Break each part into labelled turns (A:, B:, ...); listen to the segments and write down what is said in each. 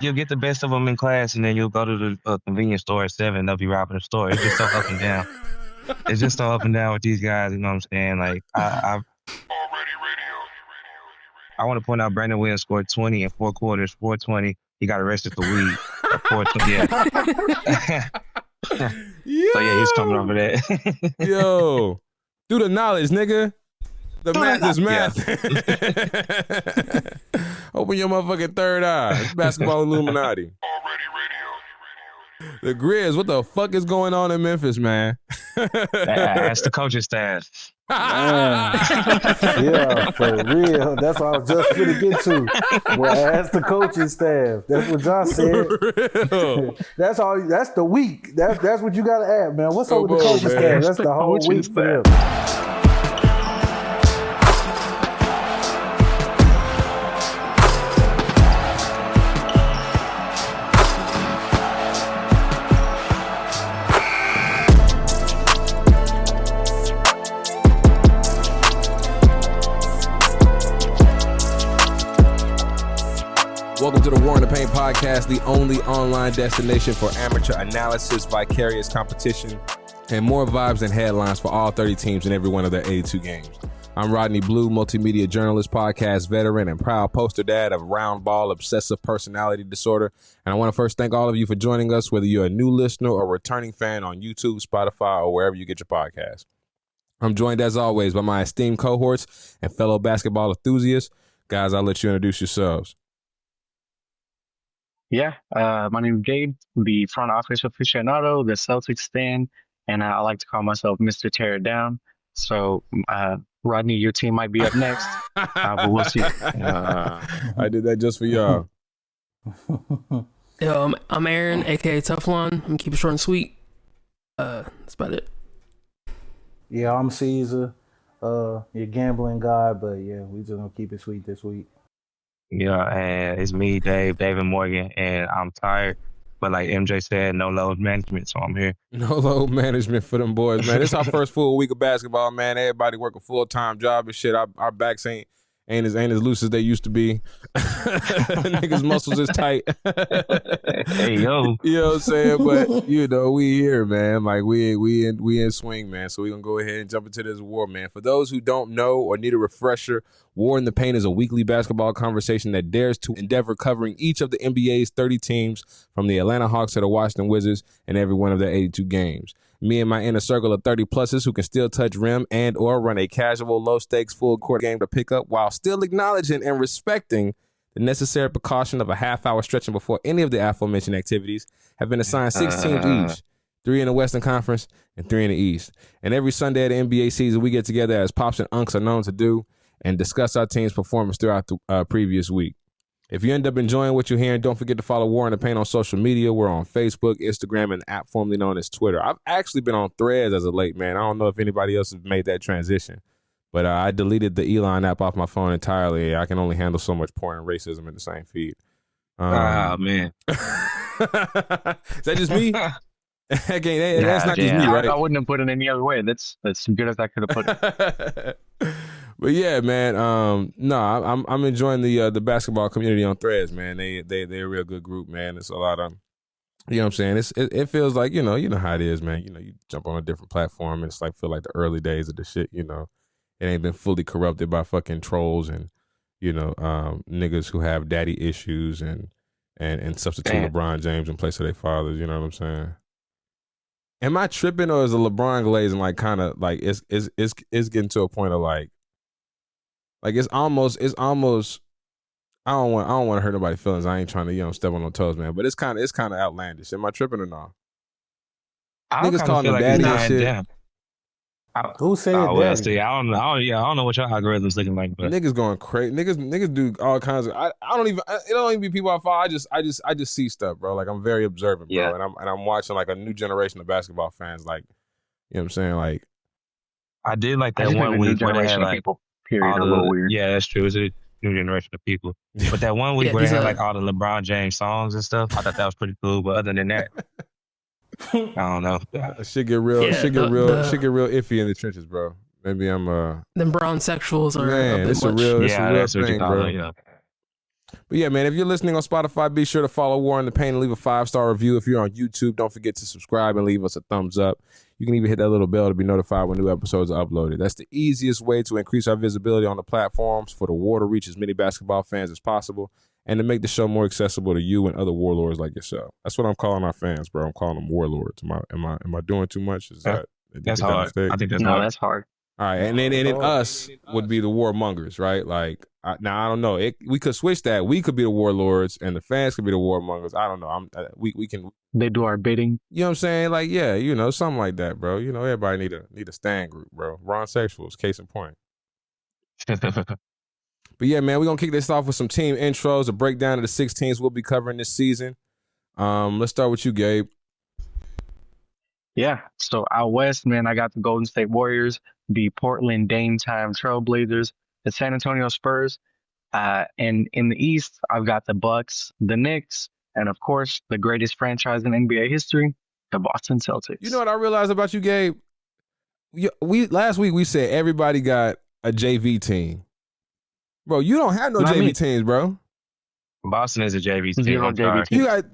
A: You'll get the best of them in class, and then you'll go to the convenience store at 7, and they'll be robbing the store. It's just so up and down. It's just so up and down with these guys, you know what I'm saying? Like, I want to point out Brandon Williams scored 20 in 4 quarters, 420. He got arrested for weed. 420, yeah. So, yeah, he's coming over that.
B: Yo, do the knowledge, nigga. The math is math. Open your motherfucking third eye. It's basketball Illuminati. The Grizz, what the fuck is going on in Memphis, man?
A: That's the coaching staff.
C: Yeah, for real. That's what I was just gonna get to. Well, ask the coaching staff. That's what John said. That's all. That's the week. That's what you gotta add, man. What's up with the coaching staff? That's the whole week for them.
B: Welcome to the War in the Paint podcast, the only online destination for amateur analysis, vicarious competition, and more vibes and headlines for all 30 teams in every one of their 82 games. I'm Rodney Blue, multimedia journalist, podcast veteran, and proud poster dad of round ball obsessive personality disorder. And I want to first thank all of you for joining us, whether you're a new listener or returning fan on YouTube, Spotify, or wherever you get your podcast. I'm joined, as always, by my esteemed cohorts and fellow basketball enthusiasts. Guys, I'll let you introduce yourselves.
D: Yeah, my name is Gabe, the front office aficionado, the Celtics fan, and I like to call myself Mr. Tear It Down. So, Rodney, your team might be up next, but we'll see.
B: I did that just for y'all.
E: Yo, I'm Aaron, aka Teflon. I'm gonna keep it short and sweet. That's about it.
C: Yeah, I'm Caesar, your gambling guy, but yeah, we just gonna keep it sweet this week.
A: Yeah, and it's me, David Morgan, and I'm tired. But like MJ said, no load management, so I'm here.
B: No load management for them boys, man. This is our first full week of basketball, man. Everybody work a full-time job and shit. Our backs ain't as loose as they used to be. Niggas' muscles is tight.
A: Hey, yo.
B: You know what I'm saying? But, you know, we here, man. Like, we in swing, man. So we're going to go ahead and jump into this war, man. For those who don't know or need a refresher, War in the Paint is a weekly basketball conversation that dares to endeavor covering each of the NBA's 30 teams from the Atlanta Hawks to the Washington Wizards in every one of their 82 games. Me and my inner circle of 30-plussers who can still touch rim and or run a casual, low-stakes, full-court game to pick up while still acknowledging and respecting the necessary precaution of a half-hour stretching before any of the aforementioned activities have been assigned 6 teams each, 3 in the Western Conference and 3 in the East. And every Sunday of the NBA season, we get together, as Pops and Unks are known to do, and discuss our team's performance throughout the previous week. If you end up enjoying what you're hearing, don't forget to follow War in the Paint on social media. We're on Facebook, Instagram, and an app formerly known as Twitter. I've actually been on Threads as of late, man. I don't know if anybody else has made that transition, but I deleted the Elon app off my phone entirely. I can only handle so much porn and racism in the same feed.
A: Man.
B: Is that just me? That's not just me, right?
D: I wouldn't have put it any other way. That's as good as I could have put it.
B: But yeah, man. I'm enjoying the basketball community on Threads, man. They're a real good group, man. It's a lot of, you know what I'm saying. It feels like you know how it is, man. You know, you jump on a different platform and it's like feel like the early days of the shit. You know, it ain't been fully corrupted by fucking trolls and niggas who have daddy issues and substitute LeBron James in place of their fathers. You know what I'm saying. Am I tripping or is the LeBron glazing like kind of like it's getting to a point of like it's almost I don't want to hurt nobody's feelings. I ain't trying to step on no toes, man. But it's kind of outlandish. Am I tripping or not? Niggas calling him daddy and shit.
C: Who said
A: that?
C: Well,
A: see, I don't know what your algorithm's looking like, but
B: niggas going crazy. Niggas do all kinds of. I don't even. It don't even be people I follow. I just see stuff, bro. Like I'm very observant, bro.
D: Yeah.
B: And I'm watching like a new generation of basketball fans. Like, you know what I'm saying? Like,
A: I did like that one week where they had like
D: people. Period. A little weird.
A: Yeah, that's true. It's a new generation of people. But that one week where they had like all the LeBron James songs and stuff, I thought that was pretty cool. But other than that, I don't know.
B: Shit get real. Shit get real iffy in the trenches, bro. Maybe I'm
E: Them brown sexuals are
B: man. It's a real thing, bro.
A: Yeah.
B: But yeah, man, if you're listening on Spotify, be sure to follow War in the Pain and leave a 5-star review. If you're on YouTube, don't forget to subscribe and leave us a thumbs up. You can even hit that little bell to be notified when new episodes are uploaded. That's the easiest way to increase our visibility on the platforms, for the War to reach as many basketball fans as possible, and to make the show more accessible to you and other warlords like yourself. That's what I'm calling our fans, bro. I'm calling them warlords. Am I doing too much?
A: That's hard. I think that's
D: No,
A: hard.
D: that's hard.
B: All right, and then us would be the warmongers, right? Like, now I don't know. We could switch that. We could be the warlords, and the fans could be the warmongers. I don't know. We can.
D: They do our bidding.
B: You know what I'm saying? Like, yeah, something like that, bro. Everybody need a stand group, bro. Ron Sexuals, case in point. But yeah, man, we're gonna kick this off with some team intros, a breakdown of the 6 teams we'll be covering this season. Let's start with you, Gabe.
D: Yeah. So out west, man, I got the Golden State Warriors, the Portland Dame Time Trailblazers, the San Antonio Spurs, and in the East, I've got the Bucks, the Knicks, and of course, the greatest franchise in NBA history, the Boston Celtics.
B: You know what I realized about you, Gabe? Last week we said everybody got a JV team. Bro, you don't have no
D: Not
B: JV
D: me.
B: teams, bro.
A: Boston is a JV team.
D: Zero
A: I'm
D: JV
A: sorry.
D: team.
B: You got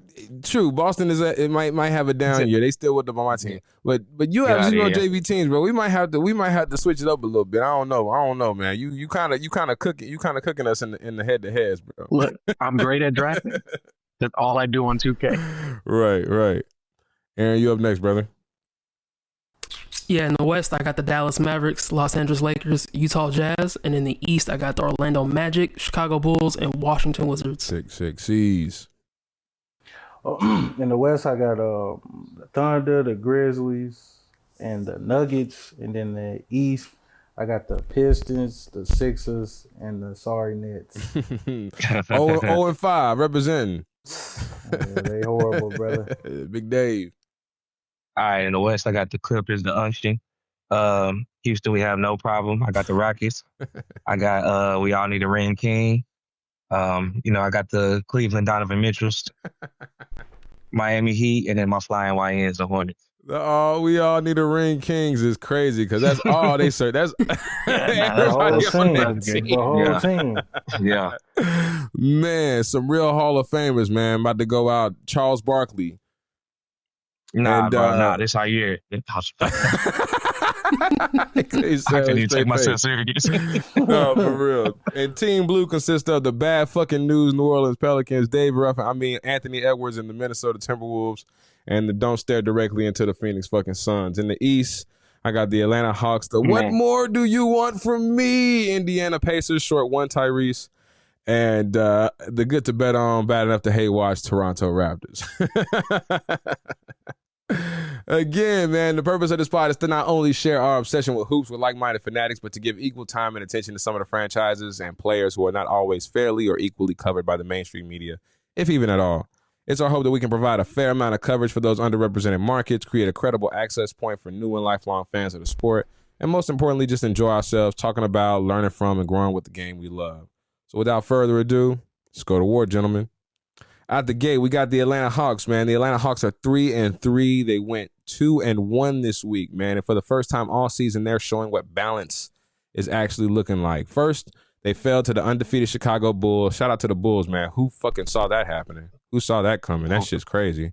B: true. Boston it might have a down year. They still with them on my team, but you have
A: Yeah,
B: 0
A: yeah.
B: JV teams, bro. We might have to switch it up a little bit. I don't know, man. You kind of cooking us in the head to heads, bro.
D: Look, I'm great at drafting. That's all I do on 2K.
B: Right. Aaron, you up next, brother.
E: Yeah, in the West, I got the Dallas Mavericks, Los Angeles Lakers, Utah Jazz, and in the East, I got the Orlando Magic, Chicago Bulls, and Washington Wizards.
B: Six C's.
C: In the West, I got the Thunder, the Grizzlies, and the Nuggets. And then the East, I got the Pistons, the Sixers, and the sorry Nets.
B: 0-5 representing.
C: Yeah, they horrible, brother.
B: Big Dave.
A: All right, in the West, I got the Clippers, the Unction. Houston, we have no problem. I got the Rockets. I got we all need a ring king. I got the Cleveland Donovan Mitchells, Miami Heat, and then my flying YNs, the Hornets.
B: We all need a ring kings is crazy because that's all they say. That's
C: The
B: everybody
C: whole
B: on
C: team.
B: that team.
C: The whole
A: Yeah.
C: team.
A: Yeah.
B: Man, some real Hall of Famers, man, about to go out. Charles Barkley.
A: Nah,
B: And,
A: bro, nah, this our year. I couldn't even take myself serious.
B: No, for real. And Team Blue consists of the bad fucking news New Orleans Pelicans, Anthony Edwards and the Minnesota Timberwolves, and the don't stare directly into the Phoenix fucking Suns. In the East, I got the Atlanta Hawks. What more do you want from me? Indiana Pacers, short one Tyrese. And the good to bet on, bad enough to hate watch Toronto Raptors. Again, man, the purpose of this pod is to not only share our obsession with hoops with like-minded fanatics, but to give equal time and attention to some of the franchises and players who are not always fairly or equally covered by the mainstream media, if even at all. It's our hope that we can provide a fair amount of coverage for those underrepresented markets, create a credible access point for new and lifelong fans of the sport, and most importantly, just enjoy ourselves talking about, learning from, and growing with the game we love. So without further ado, let's go to war, gentlemen. Out the gate, we got the Atlanta Hawks, man. The Atlanta Hawks are 3-3. They went 2-1 this week, man. And for the first time all season, they're showing what balance is actually looking like. First, they fell to the undefeated Chicago Bulls. Shout out to the Bulls, man. Who fucking saw that happening? Who saw that coming? That shit's crazy.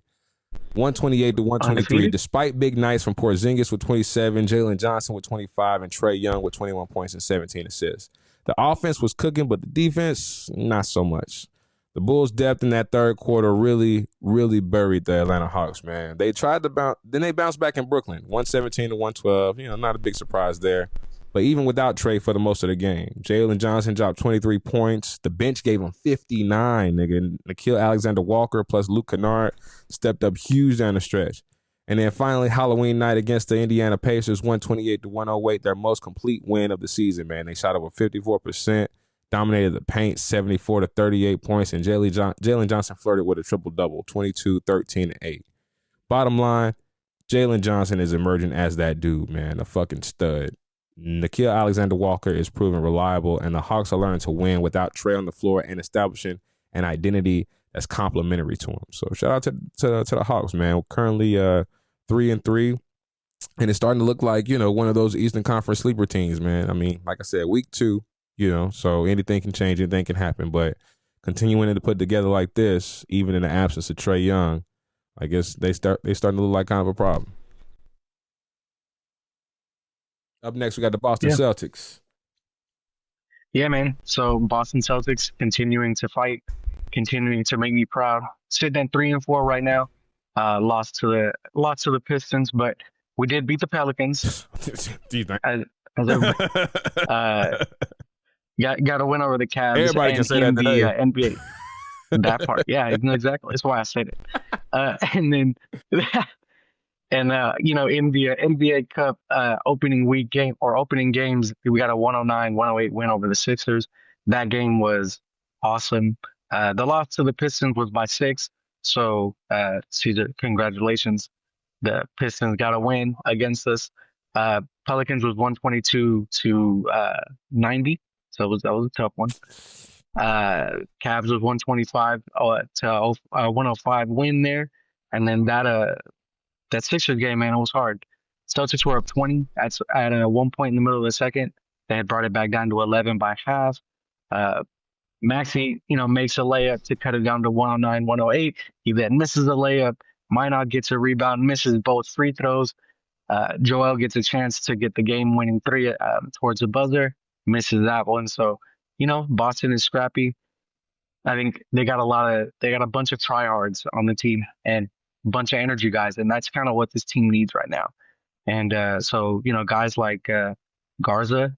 B: 128-123.
D: Undefeated?
B: Despite big nights from Porzingis with 27, Jalen Johnson with 25, and Trae Young with 21 points and 17 assists. The offense was cooking, but the defense, not so much. The Bulls' depth in that third quarter really, really buried the Atlanta Hawks, man. They tried to bounce, then they bounced back in Brooklyn, 117-112. Not a big surprise there. But even without Trae for the most of the game, Jalen Johnson dropped 23 points. The bench gave him 59, nigga. Nickeil Alexander-Walker plus Luke Kennard stepped up huge down the stretch. And then finally, Halloween night against the Indiana Pacers, 128-108, their most complete win of the season, man. They shot over 54%. Dominated the paint, 74-38 points, and Jalen Johnson flirted with a triple-double, 22, 13, and 8. Bottom line, Jalen Johnson is emerging as that dude, man, a fucking stud. Nickeil Alexander-Walker is proven reliable, and the Hawks are learning to win without Trae on the floor and establishing an identity that's complementary to him. So shout out to the Hawks, man. We're currently 3-3, and it's starting to look like, one of those Eastern Conference sleeper teams, man. I mean, like I said, week 2. So anything can change, anything can happen. But continuing to put together like this, even in the absence of Trae Young, I guess they starting to look like kind of a problem. Up next, we got the Boston Celtics.
D: Yeah, man. So Boston Celtics continuing to fight, continuing to make me proud. Sitting at 3-4 right now. Lost to the Pistons, but we did beat the Pelicans. As got a win over the Cavs.
B: Everybody can say that today.
D: NBA. That part, yeah, exactly. That's why I said it. And then, in the NBA Cup opening week game or opening games, we got a 109-108 win over the Sixers. That game was awesome. The loss to the Pistons was by 6. So, Caesar, congratulations. The Pistons got a win against us. Pelicans was 122 to 90. So that was a tough one. Cavs was 125 to 105 win there. And then that Sixers game, man, it was hard. Celtics were up 20 at one point in the middle of the second. They had brought it back down to 11 by half. Maxey, makes a layup to cut it down to 109-108. He then misses a layup. Minot gets a rebound, misses both free throws. Joel gets a chance to get the game-winning 3 towards the buzzer, misses that one. So, Boston is scrappy. I think they got a bunch of tryhards on the team and a bunch of energy guys, and that's kind of what this team needs right now. And so, guys like Garza,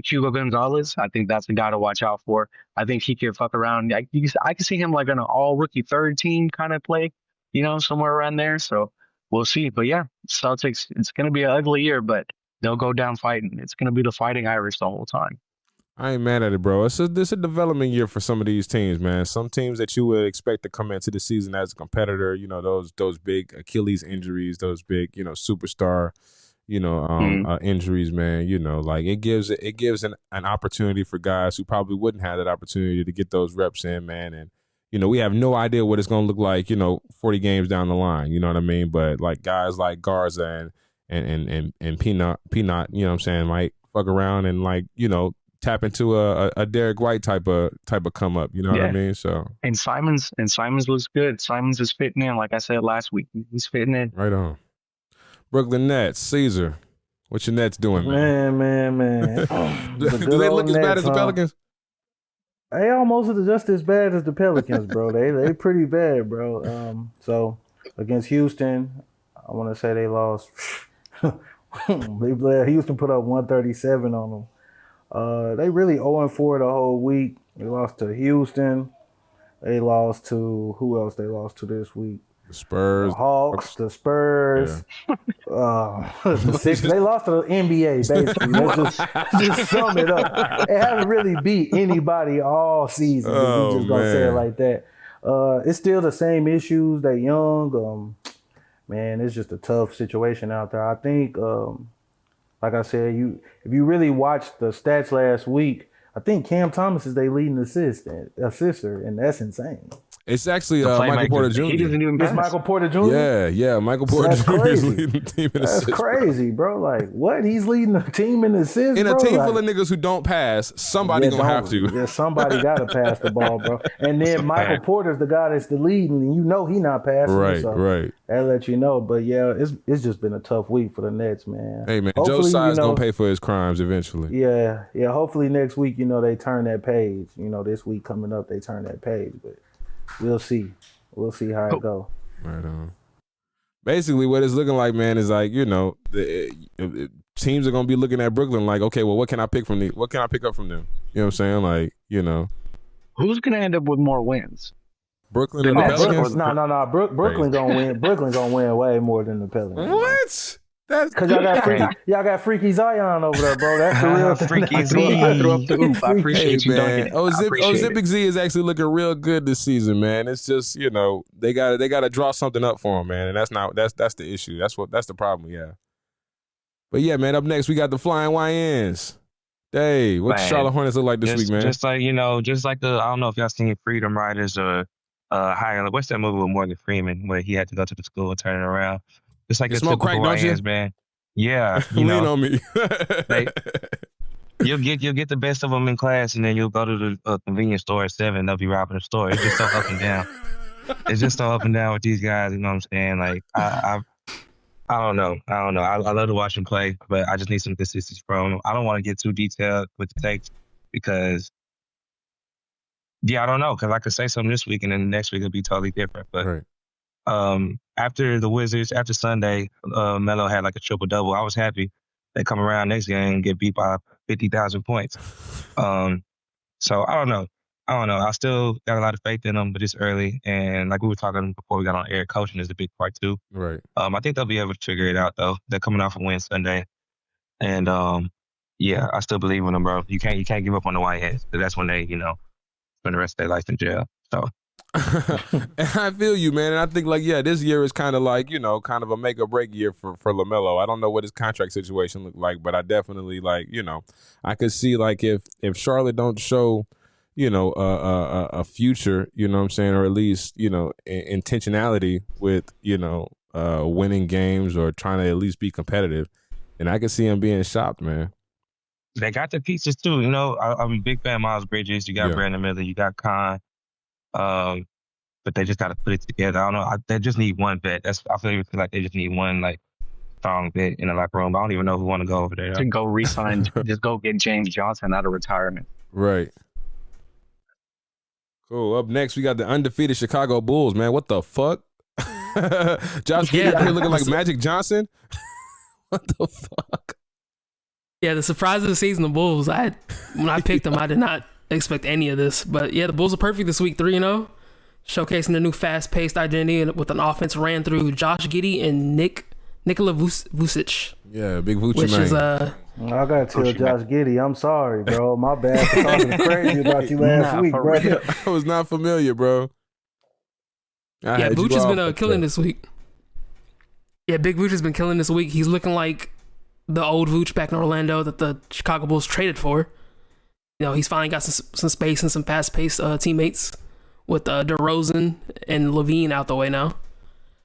D: Hugo Gonzalez, I think that's a guy to watch out for. I think he can fuck around. I can see him like on an all-rookie third team kind of play, somewhere around there. So we'll see. But yeah, Celtics, it's going to be an ugly year, but they'll go down fighting. It's going to be the Fighting Irish the whole time.
B: I ain't mad at it, bro. This is a development year for some of these teams, man. Some teams that you would expect to come into the season as a competitor, those big Achilles injuries, those big, superstar, injuries, man. It gives an opportunity for guys who probably wouldn't have that opportunity to get those reps in, man. And we have no idea what it's gonna look like, 40 games down the line. You know what I mean? But like guys like Garza and Peanut, you know what I'm saying, might fuck around and tap into a Derek White type of come up, you know what I mean? So
D: and Simons looks good. Simons is fitting in, like I said last week. He's fitting in.
B: Right on. Brooklyn Nets, Caesar. What your Nets doing, man?
C: Man.
B: Do they look as bad as the Pelicans?
C: They almost just as bad as the Pelicans, bro. They pretty bad, bro. So against Houston, I want to say they lost. Houston put up 137 on them. They really 0-4 the whole week. They lost to Houston. They lost to who else? They lost to this week.
B: The Spurs,
C: the Hawks, the Spurs, the Sixers. They lost to the NBA, basically. Let's just sum it up. They haven't really beat anybody all season. We just gonna say it like that. It's still the same issues. They young. Man, it's just a tough situation out there. I think, like I said, if you really watched the stats last week, I think Cam Thomas is their leading assister, and that's insane.
B: It's actually Michael Porter Jr.
D: He doesn't even pass.
C: It's Michael Porter Jr.?
B: Yeah. Michael Porter Jr. is leading the team in assists.
C: That's crazy, bro. Like, what? He's leading the team in assists,
B: in
C: bro?
B: a team full of niggas who don't pass, somebody gonna have to.
C: Yeah, somebody got to pass the ball, bro. And then Michael Porter's the guy that's the leading, and he not passing.
B: Right.
C: That let you know. But yeah, it's just been a tough week for the Nets, man.
B: Hey, man, Joe Tsai's gonna pay for his crimes eventually.
C: Yeah. Hopefully next week, they turn that page. This week coming up, they turn that page. But we'll see. We'll see how it go.
B: Right on. Basically, what it's looking like, man, is like the teams are gonna be looking at Brooklyn like, okay, well, what can I pick from what can I pick up from them? You know what I'm saying? Like,
D: who's gonna end up with more wins?
B: Brooklyn and the Pelicans?
C: No. Brooklyn gonna win. Brooklyn's gonna win way more than the Pelicans.
B: What?
C: Because y'all got Freaky Zion over there, bro. That's the real
A: Freaky Z.
D: I threw up the hoop. I appreciate you,
B: man.
D: Duncan.
B: Ozipik Z is actually looking real good this season, man. It's just they got to draw something up for him, man, and that's the issue. That's the problem, yeah. But yeah, man. Up next we got the Flying YNs. Dave, what the Charlotte Hornets look like this week, man?
A: Just like the I don't know if y'all seen Freedom Riders or Higher. What's that movie with Morgan Freeman where he had to go to the school and turn it around? It's like
B: you smoke crack, don't you?
A: Man. Yeah,
B: Lean on me.
A: You'll get the best of them in class, and then you'll go to the convenience store at 7. They'll be robbing the store. It's just so up and down. It's just so up and down with these guys. You know what I'm saying? Like I don't know. I love to watch them play, but I just need some consistency from them. I don't want to get too detailed with the takes because, I don't know. Because I could say something this week, and then the next week it'll be totally different. But
B: Right.
A: after the Wizards, after Sunday, Melo had like a triple double. I was happy. They come around next game and get beat by 50,000 points. So I don't know. I still got a lot of faith in them, but it's early. And like we were talking before we got on air, coaching is a big part too.
B: Right.
A: I think they'll be able to figure it out though. They're coming off a win Sunday, and I still believe in them, bro. You can't give up on the Whiteheads. That's when they spend the rest of their life in jail. So.
B: And I feel you, man. And I think, like, this year is kind of like, kind of a make or break year for LaMelo. I don't know what his contract situation looked like, but I definitely, like, I could see, like, if Charlotte don't show, a future, you know what I'm saying, or at least, intentionality with, winning games or trying to at least be competitive, and I could see him being shopped, man.
A: They got the pieces too, I'm a big fan of Miles Bridges. You got Brandon Miller, you got Khan. But they just got to put it together. I don't know. They just need one vet. I feel like they just need one like strong vet in the locker room. I don't even know who want to go over there.
D: To go re-sign, just go get James Johnson out of retirement.
B: Right. Cool. Up next, we got the undefeated Chicago Bulls. Man, what the fuck? Josh Giddey out here looking like Magic Johnson. What the fuck?
E: Yeah, the surprise of the season, the Bulls. When I picked them, I did not expect any of this. But yeah, the Bulls are perfect this week, 3-0, showcasing their new fast-paced identity with an offense ran through Josh Giddey and Nikola Vucevic.
B: Yeah, big Vucevic,
E: which
B: man.
E: Is
C: I gotta tell Josh Giddey, I'm sorry, bro. My bad for talking crazy about you last week, bro.
B: I was not familiar, bro.
E: Vuce has been killing this week. Yeah, Big Vuce has been killing this week. He's looking like the old Vuce back in Orlando that the Chicago Bulls traded for. He's finally got some space and some fast-paced teammates with DeRozan and Levine out the way now.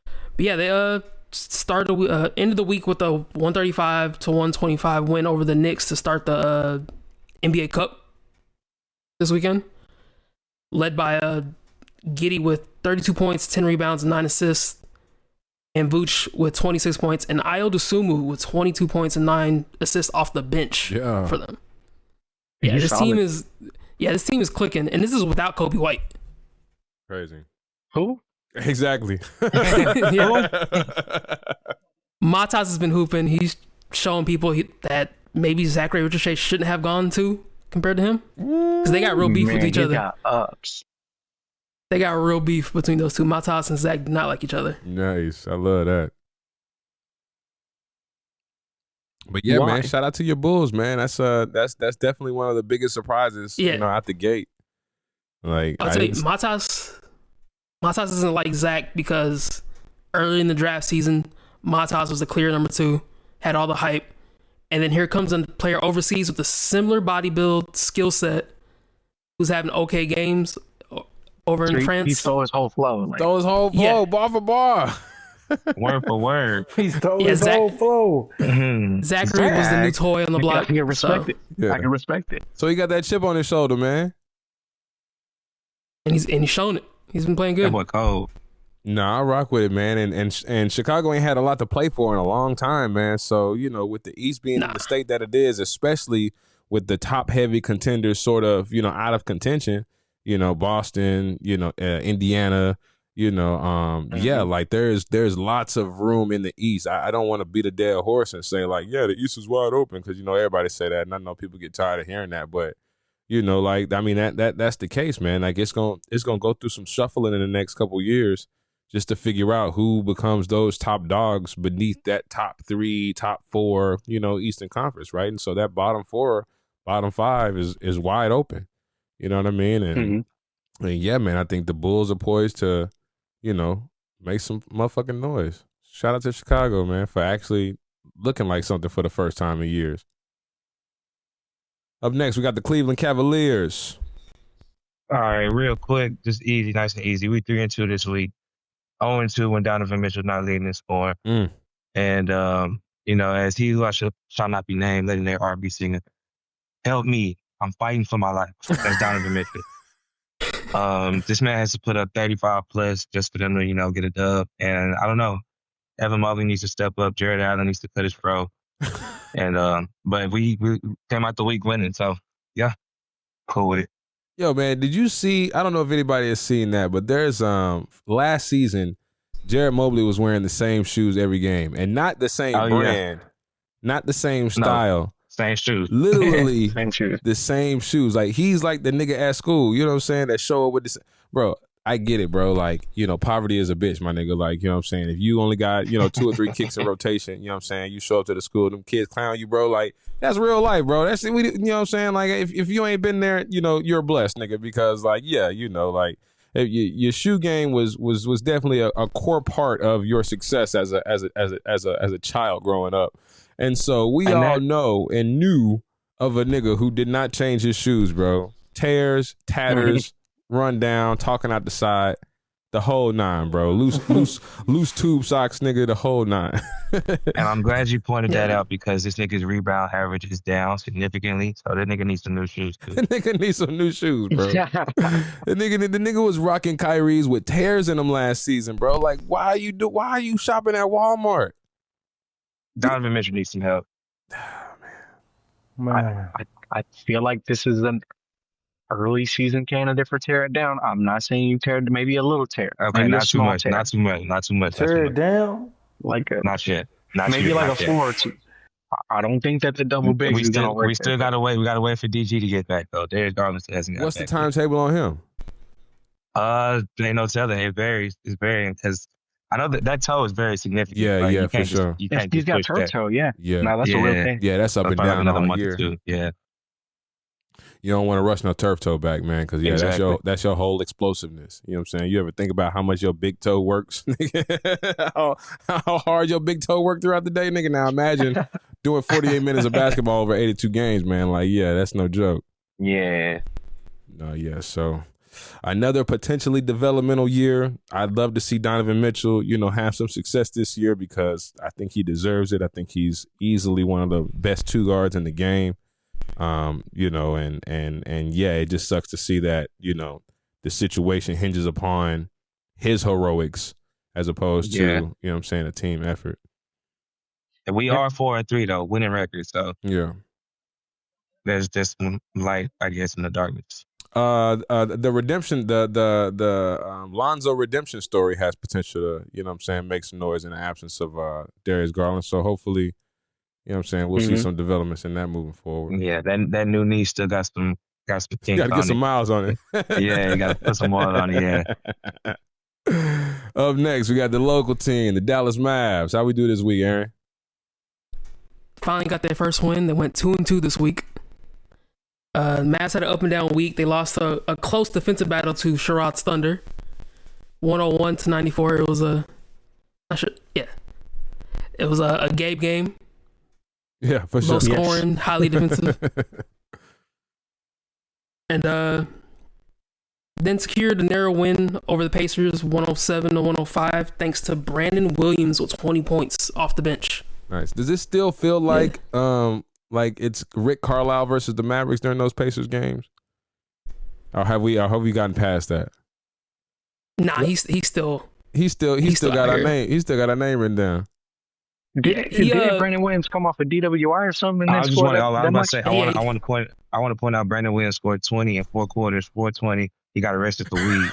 E: But yeah, they started ended the week with a 135-125 win over the Knicks to start the NBA Cup this weekend, led by Giddey with 32 points, 10 rebounds, and 9 assists, and Vooch with 26 points, and Ayo Dosunmu with 22 points and 9 assists off the bench for them. Yeah, this team is clicking, and this is without Kobe White.
B: Crazy.
D: Who?
B: Exactly.
E: Matas has been hooping. He's showing people that maybe Zachary Richardson shouldn't have gone to compared to him, because they got real beef with each other.
D: Got ups.
E: They got real beef between those two. Matas and Zach do not like each other.
B: Nice. I love that. But yeah, man, shout out to your Bulls, man. That's definitely one of the biggest surprises, out the gate. Like,
E: I'll tell you, Matas isn't like Zach because early in the draft season, Matas was the clear number 2, had all the hype, and then here comes a player overseas with a similar body build, skill set, who's having okay games over in France.
D: He stole his whole flow.
B: Bar for bar.
A: Word for word.
C: He stole his whole flow.
E: Zachary was the new toy on the block.
D: I can respect it.
B: Yeah.
D: I can respect it.
B: So he got that chip on his shoulder, man.
E: And he's shown it. He's been playing good.
A: That boy cold.
B: Nah, I rock with it, man. And Chicago ain't had a lot to play for in a long time, man. So, with the East being in the state that it is, especially with the top heavy contenders sort of, out of contention, Boston, Indiana, like there's lots of room in the East. I don't want to beat a dead horse and say like, the East is wide open, because everybody say that, and I know people get tired of hearing that, but that's the case, man. Like it's gonna go through some shuffling in the next couple years just to figure out who becomes those top dogs beneath that top 3, top 4, Eastern Conference, right? And so that bottom 4, bottom 5 is wide open. You know what I mean? And yeah, man, I think the Bulls are poised to, make some motherfucking noise. Shout out to Chicago, man, for actually looking like something for the first time in years. Up next, we got the Cleveland Cavaliers.
A: All right, real quick, just easy, nice and easy. We 3-2 this week. 0-2 when Donovan Mitchell's not leading the score. And, as he who shall not be named, legendary R&B singer, help me. I'm fighting for my life. That's Donovan Mitchell. This man has to put up 35 plus just for them to, get a dub. And I don't know. Evan Mobley needs to step up. Jared Allen needs to cut his fro. And but we came out the week winning, so yeah, cool with it.
B: Yo, man, did you see? I don't know if anybody has seen that, but there's last season, Jared Mobley was wearing the same shoes every game, and not the same brand, not the same style.
A: No, same shoes.
B: Literally
D: Same shoes.
B: the same shoes. Like, he's like the nigga at school, you know what I'm saying, that show up with this. Bro, I get it, bro. Like, poverty is a bitch, my nigga. Like, you know what I'm saying? If you only got, 2 or 3 kicks in rotation, you know what I'm saying? You show up to the school, them kids clown you, bro. Like, that's real life, bro. That's, you know what I'm saying? Like, if you ain't been there, you're blessed, nigga. Because, like, yeah, like, your shoe game was definitely a core part of your success as a child growing up. And so we all know and knew of a nigga who did not change his shoes, bro. Tears, tatters, run down, talking out the side, the whole nine, bro. Loose tube socks, nigga, the whole nine.
A: And I'm glad you pointed that out, because this nigga's rebound average is down significantly. So that nigga needs some new shoes too.
B: The nigga needs some new shoes, bro. the nigga was rocking Kyrie's with tears in them last season, bro. Like, why are you shopping at Walmart?
A: Donovan Mitchell needs some help.
C: Man.
D: I feel like this is an early season candidate for tear it down. I'm not saying you tear it, maybe a little tear.
A: Okay,
D: maybe
A: not
D: a
A: too
D: small
A: much.
D: tear.
A: Not too much.
C: Tear it down?
D: Like
A: Not yet.
D: maybe like a 4 or 2. I don't think that the double bigs
A: We
D: is gonna
A: still
D: work.
A: we still gotta wait. We gotta wait for DG to get back though. Darius Garland still hasn't got
B: What's the
A: back.
B: timetable on him?
A: Ain't no telling. It varies. It's varying, because I know that toe is very significant.
B: Yeah,
A: Like,
B: yeah,
A: you
B: for
A: can't
B: sure.
A: You can't
D: He's
A: just
D: got
A: push
D: turf
A: that.
D: toe, yeah.
B: Yeah.
D: No, that's a real thing.
B: Yeah, that's up
A: So
B: and
A: probably
B: down
A: another
B: all
A: month
B: year.
A: or two. Yeah.
B: You don't want to rush no turf toe back, man, because
A: Exactly.
B: that's your whole explosiveness. You know what I'm saying? You ever think about how much your big toe works? how hard your big toe work throughout the day, nigga? Now imagine doing 48 minutes of basketball over 82 games, man. Like, yeah, that's no joke.
D: Yeah.
B: No, yeah. So another potentially developmental year. I'd love to see Donovan Mitchell, have some success this year, because I think he deserves it. I think he's easily one of the best 2 guards in the game. And yeah, it just sucks to see that, the situation hinges upon his heroics as opposed to, you know what I'm saying, a team effort.
A: And we are 4-3 though, winning record. So
B: Yeah.
A: there's just some light, I guess, in the darkness.
B: The redemption, the Lonzo redemption story has potential to, make some noise in the absence of Darius Garland. So hopefully, we'll see some developments in that moving forward.
A: Yeah, that new knee still got some
B: You
A: kinks
B: gotta
A: on
B: get some
A: it.
B: miles on it.
A: Yeah, you gotta put some oil on it. Yeah.
B: Up next, we got the local team, the Dallas Mavs. How we do this week, Aaron?
E: Finally got their first win. They went 2-2 this week. Mavs had an up and down week. They lost a close defensive battle to Sherrod's Thunder, 101-94. It was a Gabe game.
B: Yeah, for sure.
E: Low scoring, highly defensive. And then secured a narrow win over the Pacers, 107-105, thanks to Brandon Williams with 20 points off the bench.
B: Nice. Does this still feel like it's Rick Carlisle versus the Mavericks during those Pacers games? Or have we gotten past that?
E: Nah, he's still
B: got
E: out
B: our
E: here.
B: name. He still got our name written down.
D: Did Brandon Williams come off a DWI or something?
A: I was just want to
E: say,
A: I want to point out Brandon Williams scored 20 in 4 quarters, 420. He got arrested for weed.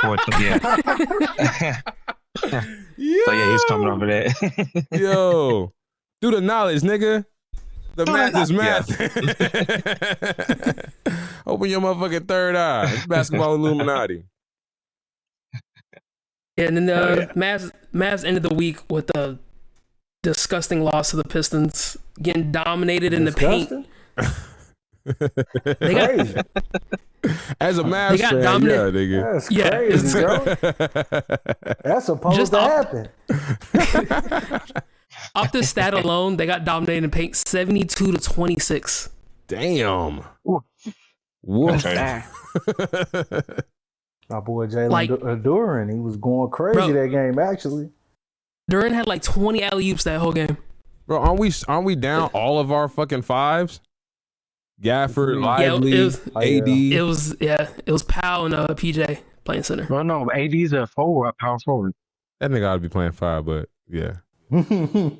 A: 420. Yeah. So yeah, he's coming over there.
B: Yo, do the knowledge, nigga. The math is math. Open your motherfucking third eye. It's basketball Illuminati.
E: Yeah, and then the Mavs ended the week with a disgusting loss to the Pistons, getting dominated in the paint. They got,
C: Crazy.
B: As a Mavs
E: got
B: fan,
E: dominant-
B: yeah, nigga.
C: That's
E: Yeah,
C: crazy, bro. That's supposed
E: Just
C: to
E: off-
C: happen.
E: off this stat alone, they got dominated in paint 72-26.
B: Damn.
D: Ooh.
B: Woof.
A: That's
C: My boy Jalen
E: Like-
C: Duran, he was going crazy
E: Bro.
C: that game, actually.
E: Duran had like 20 alley-oops that whole game.
B: Bro, aren't we down all of our fucking fives? Gafford,
C: Yeah,
B: Lively,
E: it was-
B: AD.
E: It was Powell and PJ playing center.
D: Well, no, AD's a forward, power forward.
B: That nigga ought to be playing 5, but yeah.
C: no,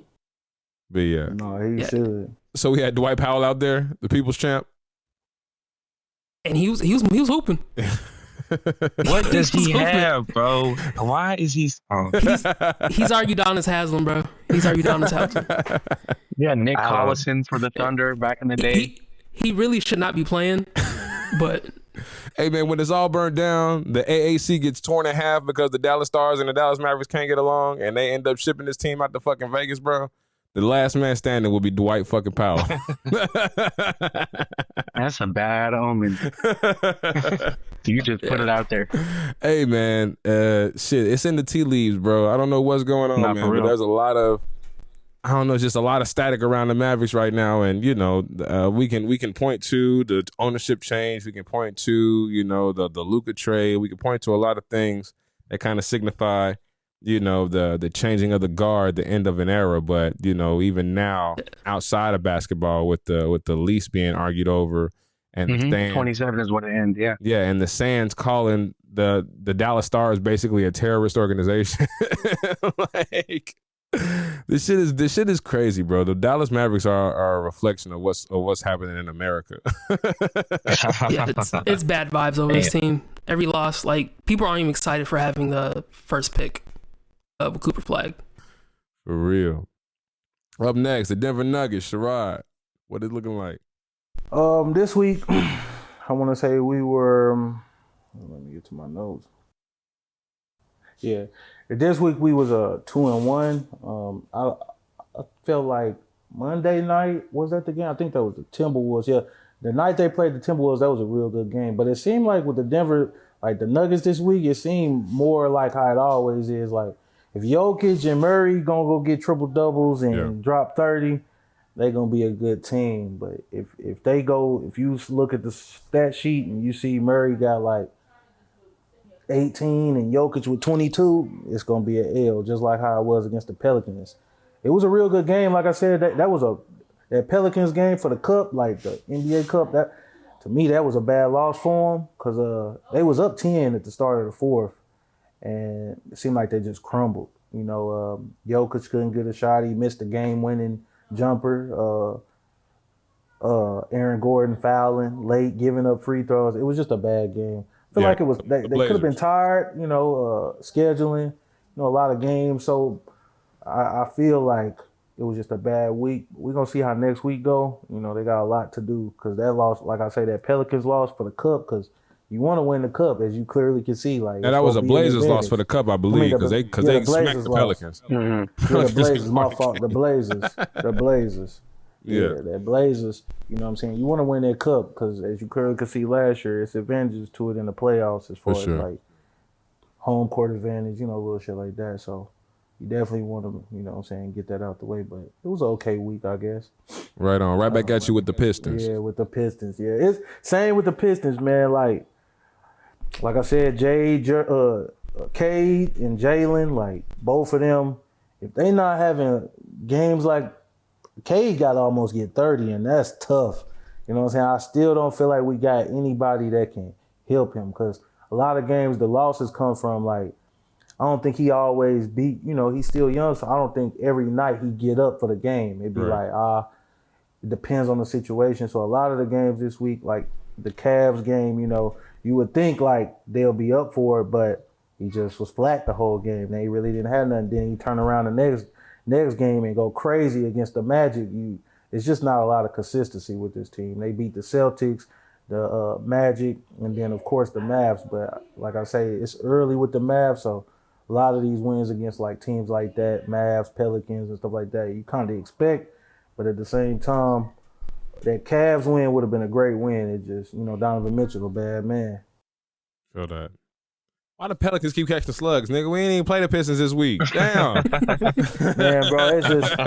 B: But yeah.
C: he
E: Yeah.
C: should.
B: So we had Dwight Powell out there, the people's champ.
E: And he was hooping.
A: What does he
E: Stupid.
A: have, bro? Why is he? Oh.
E: He's our Udonis Haslam, bro. He's our Udonis Haslam.
D: Yeah, Nick Collison for the Thunder back in the day.
E: He really should not be playing, but
B: Hey man, when it's all burned down, the AAC gets torn in half because the Dallas Stars and the Dallas Mavericks can't get along, and they end up shipping this team out to fucking Vegas, bro. The last man standing will be Dwight fucking Powell.
D: That's a bad omen. You just put it out there.
B: Hey man, shit, it's in the tea leaves, bro. I don't know what's going on,
D: Nah,
B: man,
D: for
B: but
D: real.
B: there's a lot of, I don't know, just a lot of static around the Mavericks right now, and you know, we can point to the ownership change, we can point to, you know, the Luka trade, we can point to a lot of things that kind of signify, you know, the changing of the guard, the end of an era. But you know, even now, outside of basketball, with the lease being argued over, and the stand,
D: 27 is what it ends. Yeah.
B: yeah, and the Sands calling the Dallas Stars basically a terrorist organization. Like this shit is crazy, bro. The Dallas Mavericks are a reflection of what's happening in America.
E: yeah, it's bad vibes over this team. Every loss, like people aren't even excited for having the first pick of Cooper Flag.
B: For real. Up next, the Denver Nuggets. Sherrod, what is it looking like?
C: This week, I want to say we were. Let me get to my notes. Yeah, this week we was 2-1. I felt like Monday night was that the game? I think that was the Timberwolves. Yeah, the night they played the Timberwolves, that was a real good game. But it seemed like with the Denver, like the Nuggets this week, it seemed more like how it always is. Like if Jokic and Murray gonna go get triple doubles and drop 30. They're gonna be a good team. But if you look at the stat sheet and you see Murray got like 18 and Jokic with 22, it's gonna be an L, just like how it was against the Pelicans. It was a real good game. Like I said, that was that Pelicans game for the cup, like the NBA Cup. That to me, that was a bad loss for them because they was up 10 at the start of the fourth, and it seemed like they just crumbled. You know, Jokic couldn't get a shot. He missed the game-winning jumper. Aaron Gordon fouling late, giving up free throws. It was just a bad game. I feel like it was they could have been tired, you know, scheduling, you know, a lot of games. So I feel like it was just a bad week. We're gonna see how next week go. You know, they got a lot to do because that loss, like I say, that Pelicans loss for the cup because you want to win the cup, as you clearly can see. Like,
B: and that was a Blazers loss for the cup, I believe, because they smacked the Pelicans.
C: Mm-hmm. Yeah, the Blazers, my fault. The Blazers. Yeah, that Blazers. You know what I'm saying? You want to win that cup because, as you clearly could see last year, it's advantages to it in the playoffs as far as like home court advantage, you know, little shit like that. So you definitely want to, you know what I'm saying, get that out the way. But it was an okay week, I guess.
B: Right on. Right back at you with the Pistons.
C: Yeah, with the Pistons. Yeah, it's same with the Pistons, man. Like I said, Cade and Jalen, like both of them, if they not having games like Cade got to almost get 30, and that's tough. You know what I'm saying? I still don't feel like we got anybody that can help him because a lot of games the losses come from like, I don't think he always beat, you know, he's still young, so I don't think every night he get up for the game. It'd be like, it depends on the situation. So a lot of the games this week, like the Cavs game, you know, you would think like they'll be up for it, but he just was flat the whole game. They really didn't have nothing. Then he turn around the next game and go crazy against the Magic. It's just not a lot of consistency with this team. They beat the Celtics, the Magic, and then of course the Mavs. But like I say, it's early with the Mavs, so a lot of these wins against like teams like that, Mavs, Pelicans, and stuff like that, you kind of expect. But at the same time, that Cavs win would have been a great win. It just, you know, Donovan Mitchell, a bad man.
B: Feel that. Why the Pelicans keep catching the slugs, nigga? We ain't even play the Pistons this week. Damn.
C: Man, bro, it's just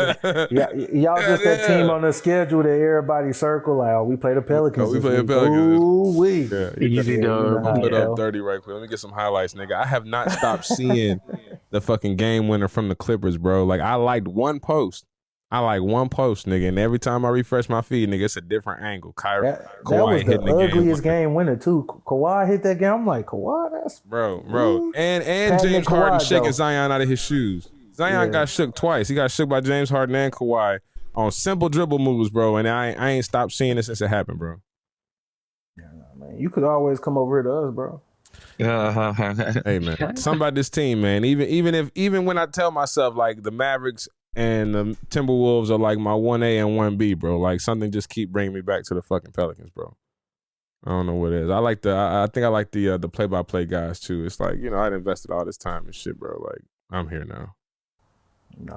C: y'all just that team on the schedule that everybody circle like, oh, we play the Pelicans.
B: We play the Pelicans.
C: Ooh-wee.
D: Easy dub.
B: I'm put up 30 right quick. Let me get some highlights, nigga. I have not stopped seeing the fucking game winner from the Clippers, bro. Like, I liked one post I like one post, nigga, and every time I refresh my feed, nigga, it's a different angle.
C: That
B: Kawhi
C: was the
B: hitting the
C: ugliest
B: game.
C: game winner too. Kawhi hit that game. I'm like, Kawhi, that's
B: Bro.
C: Ooh.
B: And
C: Patting
B: James
C: Kawhi,
B: Harden shaking
C: though.
B: Zion out of his shoes. Zion got shook twice. He got shook by James Harden and Kawhi on simple dribble moves, bro. And I ain't stopped seeing it since it happened, bro.
C: Man, you could always come over here to us, bro.
B: Hey man, something about this team, man. Even when I tell myself like the Mavericks and the Timberwolves are like my 1A and 1B, bro. Like something just keep bringing me back to the fucking Pelicans, bro. I don't know what it is. I think I like the play-by-play guys too. It's like, you know, I'd invested all this time and shit, bro. Like I'm here now.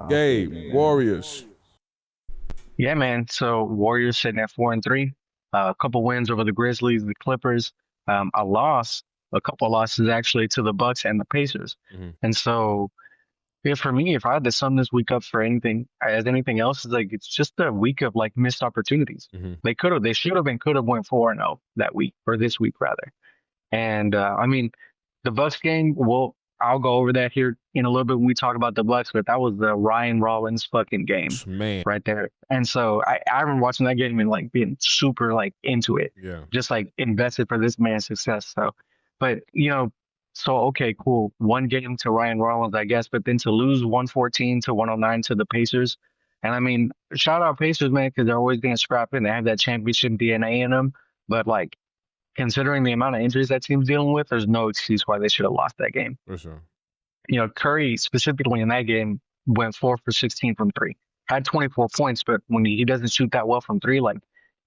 B: Gabe, Warriors.
D: Yeah, man. So Warriors sitting at 4-3. A couple wins over the Grizzlies, the Clippers. A couple of losses actually to the Bucks and the Pacers. And so, yeah, for me, if I had to sum this week up for anything else, it's like it's just a week of like missed opportunities. They should have, and could have went 4-0 that week, or this week rather. And I mean, the Bucks game. Well, I'll go over that here in a little bit when we talk about the Bucks, but that was the Ryan Rollins fucking game,
B: man,
D: right there. And so I remember watching that game and like being super like into it, just like invested for this man's success. So, but you know, so okay, cool, one game to Ryan Rollins, I guess, but then to lose 114 to 109 to the Pacers, and I mean, shout out Pacers, man, because they're always being scrapping. They have that championship DNA in them, but like, considering the amount of injuries that team's dealing with, there's no excuse why they should have lost that game.
B: For sure.
D: You know, Curry specifically in that game went 4 for 16 from three, had 24 points, but when he doesn't shoot that well from three, like,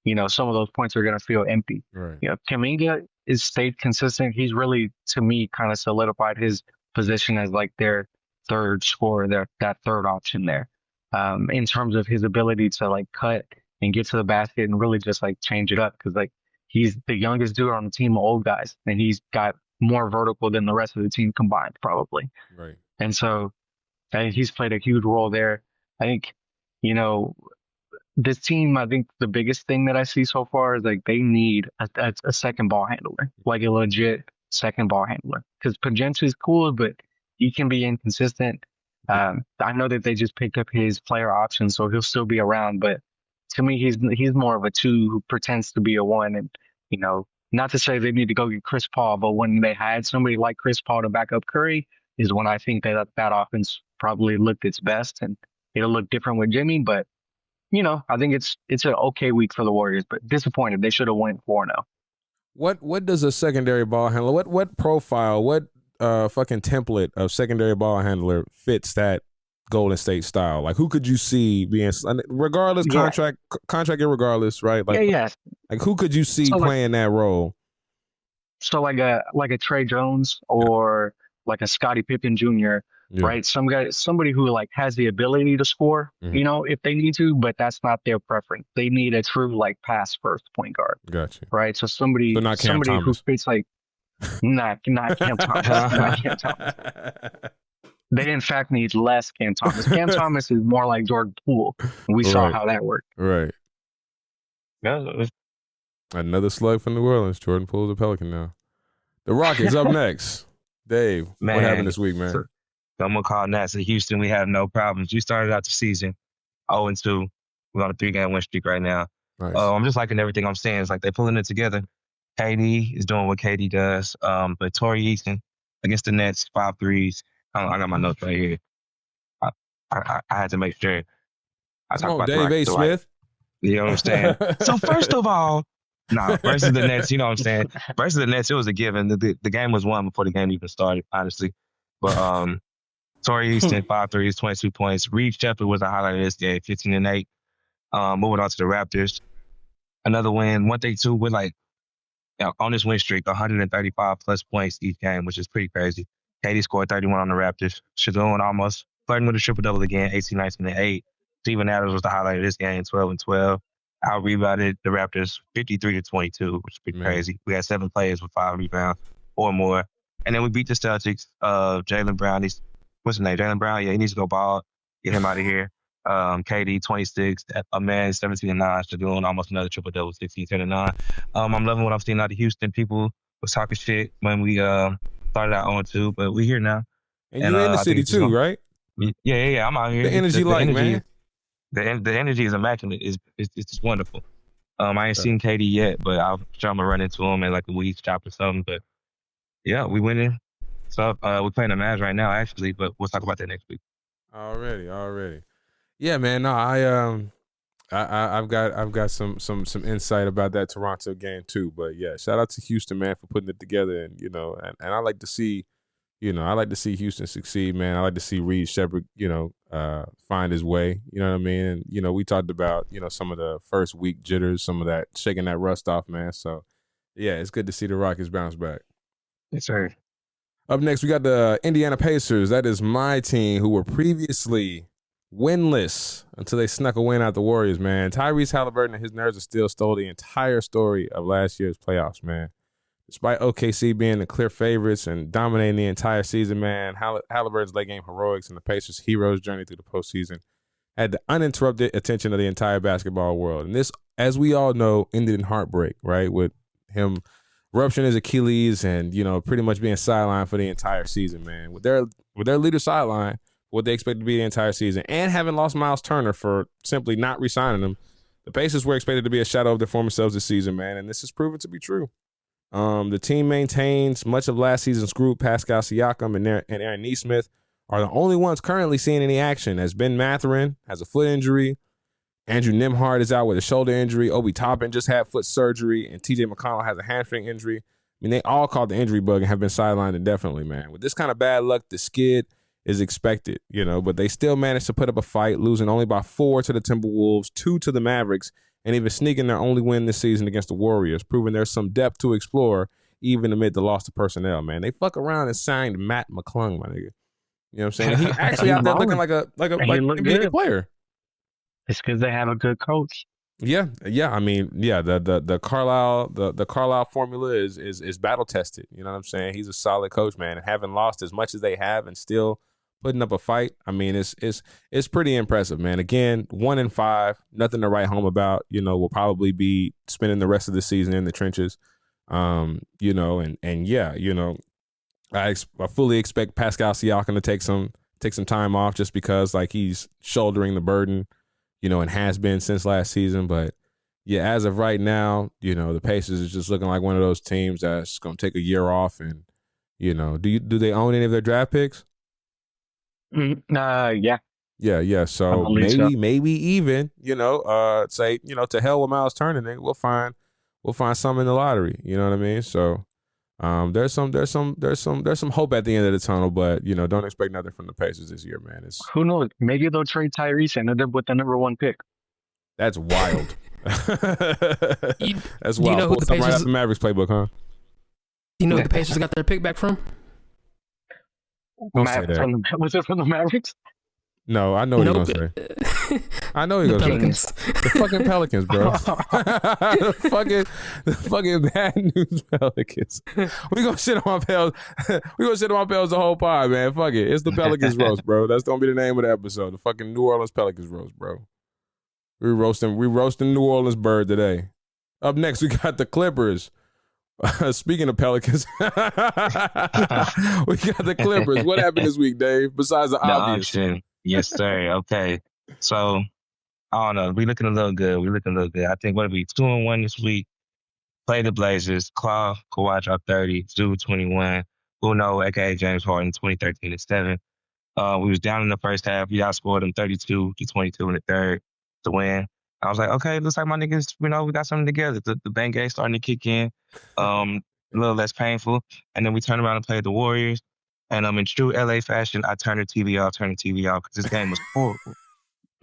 D: you know, some of those points are going to feel empty.
B: Right.
D: You know, Kuminga is stayed consistent. He's really, to me, kind of solidified his position as like their third scorer, that third option there, in terms of his ability to like cut and get to the basket and really just like change it up. Cause like, he's the youngest dude on the team of old guys, and he's got more vertical than the rest of the team combined, probably.
B: Right.
D: And so I think he's played a huge role there. I think, you know, this team, I think the biggest thing that I see so far is like they need a second ball handler, like a legit second ball handler. Because Pajenta is cool, but he can be inconsistent. I know that they just picked up his player option, so he'll still be around, but to me, he's more of a two who pretends to be a one. And, you know, not to say they need to go get Chris Paul, but when they had somebody like Chris Paul to back up Curry is when I think that offense probably looked its best, and it'll look different with Jimmy. But, you know, I think it's an okay week for the Warriors, but disappointed. They should have went 4-0.
B: What does a secondary ball handler, what profile, what fucking template of secondary ball handler fits that Golden State style? Like, who could you see being, regardless, contract irregardless, right? Like, like who could you see playing that role?
D: So like a Trey Jones or like a Scottie Pippen Jr., right? Somebody who like has the ability to score, you know, if they need to, but that's not their preference. They need a true like pass first point guard.
B: Gotcha.
D: Right. So somebody who fits like not Cam Thomas, not Cam Thomas. They, in fact, need less Cam Thomas. Cam Thomas is more like Jordan Poole. We saw how that worked.
B: Right. Another slug from New Orleans. Jordan Poole's a Pelican now. The Rockets up next. Dave, what happened this week, man?
A: So I'm going to call Nats in Houston. We have no problems. We started out the season 0-2. We're on a 3-game win streak right now.
B: Nice.
A: I'm just liking everything I'm seeing. It's like they're pulling it together. KD is doing what KD does. But Torrey Easton against the Nets, 5 threes. I got my notes right here. I had to make sure.
B: Come on, Dave A. Smith.
A: You understand? So first of all, versus the Nets, you know what I'm saying? Versus the Nets, it was a given. The game was won before the game even started, honestly. But Torrey Easton, 5 threes, 22 points. Reed Shepherd was a highlight of this game, 15-8. Moving on to the Raptors. Another win, 132 with like, on this win streak, 135 plus points each game, which is pretty crazy. KD scored 31 on the Raptors. Shadoon almost flirting with a triple-double again, 18, 19, and 8. Steven Adams was the highlight of this game, 12 and 12. Out-rebounded the Raptors 53-22, which is pretty crazy. We had 7 players with 5 rebounds or more. And then we beat the Celtics. Jaylen Brown, what's his name? Jaylen Brown? Yeah, he needs to go ball. Get him out of here. KD, 26. A man, 17 and 9. Shadoon almost another triple-double, 16, 10 and 9. I'm loving what I'm seeing out of Houston. People was talking shit when we started out 0-2, but we're here now.
B: And you're in the city too, right?
A: Yeah. I'm out here.
B: The energy, man.
A: the energy is immaculate. It's just wonderful. I ain't seen KD yet, but I'm sure I'm gonna run into him at like a week's shop or something. But yeah, we winning. So we're playing the Mavs right now, actually, but we'll talk about that next week.
B: Already. Yeah, man. No, I've got some insight about that Toronto game too. But yeah, shout out to Houston, man, for putting it together. And and I like to see, I like to see Houston succeed, man. I like to see Reed Shepherd, find his way. You know what I mean? And we talked about some of the first week jitters, some of that shaking that rust off, man. So yeah, it's good to see the Rockets bounce back.
A: Yes, sir.
B: Up next, we got the Indiana Pacers. That is my team, who were previously winless until they snuck a win out the Warriors, man. Tyrese Halliburton and his nerves of steel stole the entire story of last year's playoffs, man. Despite OKC being the clear favorites and dominating the entire season, man, Halliburton's late game heroics and the Pacers' hero's journey through the postseason had the uninterrupted attention of the entire basketball world. And this, as we all know, ended in heartbreak, right? With him rupturing his Achilles and, pretty much being sidelined for the entire season, man. With their leader sidelined, what they expected to be the entire season, and having lost Miles Turner for simply not re-signing him, the Pacers were expected to be a shadow of their former selves this season, man, and this has proven to be true. The team maintains much of last season's group. Pascal Siakam and Aaron Nesmith are the only ones currently seeing any action, as Ben Mathurin has a foot injury, Andrew Nembhard is out with a shoulder injury, Obi Toppin just had foot surgery, and TJ McConnell has a hamstring injury. I mean, they all caught the injury bug and have been sidelined indefinitely, man. With this kind of bad luck, the skid is expected, but they still managed to put up a fight, losing only by 4 to the Timberwolves, 2 to the Mavericks, and even sneaking their only win this season against the Warriors, proving there's some depth to explore even amid the loss of personnel, man. They fuck around and signed Matt McClung, my nigga. You know what I'm saying? He actually out there looking like an NBA player.
D: It's because they have a good coach.
B: Yeah. I mean, yeah. The Carlisle formula is battle tested. You know what I'm saying? He's a solid coach, man. And having lost as much as they have and still putting up a fight, I mean, it's pretty impressive, man. Again, 1-5, nothing to write home about. We'll probably be spending the rest of the season in the trenches. I fully expect Pascal Siakam to take some time off just because he's shouldering the burden, and has been since last season. But yeah, as of right now, the Pacers is just looking like one of those teams that's going to take a year off. And, do they own any of their draft picks?
D: Yeah.
B: Yeah. So maybe even, say, to hell with Miles Turner, we'll find some in the lottery. You know what I mean? So there's some hope at the end of the tunnel, but don't expect nothing from the Pacers this year, man.
D: Who knows? Maybe they'll trade Tyrese and end up with the number 1 pick.
B: That's wild. That's wild.
E: You know who the Pacers,
B: right out the Mavericks playbook, huh?
E: You know who the Pacers got their pick back from?
B: Don't say that.
D: Was it from the Mavericks?
B: No, I know what he's gonna say. I know he's gonna say the fucking Pelicans, bro. the fucking bad news Pelicans. We gonna shit on my Pels. We gonna shit on my Pels the whole pod, man. Fuck it. It's the Pelicans roast, bro. That's gonna be the name of the episode. The fucking New Orleans Pelicans roast, bro. We roasting New Orleans bird today. Up next, we got the Clippers. Speaking of Pelicans, we got the Clippers. What happened this week, Dave? Besides the obvious.
A: Auction. Yes, sir. Okay. So, I don't know. We looking a little good. I think what we 2-1 this week. Play the Blazers. Kawhi dropped 30. Zoo 21. Uno, aka James Harden, 20-13-7. We was down in the first half. We outscored them 32-22 in the third to win. I was like, okay, looks like my niggas, we got something together. The Bengay starting to kick in, a little less painful. And then we turned around and played the Warriors. And in true LA fashion, I turned the TV off because this game was horrible.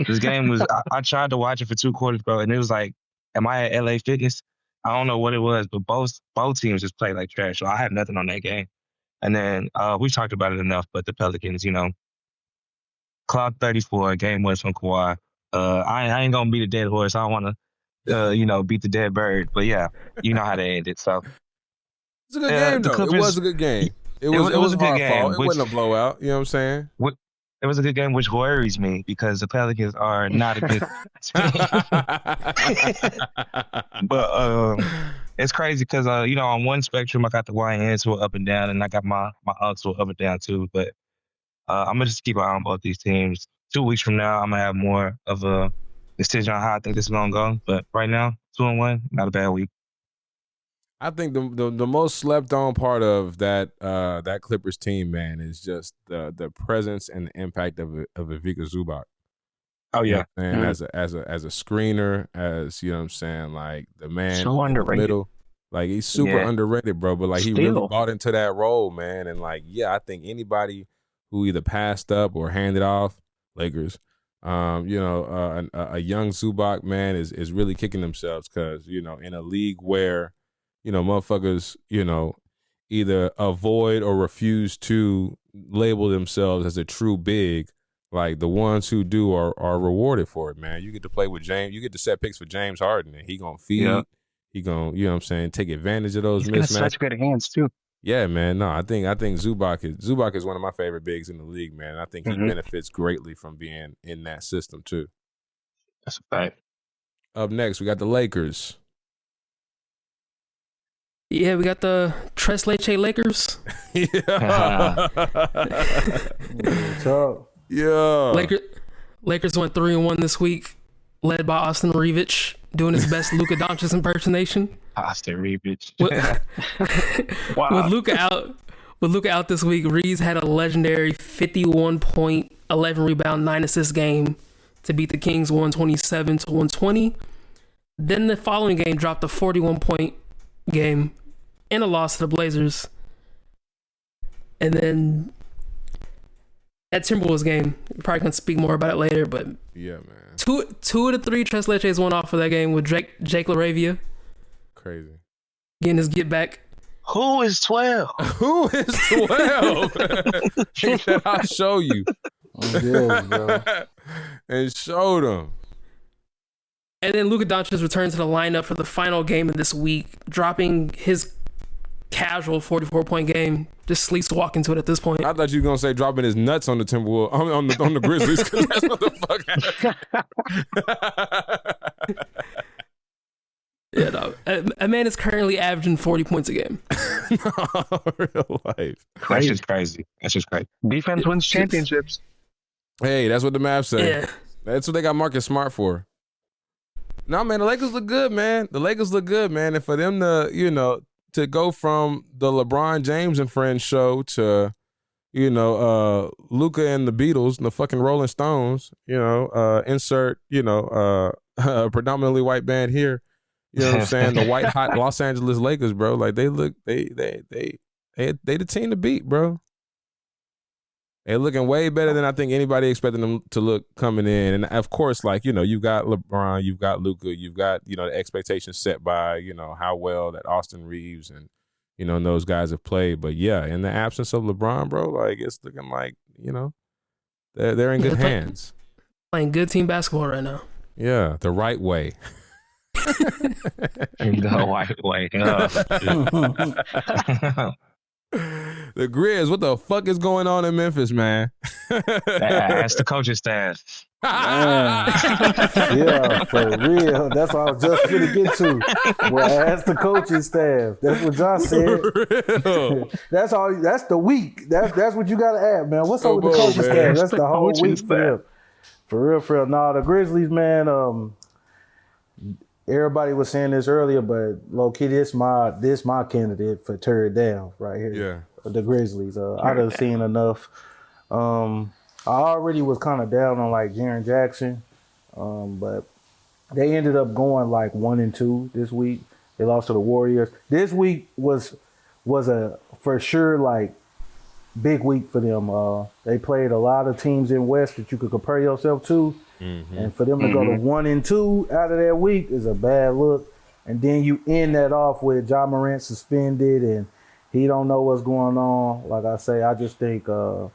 A: This game was, I tried to watch it for 2 quarters, bro, and it was like, am I at LA Fitness? I don't know what it was, but both teams just played like trash. So I had nothing on that game. And then we've talked about it enough, but the Pelicans, clock 34, game was from Kawhi. I ain't gonna beat a dead horse. I don't want to, beat the dead bird. But yeah, you know how to end it. So
B: it's a good game, though. Clippers, it was a good game. It was a good game. It wasn't a blowout. You know what I'm saying?
A: It was a good game, which worries me because the Pelicans are not a good team. But it's crazy because on one spectrum I got the YNs who are up and down, and I got my Uggs who are up and down too. But I'm gonna just keep an eye on both these teams. 2 weeks from now, I'm gonna have more of a decision on how I think this is gonna go. But right now, 2-1, not a bad week.
B: I think the most slept on part of that Clippers team, man, is just the presence and the impact of Ivica Zubac.
A: Oh yeah,
B: And as a screener, as you know what I'm saying, like the man
D: So
B: in the
D: underrated.
B: middle, like he's super
D: Yeah.
B: underrated, bro. But like he really
D: Still.
B: bought into that role, man. And like, yeah, I think anybody who either passed up or handed off Lakers, a young Zubac, man, is really kicking themselves because in a league where motherfuckers either avoid or refuse to label themselves as a true big. Like the ones who do are rewarded for it, man. You get to play with James. You get to set picks for James Harden, and he gonna feed.
A: Yeah.
B: He gonna, you know what I'm saying, take advantage of those
D: He's got
B: mismatches.
D: such good hands too.
B: Yeah, man. No, I think Zubac is one of my favorite bigs in the league, man. I think he benefits greatly from being in that system too.
A: that's a fact.
B: Up next, we got the Lakers.
E: Yeah, we got the Tres Leche Lakers.
B: Yeah.
C: What's up?
B: Yeah.
E: Lakers went 3-1 this week, led by Austin Reeves doing his best Luka Doncic impersonation.
A: Austin Reeves.
E: With Luka out this week, Reeves had a legendary 51 point, 11 rebound, 9 assist game to beat the Kings 127-120. Then the following game dropped a 41 point game and a loss to the Blazers. And then that Timberwolves game, we probably can speak more about it later, but
B: Yeah, man.
E: two of the 3 Tres Leches went off for that game with Jake LaRavia
B: Crazy.
E: getting his get back.
A: Who is 12?
B: Who is 12? He said, I'll show you.
C: Yeah, bro.
B: And showed him.
E: And then Luka Doncic returned to the lineup for the final game of this week, dropping his casual 44-point game. Just sleeps to walk into it at this point.
B: I thought you were gonna say dropping his nuts on the Timberwolves, on the Grizzlies, because that's what the fuck.
E: Yeah, no. A man is currently averaging 40 points a game.
B: No, real life.
A: That's just crazy. That's just crazy.
D: Defense wins championships.
B: Hey, that's what the math say.
E: Yeah.
B: That's what they got Marcus Smart for. No, man, the Lakers look good, man. The Lakers look good, man. And for them to, to go from the LeBron James and Friends show to, Luka and the Beatles and the fucking Rolling Stones, insert, a predominantly white band here. You know what I'm saying? The white hot Los Angeles Lakers, bro. Like they look, they the team to beat, bro. They're looking way better than I think anybody expected them to look coming in. And of course, like, you've got LeBron, you've got Luka, you've got, the expectations set by, how well that Austin Reeves and, and those guys have played. But yeah, in the absence of LeBron, bro, like it's looking like, they're in good hands.
E: Playing good team basketball right now.
B: Yeah, the right way.
A: The white way.
B: The Grizz, what the fuck is going on in Memphis, man?
A: That's the coaching staff.
C: Man. Yeah, for real. That's what I was just gonna get to. Well, ask the coaching staff. That's what John said. That's all. That's the week. That's what you gotta add, man. What's up with the coaching staff? That's the whole week for them. For real. Nah, the Grizzlies, man. Everybody was saying this earlier, but low key, this my candidate for tear it down right here.
B: Yeah.
C: The Grizzlies. I'd have seen enough. I already was kind of down on like Jaren Jackson, but they ended up going like 1-2 this week. They lost to the Warriors. This week was a for sure like big week for them. They played a lot of teams in West that you could compare yourself to. Mm-hmm. And for them to go to 1-2 out of that week is a bad look. And then you end that off with Ja Morant suspended and he don't know what's going on. Like I say, I just think, I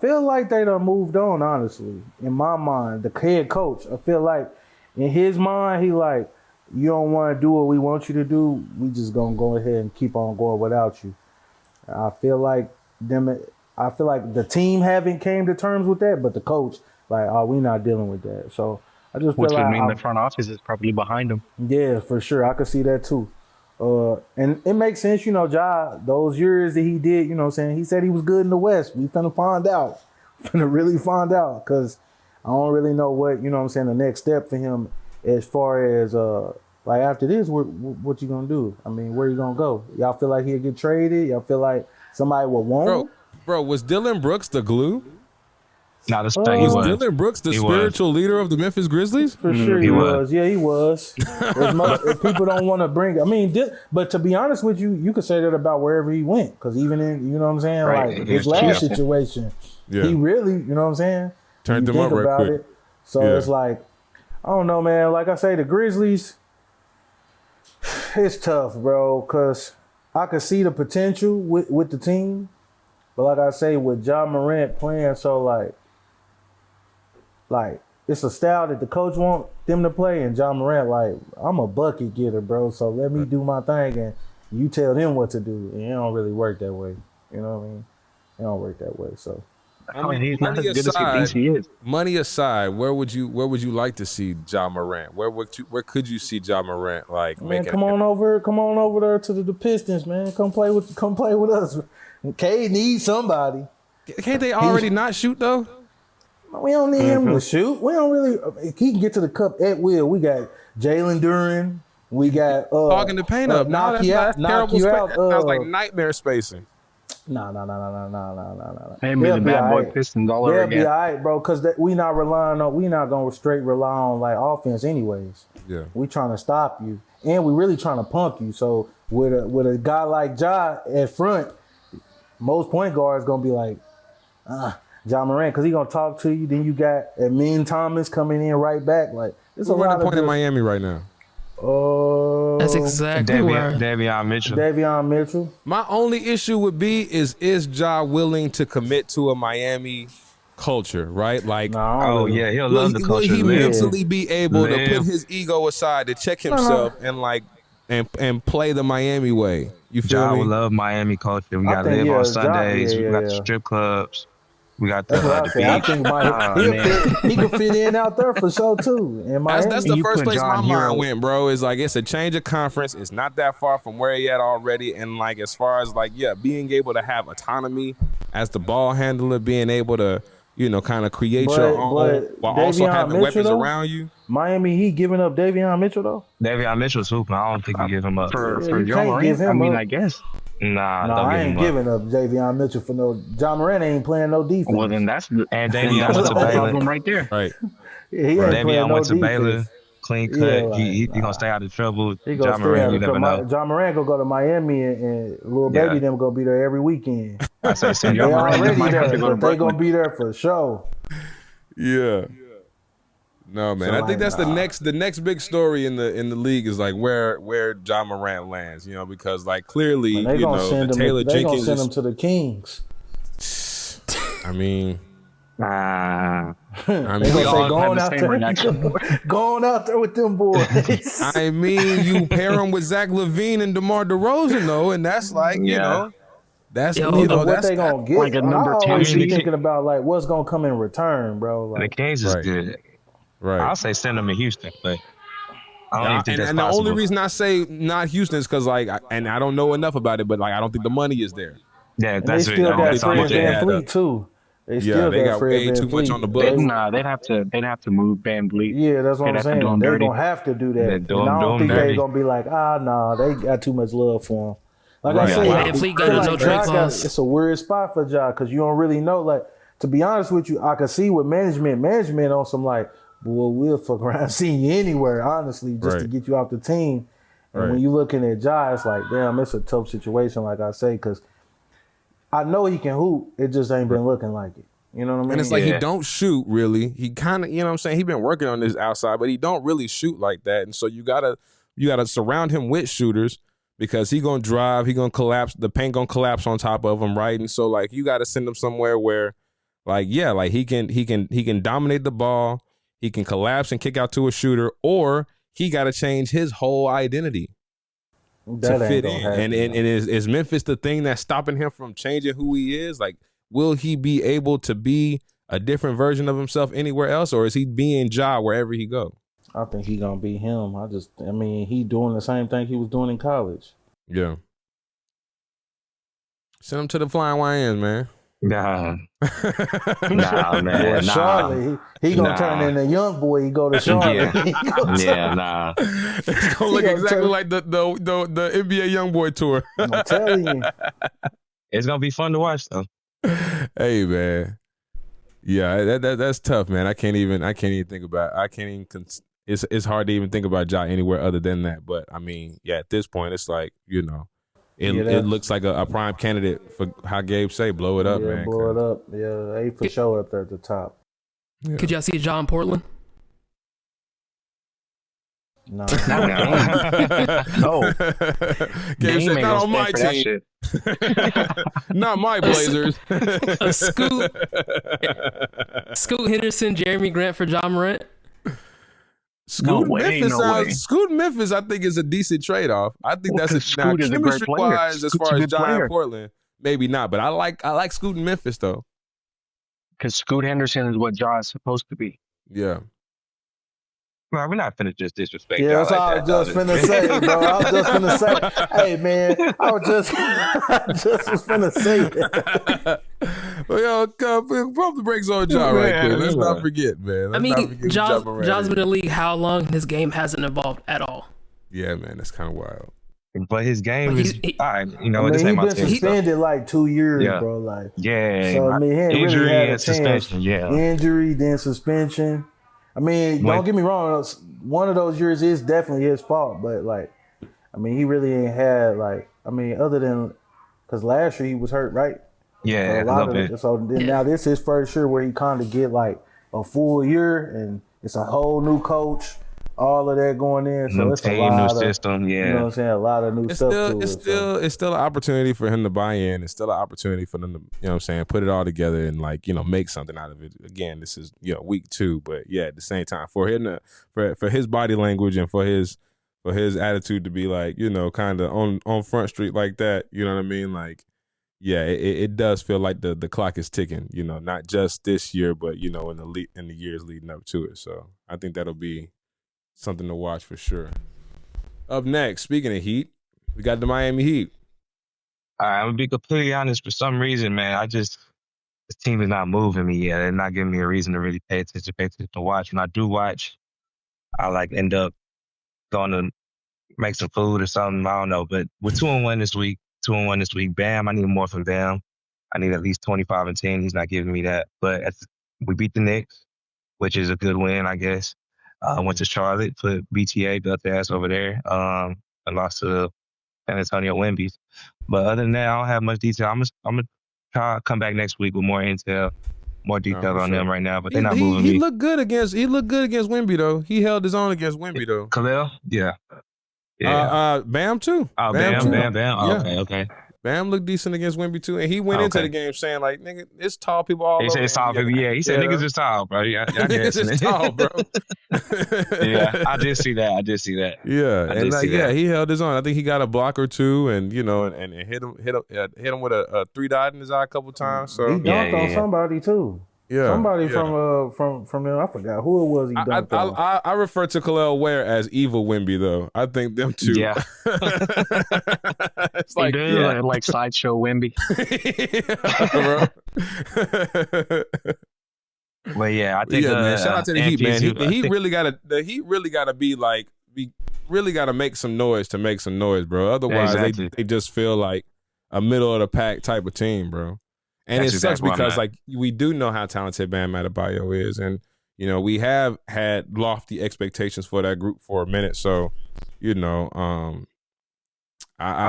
C: feel like they done moved on, honestly. In my mind, the head coach, I feel like in his mind, he like, you don't want to do what we want you to do. We just going to go ahead and keep on going without you. I feel like the team haven't came to terms with that, but the coach, like, we not dealing with that. So I just feel
D: Which
C: like
D: would mean the front office is probably behind them.
C: yeah, for sure. I could see that too. And it makes sense, Ja, those years that he did, you know what I'm saying? He said he was good in the West. We finna find out. Finna really find out, because I don't really know what, you know what I'm saying, the next step for him as far as, like after this, what you gonna do? I mean, where you gonna go? Y'all feel like he'll get traded? Y'all feel like somebody will want him?
B: Bro, was Dylan Brooks the glue?
A: No, this thing he
B: Was
A: was.
B: Dylan Brooks the spiritual leader of the Memphis Grizzlies?
C: For sure he was. Yeah, he was. If people don't want to bring, I mean, but to be honest with you, you could say that about wherever he went, because even in, you know what I'm saying,
A: Right.
C: like his last situation, he really, you know what I'm saying,
B: Turned
C: you
B: them up
C: think
B: right
C: about
B: quick.
C: it. So it's like, I don't know, man. Like I say, the Grizzlies, it's tough, bro, because I could see the potential with the team, but like I say, with Ja Morant playing so like it's a style that the coach want them to play, and Ja Morant, like, I'm a bucket getter, bro. So let me do my thing, and you tell them what to do. And it don't really work that way. You know what I mean? It don't work that way. So
D: I mean, he's not as good as he thinks he is.
B: Money aside, where would you like to see Ja Morant? Where could you see Ja Morant like
C: man,
B: making?
C: come on over there to the Pistons, man. Come play with us. Cade needs somebody.
B: Can't they already not shoot though?
C: We don't need him to shoot. We don't really. He can get to the cup at will. We got Jalen Duren. We got
B: Talking the paint up.
C: knock
B: No,
C: you out.
B: that's
C: Knock
B: terrible
C: you out.
B: That sounds like nightmare spacing.
C: No.
D: Hey, be the bad boy Pistons all over
C: They'll be
D: again.
C: all right, bro. Because we not gonna straight rely on like offense, anyways.
B: Yeah.
C: We trying to stop you, and we really trying to punk you. So with a guy like Ja at front, most point guards gonna be like, Ja Morant, because he gonna talk to you. Then you got Amin Thomas coming in right back. Like, it's
B: Who's
C: a lot
B: running
C: of
B: point in Miami right now?
E: That's exactly where.
A: Davion Mitchell.
C: Davion Mitchell.
B: My only issue would be is Ja willing to commit to a Miami culture, right? Like,
A: Oh yeah, he'll love the
B: will
A: culture.
B: he
A: Live.
B: mentally be able to
A: Live.
B: put his ego aside to check himself and like and play the Miami way? You feel
A: Ja
B: me?
A: will love Miami culture. We
C: I
A: got to
C: think,
A: live
C: yeah,
A: on
C: Ja-
A: Sundays.
C: yeah,
A: We got the
C: yeah.
A: strip clubs. We got the,
C: That's what I
A: the
C: say. I
A: beach.
C: think he can fit in out there for sure too. In Miami.
B: That's the
D: You
B: first
D: put
B: place my
D: John
B: mind
D: Hero-
B: went, bro. Is like it's a change of conference. It's not that far from where he at already, and like as far as like being able to have autonomy as the ball handler, being able to kind of create your own while also
C: Davion
B: having
C: Mitchell,
B: weapons
C: though?
B: around you.
C: Miami Heat giving up Davion Mitchell though.
A: Davion Mitchell's hooping. I don't think we give him up.
D: For
C: you
D: Joe
C: can't give
D: Morant, I
C: him
D: mean,
C: up.
D: I guess.
A: Nah,
C: No,
A: don't
C: I
A: give
C: ain't
A: him up.
C: giving up Davion Mitchell for no. Ja Morant ain't playing no defense.
D: Well, then that's the
A: And
D: then
A: Davion
D: that's
A: went
D: the
A: to
D: whole
A: Baylor.
D: problem right there.
B: Right.
C: he ain't playing
A: Davion
C: no
A: went to
C: defense.
A: Baylor. Clean cut.
C: Yeah, like,
A: he gonna stay out of trouble.
C: He
A: Ja
C: gonna stay
A: Morant,
C: out
A: you
C: of
A: never
C: trouble.
A: know.
C: Ja Morant gonna go to Miami and little
A: Yeah.
C: baby them gonna be there every weekend.
A: I say send
C: They
A: Ja
D: Morant
C: already
D: might have
C: there,
D: to go to
C: but they gonna
D: Brooklyn.
C: be there for sure.
B: Yeah. No, man.
C: So,
B: I think
C: like,
B: that's the next big story in the league is like where Ja Morant lands, because like clearly,
C: They gonna send
B: the
C: him.
B: Taylor
C: They gonna
B: Jenkins
C: send
B: is,
C: him to the Kings.
B: I mean,
C: They
B: we
C: gonna say
D: all
C: going
D: had
C: out
D: the same
C: there,
D: reaction.
C: going out there with them boys.
B: I mean, you pair him with Zach LaVine and DeMar DeRozan though, and that's like that's
E: Yo,
C: But what
B: that's
C: they gonna get?
D: like a number
C: I
D: 10
C: always be
D: seed.
C: thinking about like what's gonna come in return, bro.
A: The
C: Like,
A: Kings is
B: Right.
A: good.
B: right.
A: I'll say send them to Houston, but I don't even think that's
B: and the
A: possible.
B: only reason I say not Houston is because like, and I don't know enough about it, but like I don't think the money is there.
A: Yeah,
C: and they
A: that's it.
C: still
A: I don't
C: got
A: think so
C: Fred
A: much.
B: they
C: Van
B: had
C: Fleet too. They
B: Yeah,
C: still
B: they got
C: Fred
B: way
C: Van
B: too much
C: Fleet.
B: on the books.
D: Nah, they'd have to move Van Vliet.
C: Yeah, that's what
D: They'd
C: I'm
D: have to
C: saying.
D: do 'em
C: They're
D: dirty.
C: gonna have to do
A: Yeah,
C: that.
A: do
C: And I
A: 'em
C: don't think they're
A: dirty.
C: gonna be like, nah, they got too much love for him. Like
B: Right.
C: I said,
B: Yeah,
E: Van Fleet
C: I
E: got
C: feel
E: a
C: like
E: no trade
C: Ja
E: clause.
C: it's a weird spot for Ja because you don't really know. Like, to be honest with you, I can see with management on some like, well, we'll fuck around seeing you anywhere, honestly, just to
B: Right.
C: get you off the team. And
B: Right.
C: when you looking at Ja, it's like, damn, it's a tough situation, like I say, because I know he can hoop. It just ain't been looking like it. You know what I mean?
B: And it's like he
A: Yeah.
B: don't shoot really. He kind of, you know what I'm saying? He been working on this outside, but he don't really shoot like that. And so you gotta surround him with shooters because he gonna drive, he gonna collapse, the paint gonna collapse on top of him, right? And so like you gotta send him somewhere where like he can dominate the ball, he can collapse and kick out to a shooter, or he gotta change his whole identity
C: that
B: to
C: ain't
B: fit
C: gonna
B: in.
C: happen.
B: And is Memphis the thing that's stopping him from changing who he is? Like, will he be able to be a different version of himself anywhere else, or is he being Ja wherever he go?
C: I think he gonna be him. I mean, he doing the same thing he was doing in college.
B: Yeah. Send him to the Flying YNs, man.
A: Nah, nah, man,
C: Boy,
A: nah.
C: Charlotte, he gonna turn into a young boy. He go to Charlotte.
A: Yeah, nah.
B: It's gonna look exactly like the NBA YoungBoy tour.
C: I'm telling you.
A: It's gonna be fun to watch though.
B: Hey, man. Yeah, that's tough, man. I can't even think about. It's hard to even think about Ja anywhere other than that. But I mean, yeah, at this point, it's like it looks like a prime candidate for how Gabe say, blow it up, man.
C: Blow it up. Yeah, he for sure up there at the top.
B: Yeah.
E: Could y'all see Ja in Portland?
C: No.
D: No.
B: Gabe
D: Dame
B: said,
D: ain't
B: not
D: gonna
B: on my
D: stand for that
B: team.
D: shit.
B: Not my Blazers.
E: A Scoot Henderson, Jeremy Grant for Ja Morant.
B: Scoot
D: way,
B: Memphis
D: no way.
B: Scoot Memphis, I think, is a decent trade-off. I think
D: Well,
B: that's
D: 'cause Scoot is a great player.
B: chemistry-wise, as
D: Scoot's
B: far
D: a
B: as
D: good
B: Ja in
D: player.
B: Portland, maybe not. But I like Scoot in Memphis though.
D: Because Scoot Henderson is what Ja is supposed to be.
B: Yeah.
A: Well, we're not finna just disrespect.
C: Yeah,
A: y'all
C: that's all I
A: like
C: was
A: that,
C: just finna say, bro. I was just finna say, hey, man, I just was finna say that.
B: Well, yo, pump the brakes on Ja right quick. Let's not forget, man. Let's
E: I
B: not
E: mean,
B: forget who Ja Morant
E: Ja's
B: is.
E: been in the league how long? His game hasn't evolved at all.
B: Yeah, man, that's kind of wild.
A: But his game
E: But
A: is fine. You know,
C: I
A: this
C: mean,
A: ain't
C: he
A: my
C: been
A: team. So.
C: suspended like 2 years,
A: Yeah.
C: bro. Like,
A: Yeah,
C: so I mean, he ain't
A: injury
C: really had a
A: and
C: chance.
A: suspension. Yeah,
C: Injury, then suspension. I mean,
A: When-
C: don't get me wrong. One of those years is definitely his fault, but like, I mean, he really ain't had like, I mean, other than because last year he was hurt, right?
A: yeah,
C: So
A: a little bit.
C: So then now this is his first year where he kind of get like a full year, and it's a whole new coach, all of that going in. So
A: New
C: it's a
A: team,
C: lot
A: new
C: of
A: system.
C: You know what
A: Yeah,
C: I'm saying? A lot of new
B: It's
C: stuff
B: still,
C: to
B: it's
C: it.
B: still, it's still an opportunity for him to buy in. It's still an opportunity for them to, you know what I'm saying, put it all together and like, make something out of it. Again, this is, week 2, but yeah, at the same time, for him to, for his body language and for his attitude to be like, kind of on Front Street like that, you know what I mean? Like, yeah, it does feel like the clock is ticking, not just this year, but in the years leading up to it. So I think that'll be something to watch for sure. Up next, speaking of Heat, we got the Miami Heat.
A: all right, I'm gonna be completely honest. For some reason, man, this team is not moving me yet. They're not giving me a reason to really pay attention to watch. When I do watch, I like end up going to make some food or something. I don't know. But we're 2-1 this week. 2-1 this week. Bam, I need more from Bam. I need at least 25 and 10. He's not giving me that. But we beat the Knicks, which is a good win, I guess. Went to Charlotte, put BTA, built their ass over there, and lost to San Antonio Wimbies. But other than that, I don't have much detail. I'm gonna try to come back next week with more intel, more detail
B: for
A: on
B: sure.
A: them right now. But they're not
B: he
A: moving me.
B: looked good against Wemby though. He held his own against Wemby though.
A: Khalil, yeah.
B: Bam too.
A: Oh,
B: too.
A: Bam. Oh,
B: Yeah.
A: okay.
B: Bam looked decent against Wemby too, and he went into
A: Okay.
B: the game saying like, "Nigga, it's tall people all
A: He
B: over."
A: said it's tall, baby. Yeah, he said niggas is tall, bro. Yeah,
B: Niggas is tall, bro.
A: Yeah, I did see that.
B: Yeah,
A: I
B: and
A: did
B: like,
A: see that.
B: he held his own. I think he got a block or two, and and hit him with a 3-dot in his eye a couple times.
C: He
B: So
C: dunked on somebody too.
B: yeah,
C: Somebody
B: yeah.
C: from them. I forgot who it was. He dunked on.
B: I refer to Khalil Ware as evil Wemby though. I think them two.
A: Yeah.
B: It's like,
D: Like sideshow Wemby.
A: But yeah, I think
B: yeah, man. Shout out to the Heat, man.
A: NPC,
B: The Heat really gotta be like, really gotta make some noise to make some noise, bro. Otherwise,
A: Exactly.
B: they just feel like a middle of the pack type of team, bro. And
A: That's
B: it sucks
A: exactly where I'm
B: because
A: at.
B: like we do know how talented Bam Adebayo is, and we have had lofty expectations for that group for a minute. So, I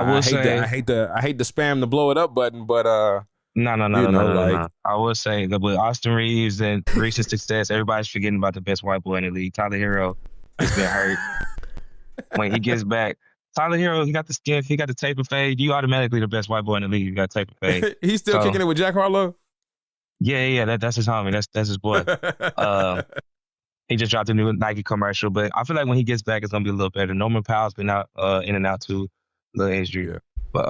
A: will
B: hate
A: say-
B: I hate to spam the blow it up button, but
A: No. I will say that with Austin Reeves and recent success, everybody's forgetting about the best white boy in the league. Tyler Hero has been hurt. When he gets back, Tyler Hero, he got the skin, he got the taper fade. You automatically the best white boy in the league. You got taper fade.
B: he's still
A: So-
B: kicking it with Jack Harlow.
A: Yeah. That's his homie. That's his boy. He just dropped a new Nike commercial, but I feel like when he gets back, it's gonna be a little better. Norman Powell's been out in and out too, little injury.
B: Yeah.
A: But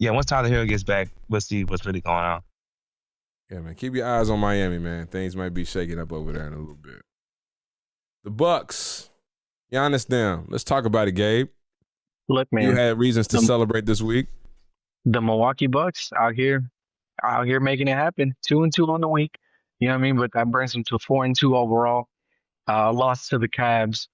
A: once Tyler Hero gets back, we'll see what's really going on.
B: Yeah, man. Keep your eyes on Miami, man. Things might be shaking up over there in a little bit. The Bucks. Giannis down. Let's talk about it, Gabe.
D: Look, man,
B: You had reasons to
D: the,
B: celebrate this week.
D: the Milwaukee Bucks out here making it happen. 2-2 on the week. You know what I mean? But that brings them to 4-2 overall. Lost to the Cavs.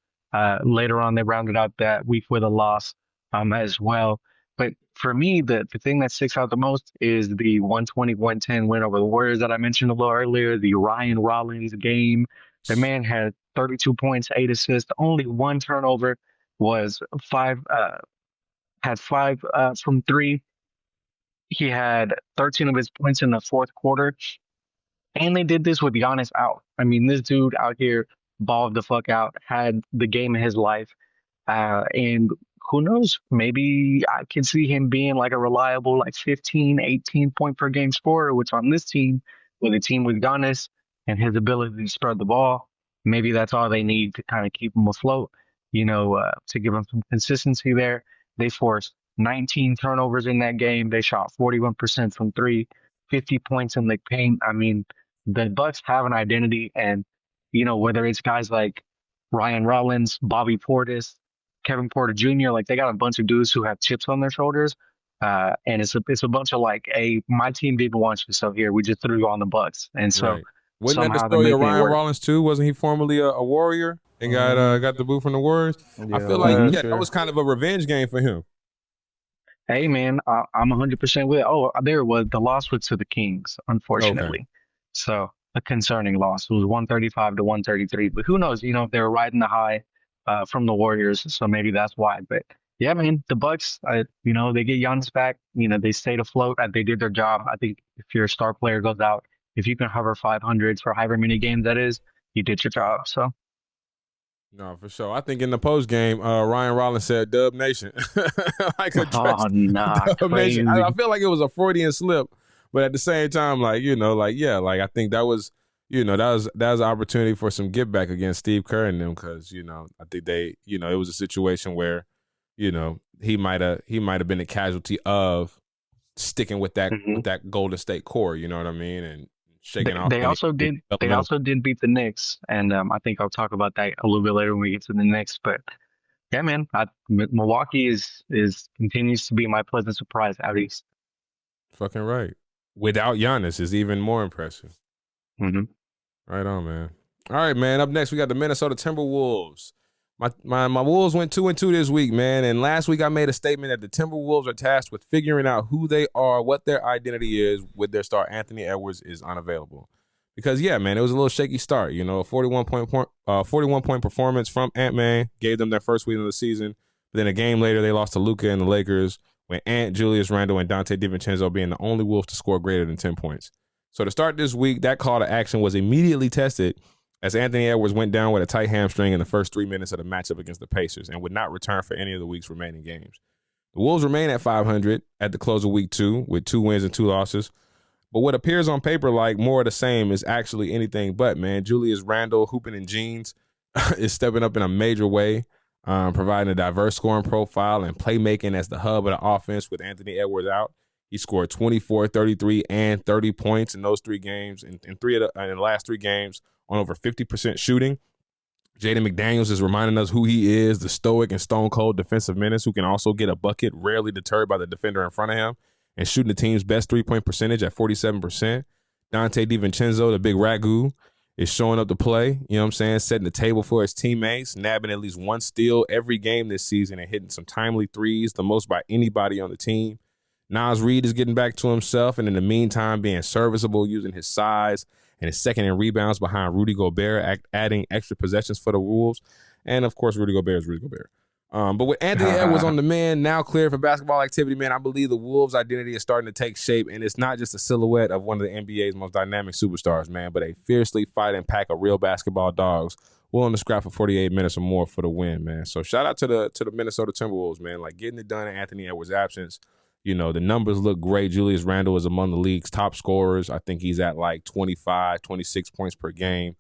D: Later on, they rounded out that week with a loss as well. But for me, the thing that sticks out the most is the 120-110 win over the Warriors that I mentioned a little earlier, the Ryan Rollins game. The man had 32 points, 8 assists, only one turnover, was had five from three. He had 13 of his points in the fourth quarter. And they did this with Giannis out. I mean, this dude out here balled the fuck out, had the game of his life. And who knows? Maybe I can see him being like a reliable, like 15, 18 point per game scorer, which on this team, with a team with Giannis and his ability to spread the ball, maybe that's all they need to kind of keep him afloat, to give him some consistency there. They forced 19 turnovers in that game. They shot 41% from three, 50 points in the paint. I mean, the Bucks have an identity, and whether it's guys like Ryan Rollins, Bobby Portis, Kevin Porter Jr., like they got a bunch of dudes who have chips on their shoulders, and it's a bunch of like, hey, my team didn't want you, so here we just threw you on the Bucks, and so
B: Right. Wasn't that the
D: somehow they're
B: story of
D: making it
B: Ryan
D: work.
B: Rollins too? Wasn't he formerly a Warrior and got the boot from the Warriors? I feel like that was kind of a revenge game for him.
D: Hey man, I'm 100% with it. Oh, there it was. The loss was to the Kings, unfortunately. So a concerning loss. It was 135 to 133. But who knows? If they were riding the high from the Warriors, so maybe that's why. But yeah, man, the Bucks, they get Giannis back. They stayed afloat. They did their job. I think if your star player goes out, if you can hover 500 for however many games that is, you did your job. So.
B: No, for sure. I think in the post game, Ryan Rollins said "Dub Nation," like a
D: Oh, nah,
B: Dub
D: crazy.
B: Nation. I feel like it was a Freudian slip, but at the same time, I think that was an opportunity for some get back against Steve Kerr and them, because I think they it was a situation where he might have been a casualty of sticking with that
D: Mhm.
B: with that Golden State core. You know what I mean? And shaking off.
D: They also did beat the Knicks, and I think I'll talk about that a little bit later when we get to the Knicks. But yeah, man, Milwaukee is continues to be my pleasant surprise out east.
B: Fucking right. Without Giannis is even more impressive.
D: Mm-hmm.
B: Right on, man. All right, man. Up next, we got the Minnesota Timberwolves. My Wolves went 2-2 this week, man. And last week, I made a statement that the Timberwolves are tasked with figuring out who they are, what their identity is, with their star Anthony Edwards is unavailable. Because yeah, man, it was a little shaky start. A 41 point performance from Ant-Man gave them their first win of the season. But then a game later, they lost to Luka and the Lakers, with Ant, Julius Randle, and Dante DiVincenzo being the only Wolves to score greater than 10 points. So to start this week, that call to action was immediately tested as Anthony Edwards went down with a tight hamstring in the first 3 minutes of the matchup against the Pacers and would not return for any of the week's remaining games. The Wolves remain at 500 at the close of week 2 with 2 wins and 2 losses. But what appears on paper like more of the same is actually anything but, man. Julius Randle, hooping in jeans, is stepping up in a major way, providing a diverse scoring profile and playmaking as the hub of the offense with Anthony Edwards out. He scored 24, 33, and 30 points in those 3 games, in the last 3 games, on over 50% shooting. Jaden McDaniels is reminding us who he is, the stoic and stone-cold defensive menace who can also get a bucket, rarely deterred by the defender in front of him, and shooting the team's best 3-point percentage at 47%. Dante DiVincenzo, the big ragu, is showing up to play, setting the table for his teammates, nabbing at least 1 steal every game this season and hitting some timely threes, the most by anybody on the team. Naz Reid is getting back to himself, and in the meantime being serviceable using his size and is second in rebounds behind Rudy Gobert, adding extra possessions for the Wolves. And, of course, Rudy Gobert is Rudy Gobert. But with Anthony Edwards on the man, now clear for basketball activity, man, I believe the Wolves' identity is starting to take shape, and it's not just a silhouette of one of the NBA's most dynamic superstars, man, but a fiercely fighting pack of real basketball dogs willing to scrap for 48 minutes or more for the win, man. So shout out to the Minnesota Timberwolves, man, like getting it done in Anthony Edwards' absence. The numbers look great. Julius Randle is among the league's top scorers. I think he's at like 25, 26 points per game.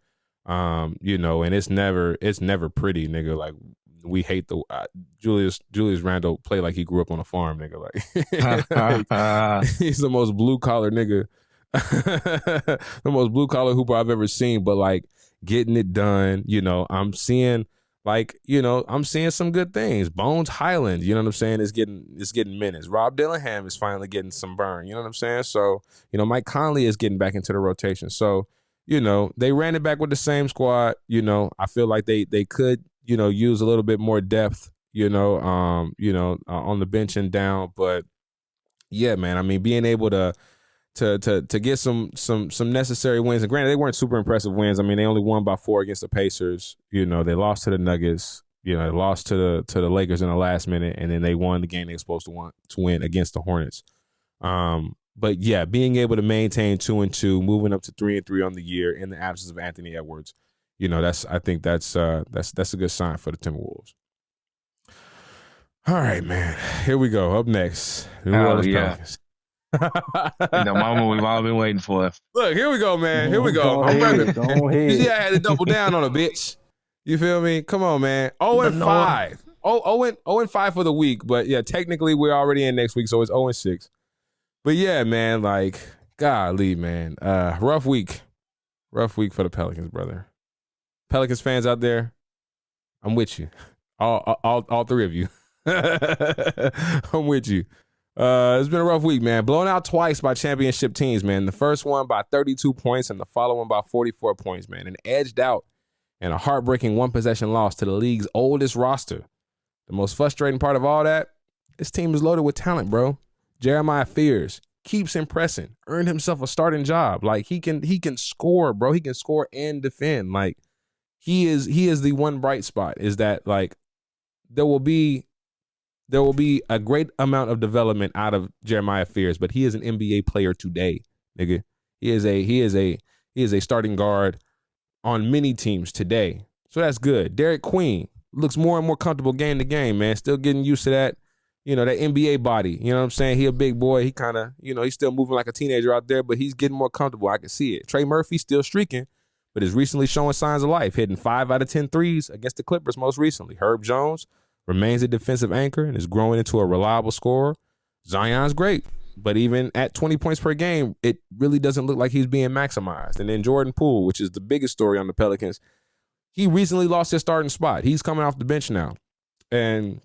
B: And it's never pretty, nigga. Like, we hate the Julius Randle play like he grew up on a farm, nigga. Like, he's the most blue collar nigga the most blue collar hooper I've ever seen, but like getting it done, I'm seeing I'm seeing some good things. Bones Highland, you know what I'm saying, is getting minutes. Rob Dillingham is finally getting some burn, you know what I'm saying? So, Mike Conley is getting back into the rotation. So, they ran it back with the same squad. I feel like they could, use a little bit more depth, on the bench and down. But yeah, man, I mean, being able to get some necessary wins. And granted, they weren't super impressive wins. I mean, they only won by 4 against the Pacers. They lost to the Nuggets. They lost to the Lakers in the last minute, and then they won the game they were supposed to win against the Hornets. But yeah, being able to maintain 2-2, moving up to 3-3 on the year in the absence of Anthony Edwards, I think that's a good sign for the Timberwolves. All right, man. Here we go. Up next, New Orleans Pelicans.
A: The moment we've all been waiting for.
B: Look, here we go, man. Here we go. I'm ready. You see, I had to double down on a bitch. You feel me? Come on, man. 0-5. 0-5 for the week. But yeah, technically we're already in next week, so it's 0-6. But yeah, man, like, golly, man. Rough week. Rough week for the Pelicans, brother. Pelicans fans out there, I'm with you. All 3 of you. I'm with you. It's been a rough week, man. Blown out twice by championship teams, man. The first one by 32 points and the following by 44 points, man. And edged out in a heartbreaking 1-possession loss to the league's oldest roster. The most frustrating part of all that, this team is loaded with talent, bro. Jeremiah Fears keeps impressing. Earned himself a starting job. Like, he can score, bro. He can score and defend. Like, he is the one bright spot, is that, like, there will be a great amount of development out of Jeremiah Fears, but he is an NBA player today, nigga. He is a starting guard on many teams today. So that's good. Derek Queen looks more and more comfortable game to game, man. Still getting used to that, that NBA body. You know what I'm saying? He a big boy. He kind of, he's still moving like a teenager out there, but he's getting more comfortable. I can see it. Trey Murphy still streaking, but is recently showing signs of life, hitting 5 out of 10 threes against the Clippers most recently. Herb Jones remains a defensive anchor and is growing into a reliable scorer. Zion's great, but even at 20 points per game, it really doesn't look like he's being maximized. And then Jordan Poole, which is the biggest story on the Pelicans, he recently lost his starting spot. He's coming off the bench now. And,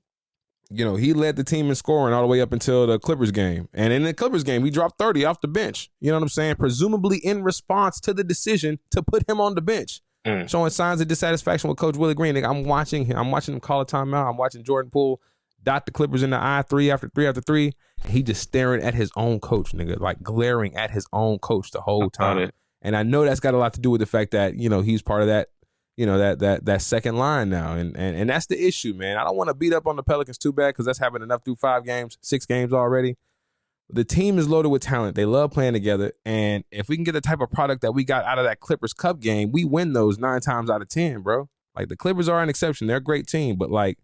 B: he led the team in scoring all the way up until the Clippers game. And in the Clippers game, he dropped 30 off the bench. You know what I'm saying? Presumably in response to the decision to put him on the bench. Showing signs of dissatisfaction with Coach Willie Green. I'm watching him. I'm watching him call a timeout. I'm watching Jordan Poole dot the Clippers in the eye 3 after 3 after 3. He just staring at his own coach, nigga, like glaring at his own coach the whole time. And I know that's got a lot to do with the fact that, he's part of that, that second line now. And that's the issue, man. I don't want to beat up on the Pelicans too bad because that's happened enough through 6 games already. The team is loaded with talent. They love playing together. And if we can get the type of product that we got out of that Clippers Cup game, we win those 9 times out of 10, bro. Like, the Clippers are an exception. They're a great team. But, like,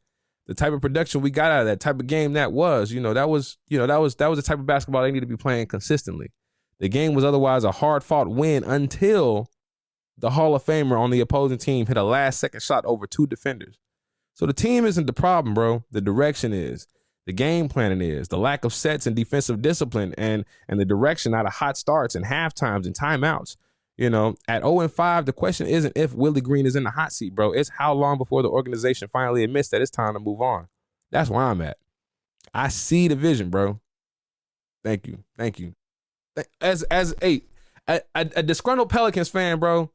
B: the type of production we got out of that type of game that was the type of basketball they need to be playing consistently. The game was otherwise a hard-fought win until the Hall of Famer on the opposing team hit a last-second shot over 2 defenders. So the team isn't the problem, bro. The direction is. The game planning is. The lack of sets and defensive discipline and the direction out of hot starts and half times and timeouts. At 0-5, the question isn't if Willie Green is in the hot seat, bro. It's how long before the organization finally admits that it's time to move on. That's where I'm at. I see the vision, bro. Thank you. As a disgruntled Pelicans fan, bro,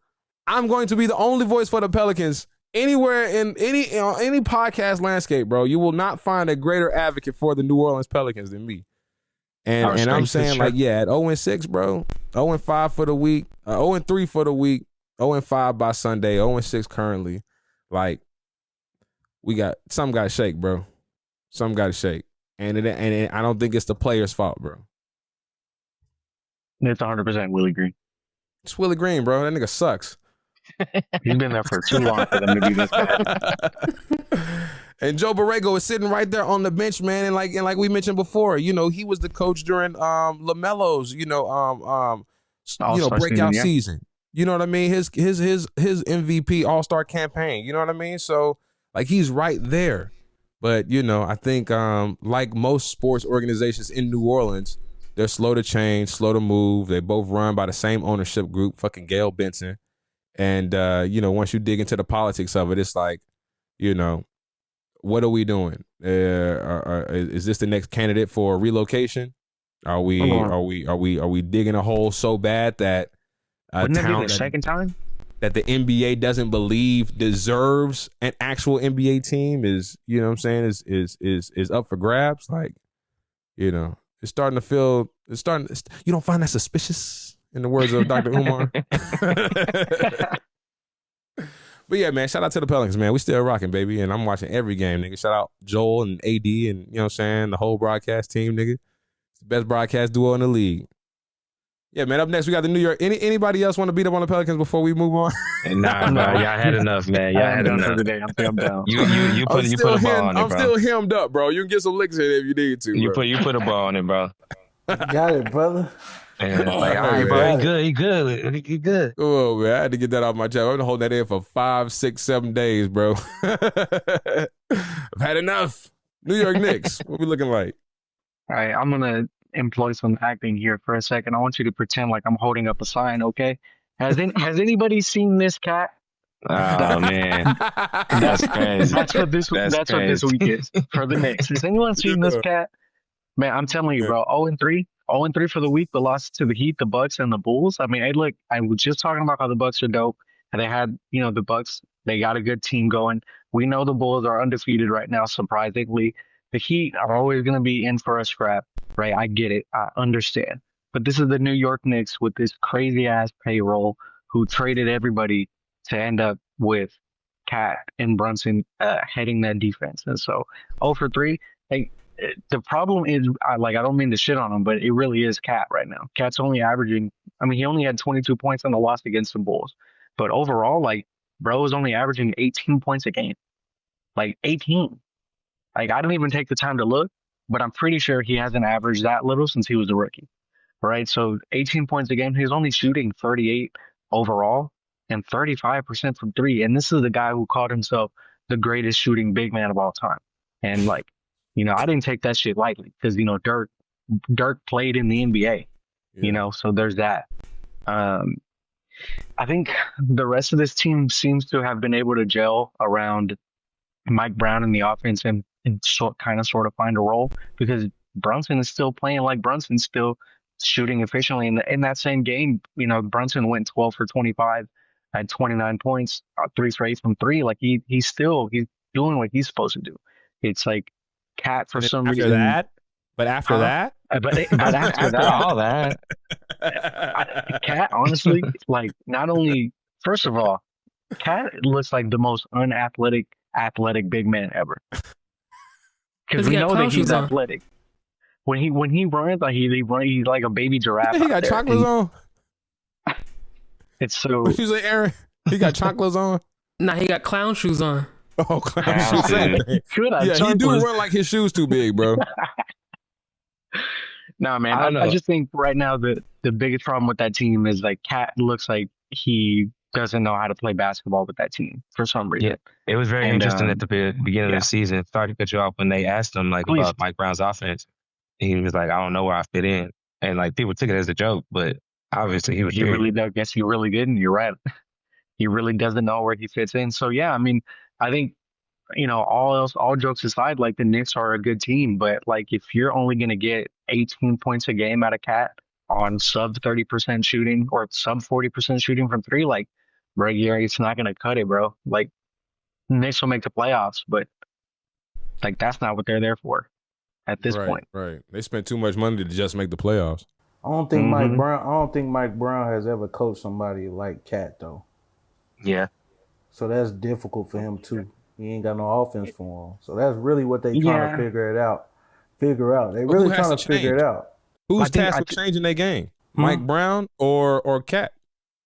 B: I'm going to be the only voice for the Pelicans anywhere in any podcast landscape, bro. You will not find a greater advocate for the New Orleans Pelicans than me. And I'm saying, like, yeah, at 0-6, bro, 0-5 for the week, 0-3 for the week, 0-5 by Sunday, 0-6 currently. Like, something got to shake, bro. Something got to shake. And I don't think it's the players' fault, bro.
D: It's 100% Willie Green.
B: It's Willie Green, bro. That nigga sucks.
D: He's been there for too long for them to be this bad.
B: And Joe Borrego is sitting right there on the bench, man. And like we mentioned before, he was the coach during LaMelo's, breakout season. You know what I mean? His MVP All-Star campaign. You know what I mean? So, like, he's right there. But, I think like most sports organizations in New Orleans, They're slow to change, slow to move. They both run by the same ownership group, fucking Gail Benson. And, once you dig into the politics of it, it's like, what are we doing? Is this the next candidate for relocation? Are we digging a hole so bad that
D: wouldn't that be the second time
B: that the NBA doesn't believe deserves an actual NBA team is, you know what I'm saying, is up for grabs? Like, it's starting to feel, you don't find that suspicious, in the words of Dr. Umar? But yeah, man, shout out to the Pelicans, man. We still rocking, baby. And I'm watching every game, nigga. Shout out Joel and AD and, you know what I'm saying, the whole broadcast team, nigga. It's the best broadcast duo in the league. Yeah, man. Up next, we got the New York. Anybody else want to beat up on the Pelicans before we move on?
A: Nah, y'all had enough, man. Y'all had enough.
D: Today. I'm down.
A: You put a ball on it, bro.
B: I'm still hemmed up, bro. You can get some licks in if you need to. Bro.
A: You put a ball on it, bro.
C: Got it, brother.
A: And like, all right, bro, he good.
B: Oh man, I had to get that off my chest. I've been holding that in for 5, 6, 7 days, bro. I've had enough. New York Knicks, what we looking like?
D: All right, I'm gonna employ some acting here for a second. I want you to pretend like I'm holding up a sign, okay? Has anybody seen this cat?
A: Oh man, that's crazy.
D: That's what this week is for the Knicks. Has anyone seen this cat? Man, I'm telling you, bro. 0-3 for the week, but lost to the Heat, the Bucks, and the Bulls. I mean, hey, look, I was just talking about how the Bucks are dope, and they had, the Bucks. They got a good team going. We know the Bulls are undefeated right now. Surprisingly, the Heat are always going to be in for a scrap, right? I get it, I understand, but this is the New York Knicks with this crazy ass payroll who traded everybody to end up with Cat and Brunson heading that defense, and so 0-3. Hey. The problem is, I don't mean to shit on him, but it really is Cat right now. Cat's only averaging, he only had 22 points on the loss against the Bulls. But overall, bro is only averaging 18 points a game. 18. I didn't even take the time to look, but I'm pretty sure he hasn't averaged that little since he was a rookie. Right? So 18 points a game. He's only shooting 38 overall and 35% from three. And this is the guy who called himself the greatest shooting big man of all time. And I didn't take that shit lightly because, Dirk played in the NBA, so there's that. I think the rest of this team seems to have been able to gel around Mike Brown in the offense and sort of find a role because Brunson is still playing like Brunson's still shooting efficiently. In that same game, Brunson went 12 for 25, had 29 points, 3 straight from three. He's doing what he's supposed to do. It's Cat for some reason.
B: But after that,
D: after all that, Cat honestly, not only, first of all, Cat looks like the most athletic big man ever. Because we know that he's athletic. When he runs, he's like a baby giraffe.
B: He got chocolates on.
D: It's so.
B: What you say, Aaron? He got chocolates on.
E: Nah, he got clown shoes on.
B: Oh, clown shoes. He do run like his shoes too big, bro.
D: No, man. I just think right now the biggest problem with that team is Cat looks like he doesn't know how to play basketball with that team for some reason.
A: Yeah, it was very interesting at the beginning of the season. Sorry to cut you off when they asked him about Mike Brown's offense. He was like, I don't know where I fit in, and people took it as a joke, but obviously he was.
D: He really, I guess he really didn't. You're right. He really doesn't know where he fits in. So yeah, I think, all jokes aside, the Knicks are a good team, but if you're only going to get 18 points a game out of Cat on sub 30% shooting or sub 40% shooting from three, bro, it's not going to cut it, bro. Knicks will make the playoffs, but that's not what they're there for at this point.
B: Right. They spent too much money to just make the playoffs.
C: I don't think Mike Brown has ever coached somebody like Cat though.
A: Yeah.
C: So that's difficult for him too. He ain't got no offense for him. So that's really what they trying to figure out. They really trying to figure it out.
B: Who's tasked with changing their game? Mike Brown or Cat?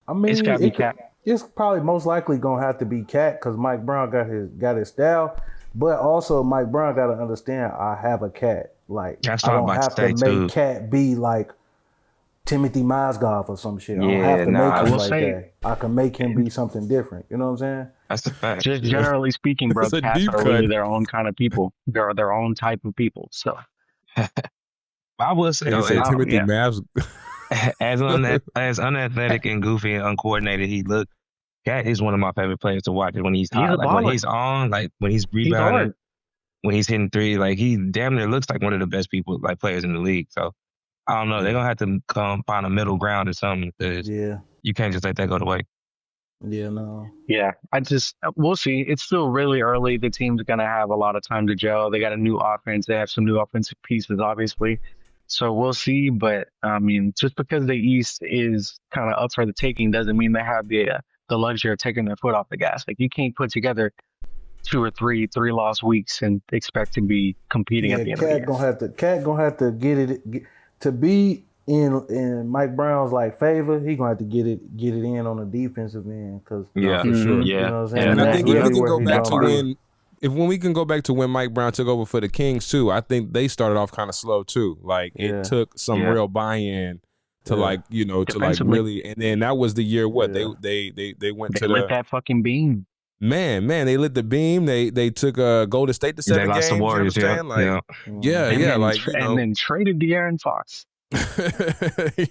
D: It's got to be Cat.
C: It's probably most likely gonna have to be Cat because Mike Brown got his style, but also Mike Brown got to understand I have a Cat.
A: That's
C: I don't have to make Cat be like Timothy Mozgov or some shit. I don't have to make him like that. I can make him be something different. You know what I'm saying?
A: That's the fact.
D: Just generally speaking, bro, Cats are really their own kind of people. They're their own type of people. So
A: I will say,
B: You said Timothy
D: yeah.
B: Mavs.
A: as unathletic and goofy and uncoordinated he looked, Cat is one of my favorite players to watch. When he's
D: He's
A: hot,
D: a
A: like when
D: baller.
A: he's on, like when he's
D: He's
A: rebounding,
D: hard.
A: when he's hitting three, like he damn near looks like one of the best people, like players in the league. So I don't know. They're gonna have to come find a middle ground or something because
C: Yeah.
A: you can't just let that go to waste.
C: Yeah, no.
D: Yeah, we'll see. It's still really early. The team's going to have a lot of time to gel. They got a new offense. They have some new offensive pieces, obviously. So we'll see. But I mean, just because the East is kind of up for the taking doesn't mean they have the luxury of taking their foot off the gas. Like you can't put together 2 or 3 loss weeks and expect to be competing at the end of the year.
C: Cat gonna have to to be in Mike Brown's like favor. He gonna have to get it in on the defensive end because
A: Yeah,
B: for sure.
C: you know what I'm saying.
B: And I
C: That's
B: think if
C: really
B: we can
C: where
B: go
C: he
B: back to
C: gonna be.
B: when we can go back to when Mike Brown took over for the Kings too, I think they started off kind of slow too. Like
C: Yeah.
B: it took some
A: Yeah.
B: real buy-in to
C: Yeah.
B: like, to like
D: Defensively.
B: really, and then that was the year what
C: Yeah.
B: they went
D: They
B: to
D: lit
B: the
D: that fucking beam.
B: man, they lit the beam. They took Golden State to
A: they
B: 7
A: lost
B: games.
A: the Warriors.
B: You
A: Yeah,
B: understand? Like,
A: yeah.
D: And
B: yeah,
D: then,
B: like
D: and then traded De'Aaron Fox.
B: you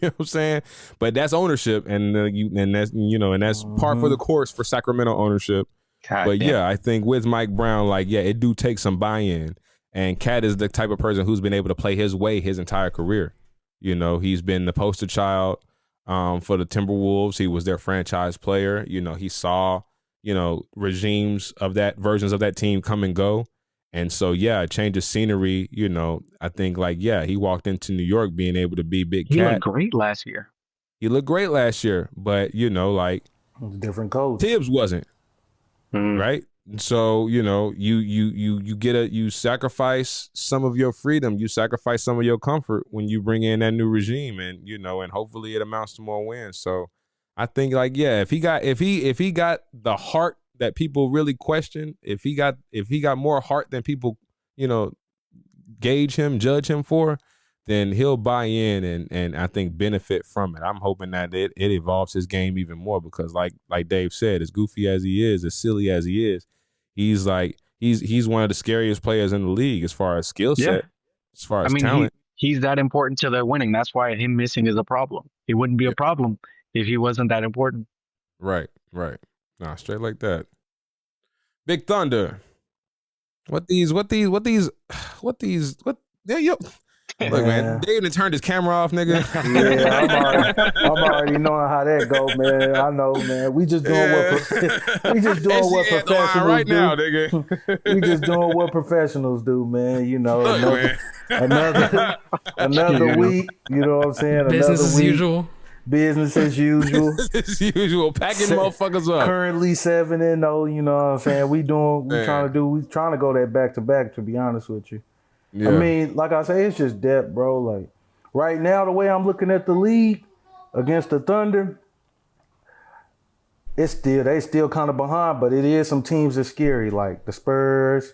B: know what I'm saying? But that's ownership, and that's and that's par for the course for Sacramento ownership.
A: God
B: But
A: damn.
B: yeah, I think with Mike Brown, like it do take some buy-in, and Cat is the type of person who's been able to play his way his entire career. He's been the poster child for the Timberwolves. He was their franchise player. He saw regimes of versions of that team come and go. And so, yeah, a change of scenery, I think he walked into New York being able to be Big
D: He
B: Cat.
D: looked great last year.
B: He looked great last year, but,
C: Different coach.
B: Tibbs wasn't,
D: Mm.
B: right? So, you sacrifice some of your freedom, you sacrifice some of your comfort when you bring in that new regime and, and hopefully it amounts to more wins. So I think if he got the heart that people really question, if he got more heart than people, judge him for, then he'll buy in and I think benefit from it. I'm hoping that it evolves his game even more because like Dave said, as goofy as he is, as silly as he is, he's one of the scariest players in the league as far as skill set,
D: Yeah.
B: as far as
D: I mean,
B: talent.
D: he's that important to their winning. That's why him missing is a problem. It wouldn't be a problem if he wasn't that important.
B: Right. Nah, straight like that. Big Thunder. What yeah, yo. Look, man, Dave done turned his camera off, nigga.
C: Yeah, I'm already knowing how that go, man. I know, man. We just doing what professionals
B: right
C: do.
B: now, nigga.
C: We just doing what professionals do, man.
B: Look, man.
C: Another week. You know what I'm saying?
E: Business
C: Another
E: as
C: week.
E: usual.
C: Business as usual.
B: As usual, packing motherfuckers up.
C: Currently 7-0. You know what I'm saying? We trying to go that back to back. To be honest with you.
B: Yeah.
C: I mean, like I say, it's just depth, bro. Like right now, the way I'm looking at the league against the Thunder, they still kind of behind, but it is some teams that's scary, like the Spurs,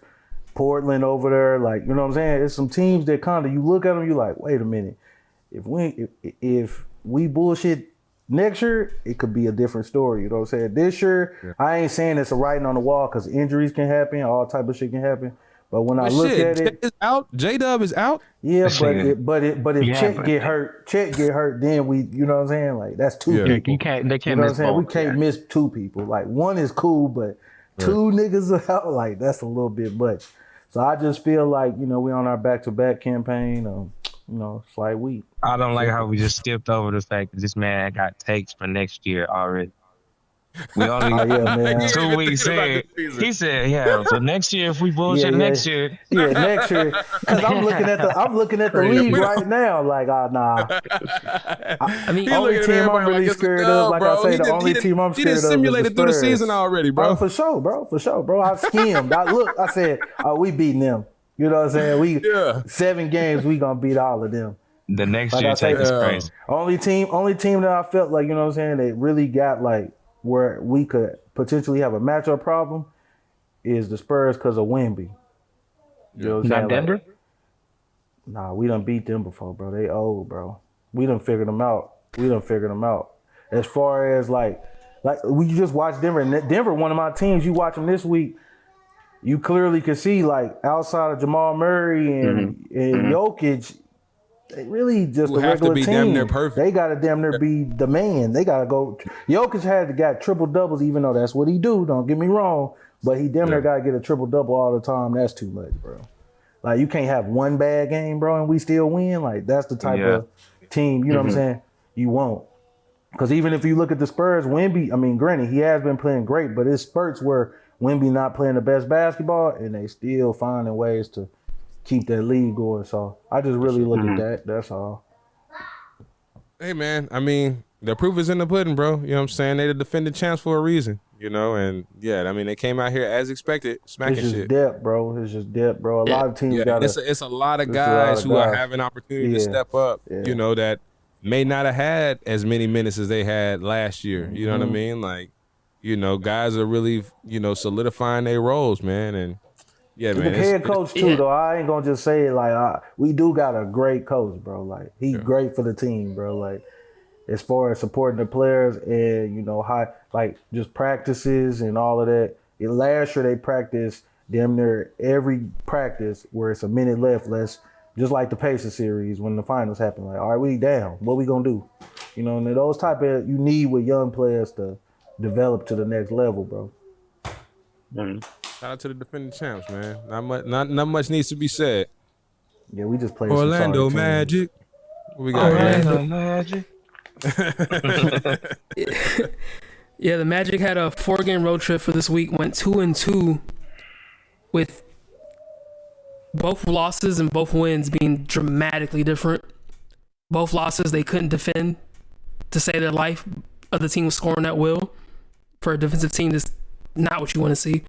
C: Portland over there. Like, you know what I'm saying? It's some teams that kind of, you look at them, you like, wait a minute, if we bullshit next year, it could be a different story. You know what I'm saying? This year, I ain't saying it's a writing on the wall because injuries can happen, all type of shit can happen. But when I look at it,
B: J-Dub is out.
C: yeah, but if
D: Yeah,
C: Chet
D: but-
C: get hurt, then we, you know what I'm saying? Like that's two
B: Yeah.
C: people.
D: They can't
C: You know
D: miss
C: what I'm saying? We
D: both.
C: can't miss two people. Like one is cool, but two niggas are out. Like that's a little bit much. So I just feel like we on our back-to-back campaign. Slight week.
A: I don't like how we just skipped over the fact that this man got takes for next year already. We only
C: Oh yeah, man.
A: 2 weeks in. He said, "Yeah, so next year if we bullshit next year,
C: Yeah, next year. Because I'm looking at the league right now. Like, nah.
E: I mean,
B: He
C: Only
B: looking at
C: team I'm
B: everybody
C: really
B: like it's
C: scared
B: a
C: of,
B: dub,
C: like
B: bro.
C: I say,
B: He
C: the
B: done-
C: only
B: he
C: team I'm
B: He done
C: scared of is the
B: simulated through the
C: Spurs.
B: season already,
C: Oh,
B: bro.
C: for sure, bro. I schemed. I said, we beating them. You know what I'm saying?
B: Yeah.
C: 7 games, we gonna beat all of them.
A: the next
C: Like
A: year
C: I say,
A: take is crazy."
C: Only team that I felt like, you know what I'm saying, they really got like where we could potentially have a matchup problem is the Spurs because of Wemby. You know what I'm saying?
D: Not Denver?
C: Like, nah, we done beat them before, bro. They old, bro. We done figured them out. As far as like we just watched Denver. And Denver, one of my teams, you watch them this week, you clearly can see like outside of Jamal Murray and Jokic, They really just
B: Who
C: a
B: have to
C: regular
B: be
C: team.
B: damn near perfect.
C: They gotta damn near be the man. They gotta go. Jokic got triple doubles, even though that's what he do. Don't get me wrong, but he damn near gotta get a triple double all the time. That's too much, bro. Like you can't have one bad game, bro, and we still win. Like that's the type of team, you know what I'm saying? You won't. Because even if you look at the Spurs, Wemby, I mean, granted, he has been playing great, but it's spurts where Wemby not playing the best basketball, and they still finding ways to keep that lead going. So I just really look at that. That's all.
B: Hey, man, I mean, the proof is in the pudding, bro. You know what I'm saying? They the defending champs for a reason, you know? And, yeah, I mean, they came out here as expected, smacking
C: It's just
B: shit.
C: depth, bro. It's just depth, bro. A lot of teams got
B: it's a lot of guys who are having opportunity to step up, you know, that may not have had as many minutes as they had last year. You know what I mean? Like, you know, guys are really, you know, solidifying their roles, man. And, yeah, man.
C: The head coach, too, though. I ain't going to just say it like, we do got a great coach, bro. Like, he's great for the team, bro. Like, as far as supporting the players and, you know, how, like, just practices and all of that. And last year, they practiced damn near every practice where it's a minute left, just like the Pacers series when the finals happen. Like, all right, we down. What we going to do? You know, and those type of, you need with young players to develop to the next level, bro.
B: Shout out to the defending champs, man. Not much needs to be said.
C: Yeah, we just played
B: Orlando
C: some
B: Magic. What we got?
A: Orlando Magic.
E: Yeah, the Magic had a 4-game road trip for this week. Went 2-2 with both losses and both wins being dramatically different. Both losses, they couldn't defend to save their life. Other team was scoring at will. For a defensive team, that's not what you want to see.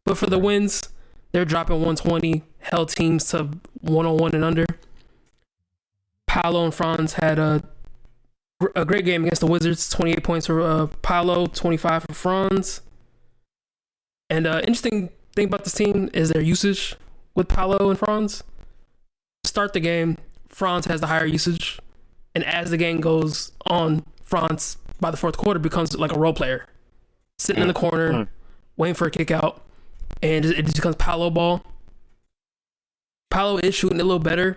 E: But for the wins, they're dropping 120, held teams to 101 and under. Paolo and Franz had a great game against the Wizards. 28 points for Paolo, 25 for Franz. And interesting thing about this team is their usage with Paolo and Franz. To start the game, Franz has the higher usage. And as the game goes on, Franz, by the fourth quarter, becomes like a role player. Sitting in the corner, waiting for a kick out. And it just becomes Paolo ball. Paolo is shooting a little better,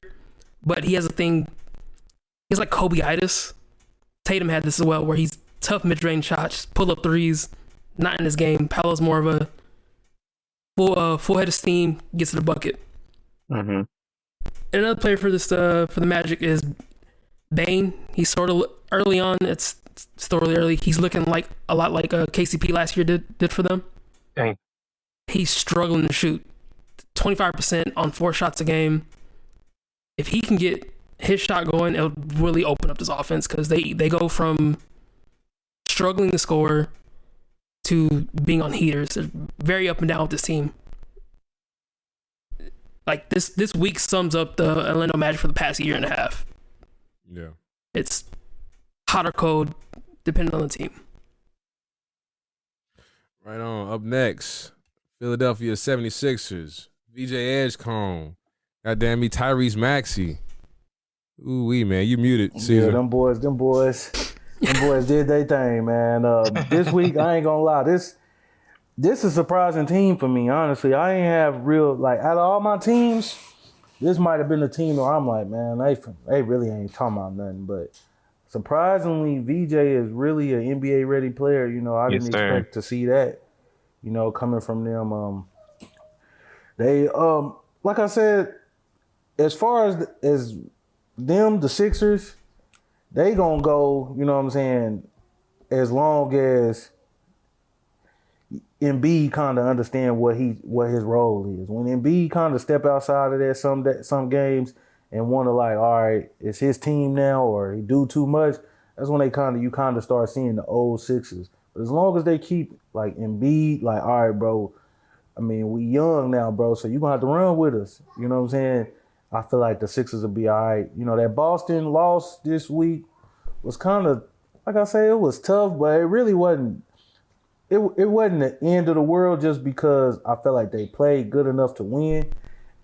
E: but he has a thing. He's like Kobe-itis. Tatum had this as well, where he's tough mid-range shots, pull-up threes. Not in this game. Paolo's more of a full head of steam, gets to the bucket. And another player for this for the Magic is Bane. He's sort of early on. It's still really early. He's looking like a lot like KCP last year did for them.
A: Dang.
E: He's struggling to shoot 25% on 4 shots a game. If he can get his shot going, it'll really open up this offense because they go from struggling to score to being on heaters. They're very up and down with this team. Like this week sums up the Orlando Magic for the past year and a half.
B: Yeah.
E: It's hot or cold, depending on the team.
B: Right on. Up next, Philadelphia 76ers. VJ Edgecombe. Goddamn me, Tyrese Maxey. Ooh wee, man. You muted, Caesar.
C: Yeah, them boys did their thing, man. This week, I ain't gonna lie, this is a surprising team for me, honestly. I ain't have real, like, out of all my teams, this might have been the team where I'm like, man, they really ain't talking about nothing. But surprisingly, VJ is really an NBA ready player. You know, I didn't expect to see that, you know, coming from them. They like I said, as far as them, the Sixers, they gonna go, you know what I'm saying, as long as Embiid kind of understand what his role is. When Embiid kind of step outside of that some games and want to, like, all right, it's his team now, or he do too much, that's when you kind of start seeing the old Sixers. But as long as they keep, like, Embiid, like, all right, bro, I mean, we young now, bro, so you gonna have to run with us. You know what I'm saying? I feel like the Sixers will be all right. You know, that Boston loss this week was kind of, like I say, it was tough, but it really wasn't. It wasn't the end of the world just because I felt like they played good enough to win.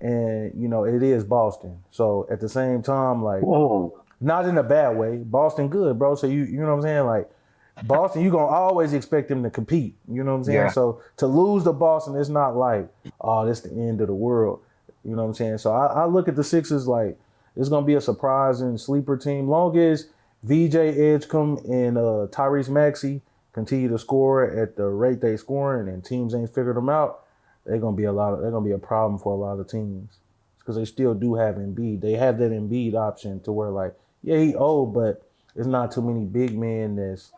C: And, you know, it is Boston. So at the same time, like, not in a bad way. Boston good, bro. So you know what I'm saying? Like, Boston, you're going to always expect them to compete. You know what I'm saying?
A: Yeah.
C: So to lose to Boston, it's not like, oh, this the end of the world. You know what I'm saying? So I look at the Sixers like it's gonna be a surprising sleeper team. Long as VJ Edgecombe and Tyrese Maxey continue to score at the rate they scoring, and teams ain't figured them out, they're gonna be a problem for a lot of teams because they still do have Embiid. They have that Embiid option to where like, yeah, he old, but there's not too many big men that's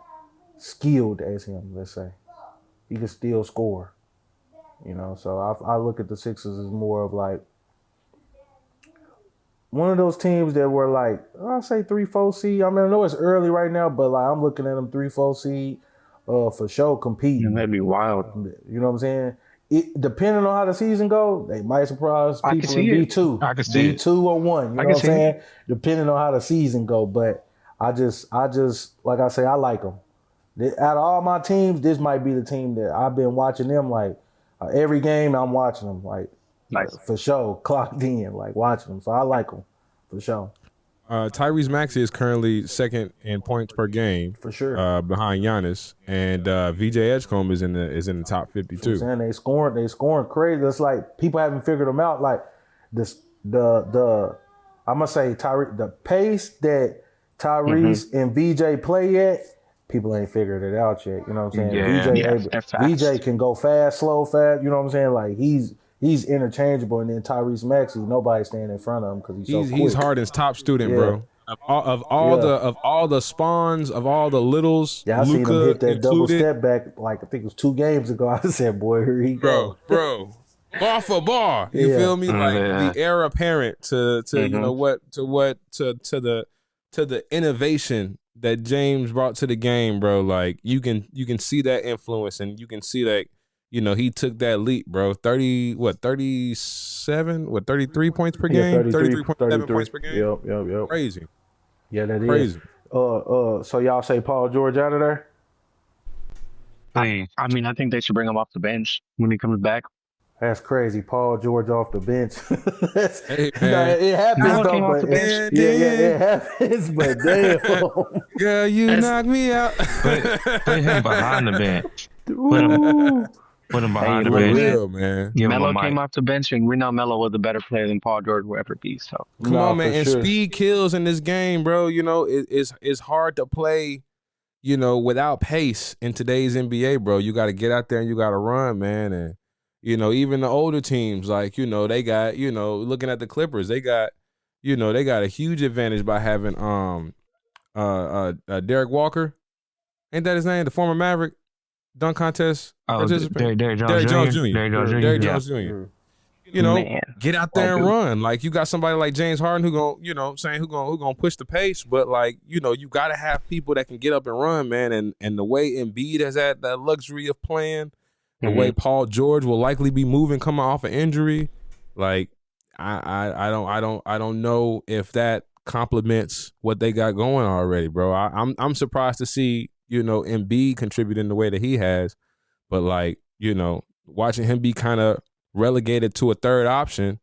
C: skilled as him. Let's say he can still score. You know, so I look at the Sixers as more of like one of those teams that were like, I'll say 3-4 seed. I mean, I know it's early right now, but like I'm looking at them 3-4 seed for sure competing.
D: Yeah, that'd be wild.
C: You know what I'm saying? Depending on how the season go, they might surprise people in B2.
A: I can see
C: B2 or 1. You know what I'm saying? Depending on how the season go. But I just like I say, I like them. Out of all my teams, this might be the team that I've been watching them like every game I'm watching them like
D: Nice.
C: for sure, clocked in, like watching them. So I like them for sure.
B: Tyrese Maxey is currently second in points per game
C: For sure.
B: behind Giannis, and VJ Edgecombe is in the top 50
C: You know
B: too.
C: what I'm saying? They scoring crazy. It's like people haven't figured them out. Like this, the I'm gonna say the pace that Tyrese and VJ play at, people ain't figured it out yet. You know what I'm saying?
A: Yeah.
C: VJ can go fast, slow, fast. You know what I'm saying? Like he's interchangeable, and then Tyrese Maxey, nobody's standing in front of him because he's so quick.
B: He's Harden's top student,
C: Yeah.
B: bro. Of all the spawns, of all the littles,
C: Yeah, I seen him
B: Luka
C: hit that double
B: included.
C: step back like I think it was 2 games ago. I said, boy, here he go.
B: Bro, bar for bar. You
C: Yeah.
B: feel me? Like
A: Yeah.
B: the heir apparent to you know what to the innovation that James brought to the game, bro. Like you can see that influence, and you can see that, you know, he took that leap, bro. 33 points per game? 33.7 points per game?
C: Yep.
B: Crazy.
C: Yeah, that is.
B: Crazy.
C: So y'all say Paul George out of there?
A: Please.
D: I mean, I think they should bring him off the bench when he comes back.
C: That's crazy. Paul George off the bench.
B: Hey,
C: You know,
B: man.
C: it happens
D: Melo
C: though,
D: came off
C: but
D: the bench.
C: yeah, it happens. But damn,
B: Girl, you
E: That's-
B: knocked me out.
A: Put him behind the bench.
C: Ooh.
A: Put him behind
D: Hey,
A: the
B: For
A: bench.
B: real, man.
A: Give him a
D: Melo
A: mic.
D: came off the bench, and we know Melo was a better player than Paul George will ever be. So
B: Come
C: Nah,
B: on, man.
C: for
B: And
C: sure.
B: speed kills in this game, bro. You know, it's hard to play, you know, without pace in today's NBA, bro. You got to get out there and you got to run, man. And, you know, even the older teams, like, you know, they got, you know, looking at the Clippers, they got a huge advantage by having Derek Walker. Ain't that his name? The former Maverick dunk contest participant?
A: Derrick
B: Derrick Jones Jr.
A: Derrick Jones Jr.
B: Derrick
A: Yeah.
B: Jones Jr. You know,
D: Man.
B: get out there and run. Like, you got somebody like James Harden who gonna push the pace, but like, you know, you gotta have people that can get up and run, man. And the way Embiid has had that luxury of playing, the way Paul George will likely be moving coming off an injury, like I don't know if that complements what they got going already, bro. I'm surprised to see, you know, Embiid contributing the way that he has, but like, you know, watching him be kind of relegated to a third option,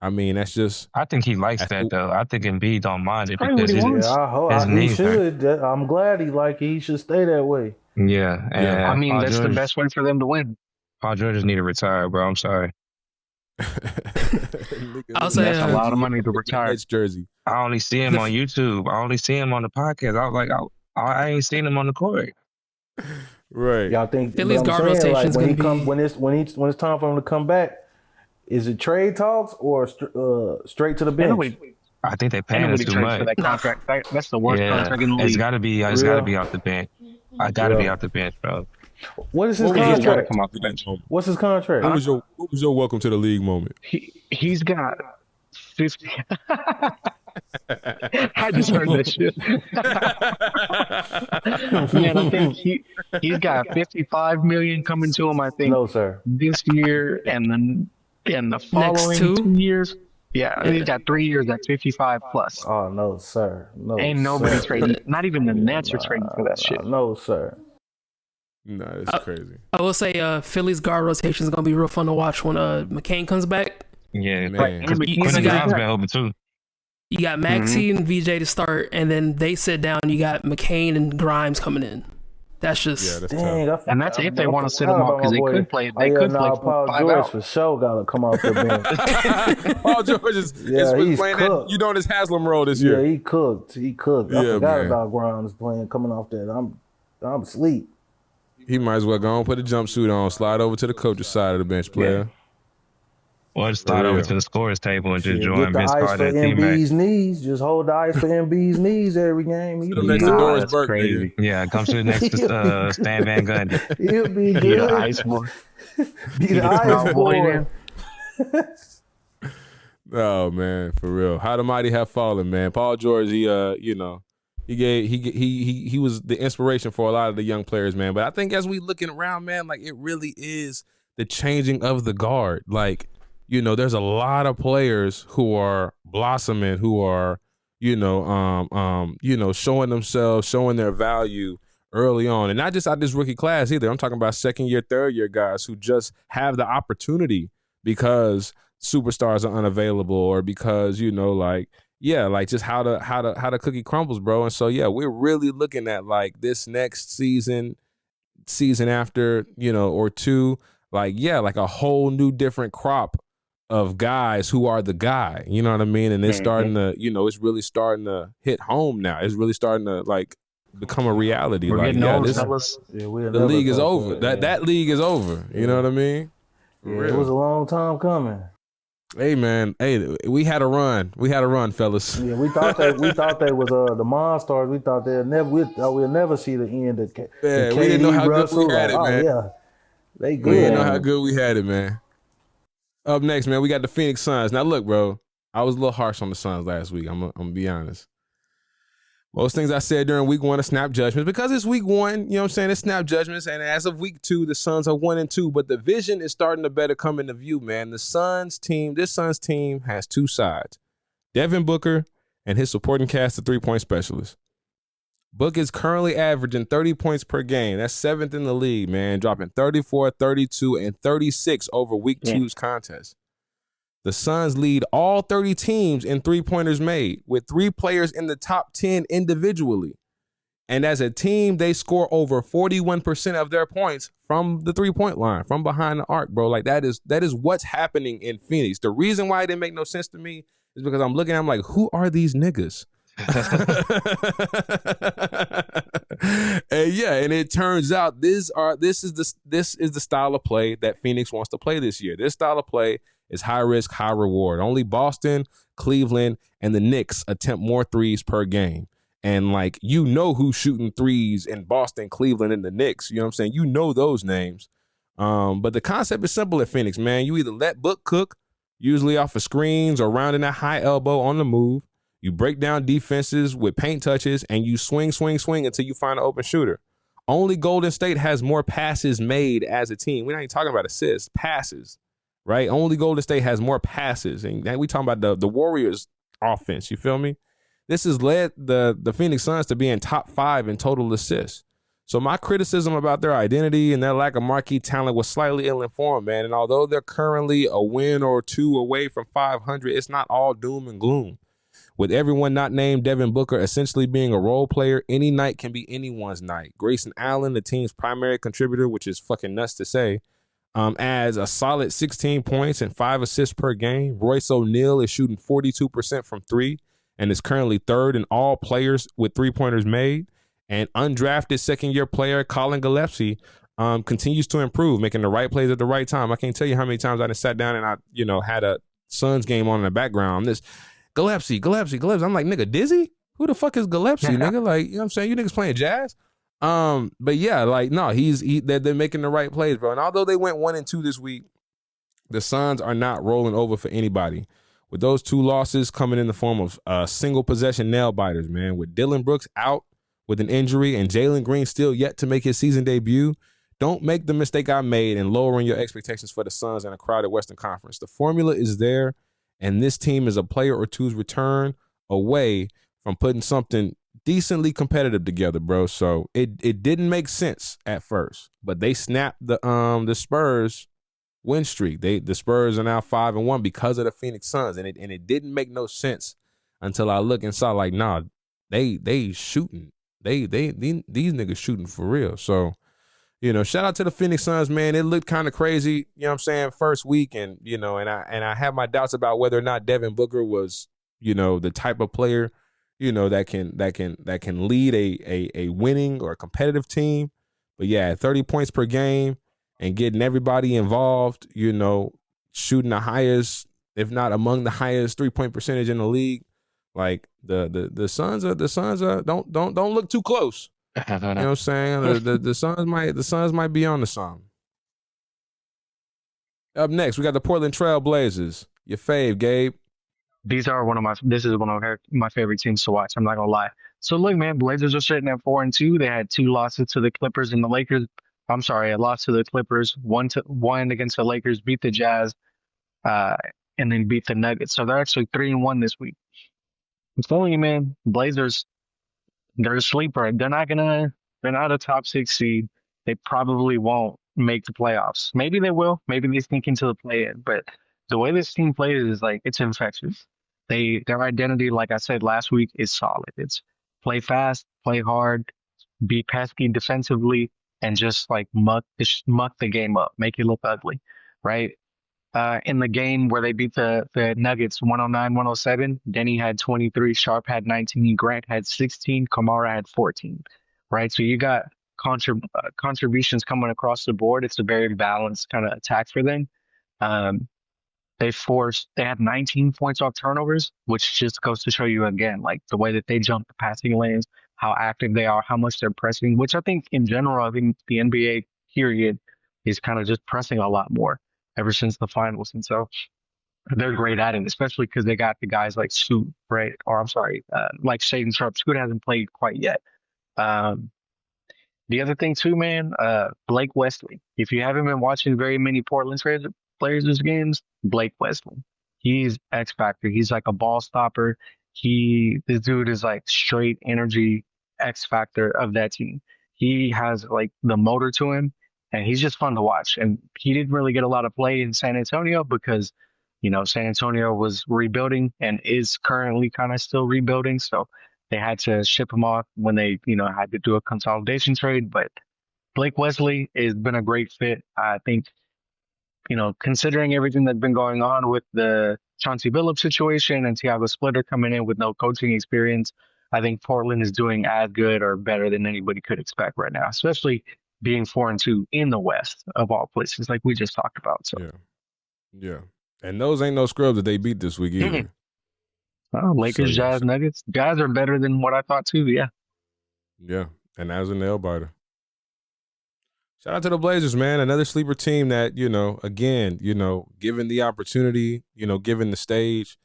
B: I mean, that's just.
A: I think he likes that though. I think Embiid don't mind it
D: Probably
A: because
D: what he
A: his,
D: wants.
C: Yeah, I hope
A: his
C: he
A: knees hurt.
C: should. I'm glad he should stay that way.
A: Yeah. And
D: I mean,
A: Paul
D: that's the
A: George-
D: best way for them to win.
A: Paul George need to retire, bro. I'm sorry.
E: I'll say,
D: That's a lot of money to retire.
B: It's jersey.
A: I only see him on YouTube. I only see him on the podcast. I was like, I ain't seen him on the court.
B: Right.
C: Y'all think
E: Philly's
C: but I'm
E: guard
C: saying,
E: rotation's
C: when he
E: gonna
C: come
E: be-
C: when it's time for him to come back, is it trade talks or straight to the
D: Ain't
C: bench?
D: nobody,
A: I think they
D: ain't
A: paying him
D: nobody
A: too
D: trades
A: much.
D: for that contract. That's the worst
A: Yeah,
D: contract in the
A: it's
D: league.
A: gotta be. It's gotta be off the bench. I gotta be off the bench, bro.
C: What is his
B: What was your
D: He's got to
C: contract?
D: come off the bench.
C: What's his contract?
B: What was your welcome to the league moment?
D: He's got 50. I just heard that shit. Man, I think he's got 55 million coming to him. I think
C: No, sir.
D: this year and the following
E: two?
D: 2 years. Yeah, he's got 3 years at 55 plus.
C: Oh no, sir. No.
D: Ain't nobody
C: sir.
D: trading. Not even the Nets are trading for that shit.
C: No, sir.
B: No, it's crazy.
E: I will say Philly's guard rotation is gonna be real fun to watch when McCain comes back.
A: Yeah,
B: Man.
A: because
D: And
E: you
A: Quentin
E: got-
A: Grimes been open too.
E: You got Maxey and VJ to start, and then they sit down. You got McCain and Grimes coming in. That's just
B: Yeah, that's
C: Dang,
B: tough.
D: And that's if they want to sit him off, because they could play.
C: Oh
D: They
C: yeah,
D: could play
C: nah,
D: for
C: Paul
D: 5
C: George
D: out.
C: for sure gotta come off the bench.
B: Paul George is
C: Yeah, he's
B: playing
C: cooked.
B: that, you know, this Haslam role this
C: Yeah,
B: year.
C: he cooked. He cooked. I
B: Yeah,
C: forgot
B: man.
C: about Grimes playing coming off that. I'm asleep.
B: He might as well go and put a jumpsuit on, slide over to the coach's side of the bench, player.
A: Or just slide over
B: real.
A: to the scorers table and just
C: Shit,
A: join
C: get the
A: Vince
C: ice for
A: Carter and teammate.
C: MB's knees. Just hold the ice for MB's knees every game. He'll
B: Sit him
C: be
B: next to
C: good.
B: Doris
D: That's
B: Burke,
D: crazy.
A: Yeah, come to next to Stan Van Gundy.
C: He'll be
D: Be the
C: good.
D: ice boy.
C: Be the
D: small
C: ice
D: boy
C: boy.
D: there.
B: Oh man, for real. How the mighty have fallen, man. Paul George, he he was the inspiration for a lot of the young players, man. But I think as we looking around, man, like it really is the changing of the guard. Like, you know, there's a lot of players who are blossoming, who are, showing themselves, showing their value early on. And not just out this rookie class either. I'm talking about second year, third year guys who just have the opportunity because superstars are unavailable or because, just how the cookie crumbles, bro. And so, yeah, we're really looking at like this next season after, or two, like a whole new different crop of guys who are the guy, you know what I mean? And it's starting to, it's really starting to hit home now. It's really starting to like become a reality.
D: We're
B: like,
D: getting
B: yeah,
D: old,
B: this,
D: fellas.
C: Yeah,
B: the league is over. That league is over. You know what I mean?
C: Yeah, it was a long time coming.
B: Hey man, we had a run. We had a run, fellas.
C: Yeah, we thought they was the Monstars. We thought we'll never see the end of
B: we didn't know how good we had it, man.
C: Yeah, they good.
B: We didn't know how good we had it, man. Up next, man, we got the Phoenix Suns. Now look, bro, I was a little harsh on the Suns last week. I'm gonna be honest. Most things I said during week 1 are snap judgments because it's week 1, you know what I'm saying? It's snap judgments. And as of week 2, the Suns are 1-2, but the vision is starting to better come into view, man. This Suns team has 2 sides. Devin Booker and his supporting cast of 3-point specialists. Book is currently averaging 30 points per game. That's 7th in the league, man, dropping 34, 32, and 36 over week 2's contest. The Suns lead all 30 teams in 3-pointers made, with 3 players in the top 10 individually. And as a team, they score over 41% of their points from the 3-point line, from behind the arc, bro. Like that is what's happening in Phoenix. The reason why it didn't make no sense to me is because I'm looking, I'm like, who are these niggas? And it turns out this is the style of play that Phoenix wants to play this year. This style of play is high risk, high reward. Only Boston, Cleveland, and the Knicks attempt more threes per game. And like, who's shooting threes in Boston, Cleveland, and the Knicks. You know what I'm saying? You know those names. But the concept is simple at Phoenix, man. You either let Book cook, usually off of screens or rounding that high elbow on the move. You break down defenses with paint touches, and you swing until you find an open shooter. Only Golden State has more passes made as a team. We're not even talking about assists, passes, right? Only Golden State has more passes. And we talking about the Warriors offense, you feel me? This has led the Phoenix Suns to being top 5 in total assists. So my criticism about their identity and their lack of marquee talent was slightly ill-informed, man. And although they're currently a win or 2 away from 500, it's not all doom and gloom. With everyone not named Devin Booker essentially being a role player, any night can be anyone's night. Grayson Allen, the team's primary contributor, which is fucking nuts to say, adds a solid 16 points and 5 assists per game. Royce O'Neal is shooting 42% from 3 and is currently 3rd in all players with 3-pointers made. And undrafted second-year player Colin Gillespie continues to improve, making the right plays at the right time. I can't tell you how many times I just sat down and I, had a Suns game on in the background. This Gillespie. I'm like, nigga, Dizzy? Who the fuck is Gillespie, nigga? Like, you know what I'm saying? You niggas playing jazz? But yeah, like, no, they're making the right plays, bro. And although they went 1-2 this week, the Suns are not rolling over for anybody. With those 2 losses coming in the form of single possession nail biters, man. With Dylan Brooks out with an injury and Jalen Green still yet to make his season debut, don't make the mistake I made in lowering your expectations for the Suns in a crowded Western Conference. The formula is there. And this team is a player or two's return away from putting something decently competitive together, bro. So it didn't make sense at first, but they snapped the Spurs win streak. The Spurs are now 5-1 because of the Phoenix Suns, and it didn't make no sense until I looked and saw like, nah, they shooting these niggas shooting for real. So, shout out to the Phoenix Suns, man. It looked kind of crazy, you know what I'm saying, first week, and and I have my doubts about whether or not Devin Booker was, the type of player, that can lead a winning or a competitive team. But yeah, 30 points per game and getting everybody involved, shooting the highest, if not among the highest 3-point percentage in the league. Like the Suns are don't look too close. You know what I'm saying? The Suns might be on to something. Up next, we got the Portland Trail Blazers. Your fave, Gabe.
D: This is one of my favorite teams to watch. I'm not gonna lie. So look, man, Blazers are sitting at 4-2. They had 2 losses to the Clippers and the Lakers. I'm sorry, a loss to the Clippers, one against the Lakers, beat the Jazz, and then beat the Nuggets. So they're actually 3-1 this week. I'm telling you, man, Blazers, they're a sleeper. They're not a top 6 seed. They probably won't make the playoffs. Maybe they will. Maybe they sneak into the play-in. But the way this team plays is like, it's infectious. Their identity, like I said last week, is solid. It's play fast, play hard, be pesky defensively, and just like muck the game up, make it look ugly, right? In the game where they beat the Nuggets 109-107, Denny had 23, Sharp had 19, Grant had 16, Kamara had 14, right? So you got contributions coming across the board. It's a very balanced kind of attack for them. They had 19 points off turnovers, which just goes to show you again, like the way that they jump the passing lanes, how active they are, how much they're pressing, which I think in general, I think the NBA period is kind of just pressing a lot more ever since the finals. And so they're great at it, especially because they got the guys like Scoot, right? Or I'm sorry, like Shaedon Sharp. Scoot hasn't played quite yet. The other thing too, man, Blake Wesley. If you haven't been watching very many Portland Blazers games, Blake Wesley. He's X Factor. He's like a ball stopper. This dude is like straight energy X Factor of that team. He has like the motor to him, and he's just fun to watch. And he didn't really get a lot of play in San Antonio because, San Antonio was rebuilding and is currently kind of still rebuilding. So they had to ship him off when they, had to do a consolidation trade. But Blake Wesley has been a great fit. I think, considering everything that's been going on with the Chauncey Billups situation and Tiago Splitter coming in with no coaching experience, I think Portland is doing as good or better than anybody could expect right now, especially being 4-2 in the West of all places, like we just talked about. So
B: yeah. And those ain't no scrubs that they beat this week either.
D: Mm-hmm. Oh, Lakers, Jazz, Nuggets. Guys are better than what I thought too. Yeah.
B: Yeah, and that was a nail biter. Shout out to the Blazers, man. Another sleeper team that, again, given the opportunity, given the stage,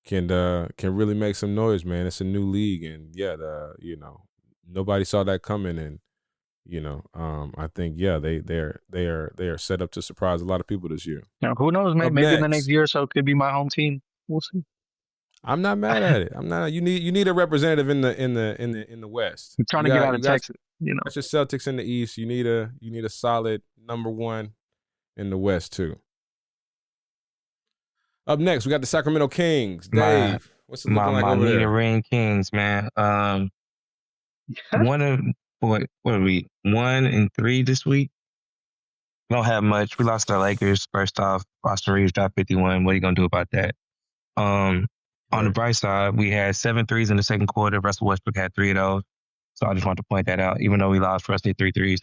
B: can really make some noise, man. It's a new league, and nobody saw that coming, and I think they are set up to surprise a lot of people this year.
D: Now, who knows, man? Maybe in the next year or so, it could be my home team. We'll see.
B: I'm not mad at it. I'm not. You need a representative in the West.
D: I'm trying to get out of Texas.
B: That's your Celtics in the East. You need a solid number one in the West too. Up next, we got the Sacramento Kings. Dave, what's it looking like over there?
A: My Ring Kings, man. What are we? 1-3 this week. We don't have much. We lost our Lakers. First off, Austin Reeves dropped 51. What are you gonna do about that? On the bright side, we had 7 threes in the second quarter. Russell Westbrook had 3 of those. So I just want to point that out. Even though we lost, Russ did 3 threes.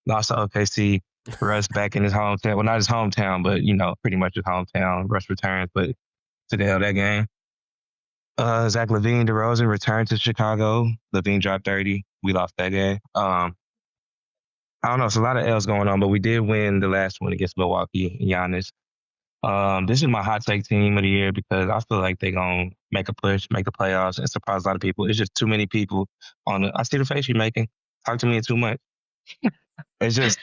A: Lost to OKC. Russ back in his hometown. Well, not his hometown, but, pretty much his hometown. Russ returns, but to the hell that game. Zach LaVine, DeRozan returned to Chicago. LaVine dropped 30. We lost that game. I don't know. It's a lot of L's going on, but we did win the last one against Milwaukee and Giannis. This is my hot take team of the year because I feel like they're going to make a push, make the playoffs, and surprise a lot of people. It's just too many people I see the face you're making. Talk to me too much. It's just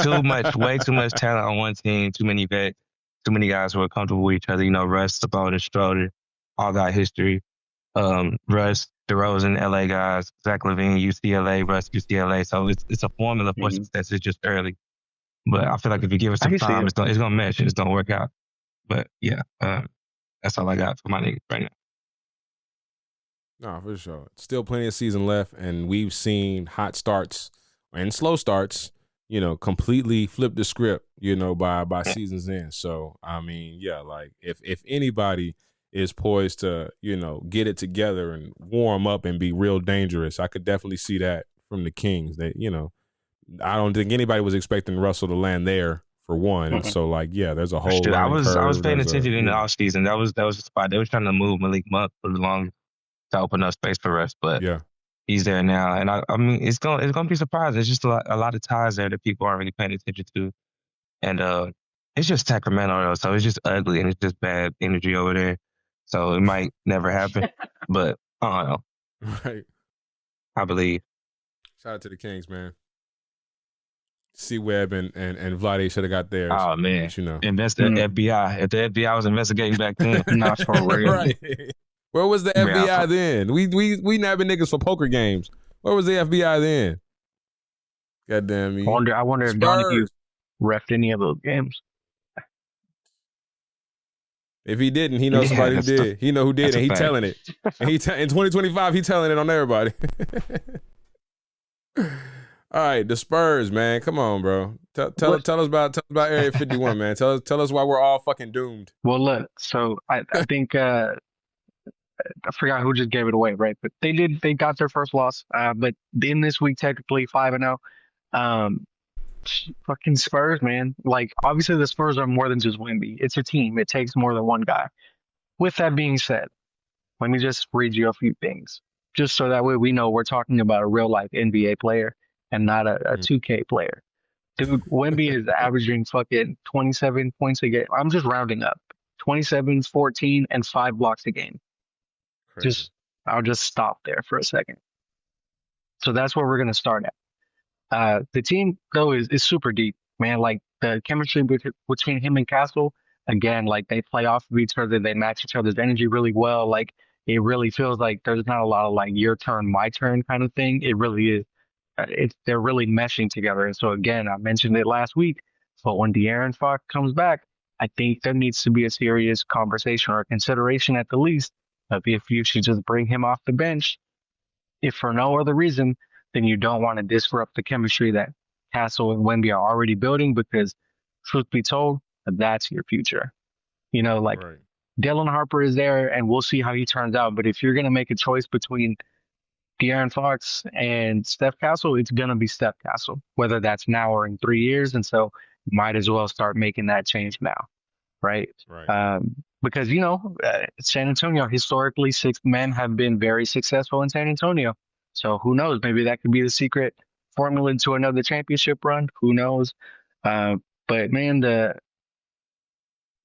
A: too much, way too much talent on one team, too many vets, too many guys who are comfortable with each other. Russ, Sabonis, Schroeder, all got history. Russ, DeRozan, LA guys, Zach LaVine, UCLA, Russ, UCLA. So it's a formula for success. It's just early. But I feel like if you give it some time, it's gonna mesh and it's gonna work out. But yeah, that's all I got for my niggas right
B: No, for sure. Still plenty of season left, and we've seen hot starts and slow starts, completely flip the script, by season's end. So, I mean, yeah, like if anybody is poised to, get it together and warm up and be real dangerous, I could definitely see that from the Kings. That, I don't think anybody was expecting Russell to land there for one. And so, like, yeah, there's a whole.
A: Dude, I was paying
B: There's
A: attention in the offseason. That was the spot. They was trying to move Malik Monk for the long to open up space for us, but
B: yeah,
A: he's there now. And I mean, it's gonna be surprising. It's just a lot of ties there that people aren't really paying attention to, and it's just Sacramento though, so it's just ugly and it's just bad energy over there. So it might never happen, but I don't know.
B: right.
A: I believe.
B: Shout out to the Kings, man. C-Web and Vlade should have got theirs.
A: Oh man,
B: but,
A: invest the FBI. If the FBI was investigating back then, not for real.
B: Right. Where was the FBI then? We nabbing niggas for poker games. Where was the FBI then? Goddamn me.
D: I wonder if Donahue refed any of those games.
B: If he didn't, he knows somebody who did. He know who did, and he telling it. And in 2025, he telling it on everybody. All right, the Spurs, man. Come on, bro. Tell us about Area 51, man. Tell us why we're all fucking doomed.
D: Well, look. So I think I forgot who just gave it away, right? But they got their first loss. But in this week, technically 5-0. Fucking Spurs, man. Like, obviously the Spurs are more than just Wemby. It's a team. It takes more than one guy. With that being said, let me just read you a few things, just so that way we know we're talking about a real life NBA player and not a 2K player. Dude, Wemby is averaging fucking 27 points a game. I'm just rounding up. 27, 14, and 5 blocks a game.
B: Crazy.
D: I'll just stop there for a second. So that's where we're gonna start at. The team though is super deep, man. Like the chemistry between him and Castle, again, like they play off of each other, they match each other's energy really well. Like it really feels like there's not a lot of like your turn, my turn kind of thing. It really is. They're really meshing together. And so again, I mentioned it last week. But when De'Aaron Fox comes back, I think there needs to be a serious conversation or consideration at the least of if you should just bring him off the bench, if for no other reason, then you don't want to disrupt the chemistry that Castle and Wemby are already building, because truth be told, that's your future. Like right. Dylan Harper is there and we'll see how he turns out. But if you're going to make a choice between De'Aaron Fox and Steph Castle, it's going to be Steph Castle, whether that's now or in 3 years. And so you might as well start making that change now. Right. Because, San Antonio, historically, 6 men have been very successful in San Antonio. So who knows? Maybe that could be the secret formula to another championship run. Who knows? But man,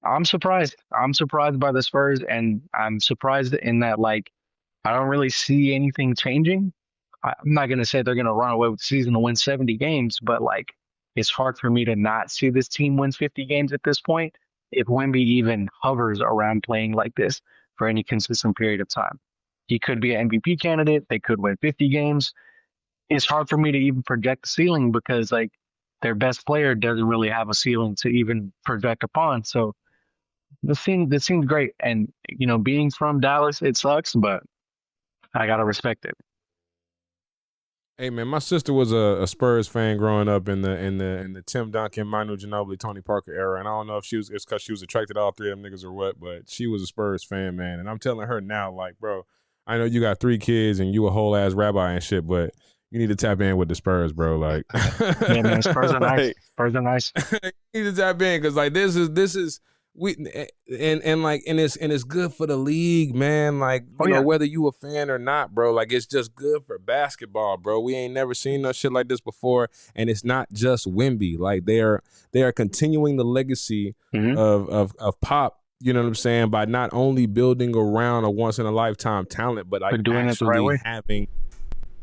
D: I'm surprised. I'm surprised by the Spurs, and I'm surprised in that, like, I don't really see anything changing. I'm not going to say they're going to run away with the season to win 70 games, but like, it's hard for me to not see this team win 50 games at this point if Wemby even hovers around playing like this for any consistent period of time. He could be an MVP candidate. They could win 50 games. It's hard for me to even project the ceiling because like their best player doesn't really have a ceiling to even project upon. So this seems great. And, being from Dallas, it sucks, but I got to respect it.
B: Hey man, my sister was a Spurs fan growing up in the Tim Duncan, Manu Ginobili, Tony Parker era, and I don't know if it's because she was attracted to all three of them niggas or what, but she was a Spurs fan, man. And I'm telling her now, like, bro, I know you got 3 kids and you a whole ass rabbi and shit, but you need to tap in with the Spurs, bro. Like,
D: yeah, man, Spurs are nice. Spurs are nice.
B: You need to tap in because like this is. It's good for the league, man. Like, you know, whether you a fan or not, bro, like it's just good for basketball, bro. We ain't never seen no shit like this before. And it's not just Wemby. Like they are continuing the legacy of Pop, you know what I'm saying, by not only building around a once in a lifetime talent, but like
D: doing
B: actually
D: it the right way.
B: Having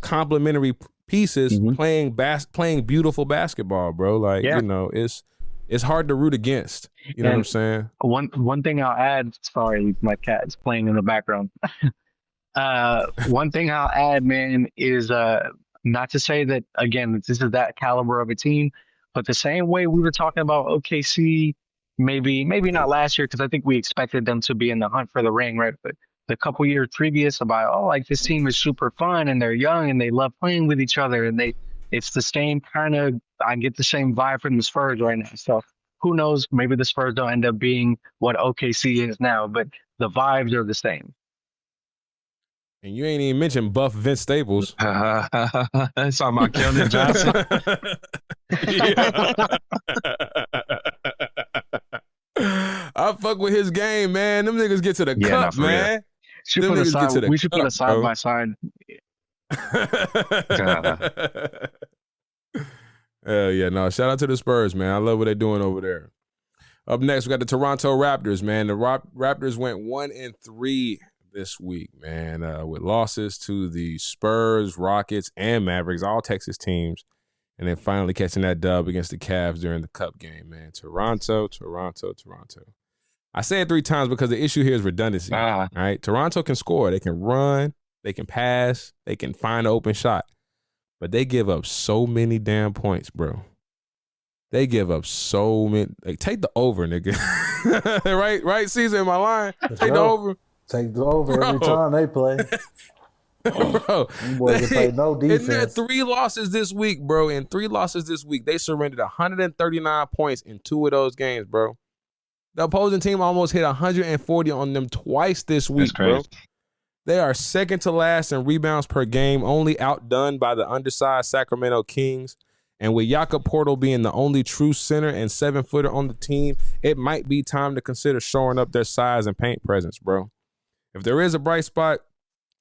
B: complementary pieces playing beautiful basketball, bro. Like, you know, it's hard to root against. You know what I'm saying?
D: One thing I'll add, sorry, my cat's playing in the background. One thing I'll add, man, is not to say that, again, this is that caliber of a team, but the same way we were talking about OKC, maybe not last year, because I think we expected them to be in the hunt for the ring, right? But the couple years previous about, oh, like this team is super fun and they're young and they love playing with each other and it's the same kind of, I get the same vibe from the Spurs right now. So who knows? Maybe the Spurs don't end up being what OKC is now, but the vibes are the same.
B: And you ain't even mentioned buff Vince Staples.
A: It's talking about Keldon Johnson.
B: I fuck with his game, man. Them niggas get to the cup, man.
D: We should put a side by side.
B: Hell yeah, no. Shout out to the Spurs, man. I love what they're doing over there. Up next, we got the Toronto Raptors, man. The Raptors went 1-3 this week, man, with losses to the Spurs, Rockets, and Mavericks, all Texas teams, and then finally catching that dub against the Cavs during the Cup game, man. Toronto. I say it 3 times because the issue here is redundancy. All right, Toronto can score. They can run. They can pass. They can find an open shot. But they give up so many damn points, bro. They give up so many. Like, take the over, nigga. right, Caesar, in my line. Take the over.
C: Take the over every time they play.
B: Bro,
C: boys play no defense.
B: In their 3 losses this week, bro. In 3 losses this week, they surrendered 139 points in 2 of those games, bro. The opposing team almost hit 140 on them twice this week, bro. They are second to last in rebounds per game, only outdone by the undersized Sacramento Kings. And with Jakob Poeltl being the only true center and 7-footer on the team, it might be time to consider shoring up their size and paint presence, bro. If there is a bright spot,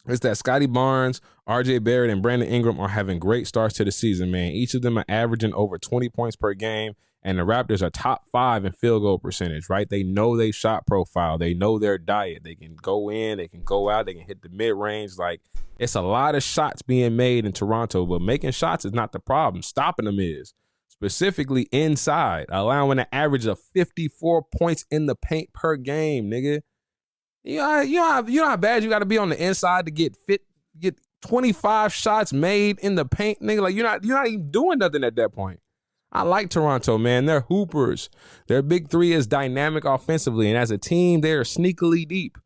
B: it's that Scotty Barnes, RJ Barrett, and Brandon Ingram are having great starts to the season, man. Each of them are averaging over 20 points per game, and the Raptors are top 5 in field goal percentage, right? They know their shot profile. They know their diet. They can go in, they can go out, they can hit the mid-range. Like, it's a lot of shots being made in Toronto, but making shots is not the problem. Stopping them is. Specifically inside, allowing an average of 54 points in the paint per game, nigga. You know how bad you got to be on the inside to get 25 shots made in the paint, nigga. Like, you're not even doing nothing at that point. I like Toronto, man. They're hoopers. Their big 3 is dynamic offensively, and as a team, they are sneakily deep.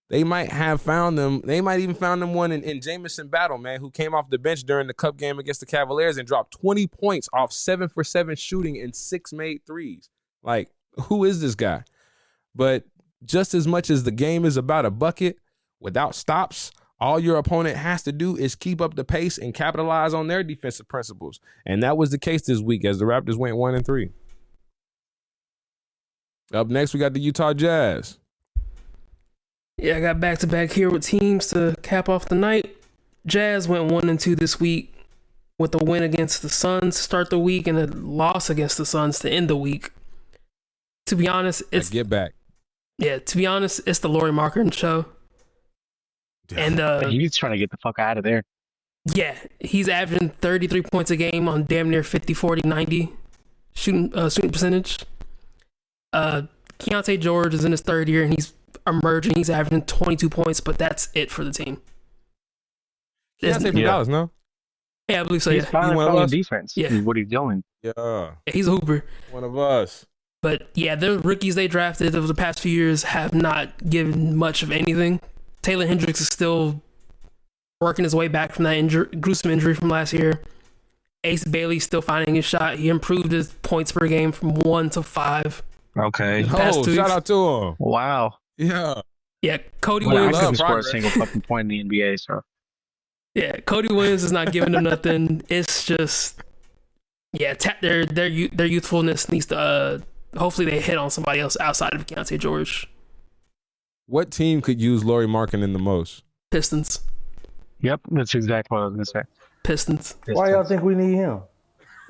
B: They might have found them. They might even found them one in Jamison Battle, man, who came off the bench during the Cup game against the Cavaliers and dropped 20 points off 7-for-7 shooting and 6 made threes. Like, who is this guy? But just as much as the game is about a bucket, without stops, all your opponent has to do is keep up the pace and capitalize on their defensive principles. And that was the case this week as the Raptors went 1-3. Up next, we got the Utah Jazz.
E: Yeah, I got back-to-back here with teams to cap off the night. Jazz went 1-2 this week with a win against the Suns to start the week and a loss against the Suns to end the week. To be honest, it's...
B: Get back.
E: Yeah, to be honest, it's the Lauri Markkanen show. And
D: he's trying to get the fuck out of there.
E: Yeah, he's averaging 33 points a game on damn near 50, 40, 90 shooting percentage. Keontae George is in his 3rd year and he's emerging. He's averaging 22 points, but that's it for the team.
B: Keontae from Dallas, no?
E: Yeah, I believe so.
D: He's finally playing defense.
E: Yeah,
D: what he's doing.
B: Yeah,
E: he's a hooper.
B: One of us.
E: But yeah, the rookies they drafted over the past few years have not given much of anything. Taylor Hendricks is still working his way back from that gruesome injury from last year. Ace Bailey's still finding his shot. He improved his points per game from 1 to 5.
A: Okay.
B: Oh, shout out to him.
D: Wow.
B: Yeah.
E: Yeah, Cody
D: I
E: Williams.
D: couldn't score a single fucking point in the NBA, so.
E: Yeah, Cody Williams is not giving them nothing. It's just, yeah, their youthfulness needs to, hopefully they hit on somebody else outside of Keontae George.
B: What team could use Lauri Markkanen the most?
E: Pistons.
D: Yep, that's exactly what I was going to say.
E: Pistons.
C: Why y'all think we need him?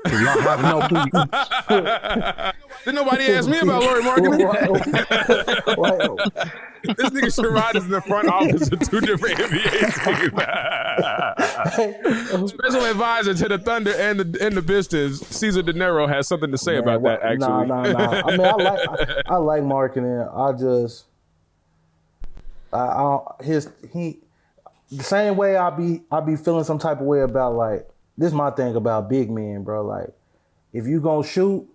D: Y'all have no
B: Did nobody ask me about Lauri Markkanen? This nigga Sherrod is in the front office of 2 different NBA teams. Special advisor to the Thunder and the Pistons, Cesar De Niro, has something to say about that. Actually,
C: nah. I mean, I like Markkanen. The same way I be feeling some type of way about, like, this is my thing about big men, bro. Like, if you gonna shoot,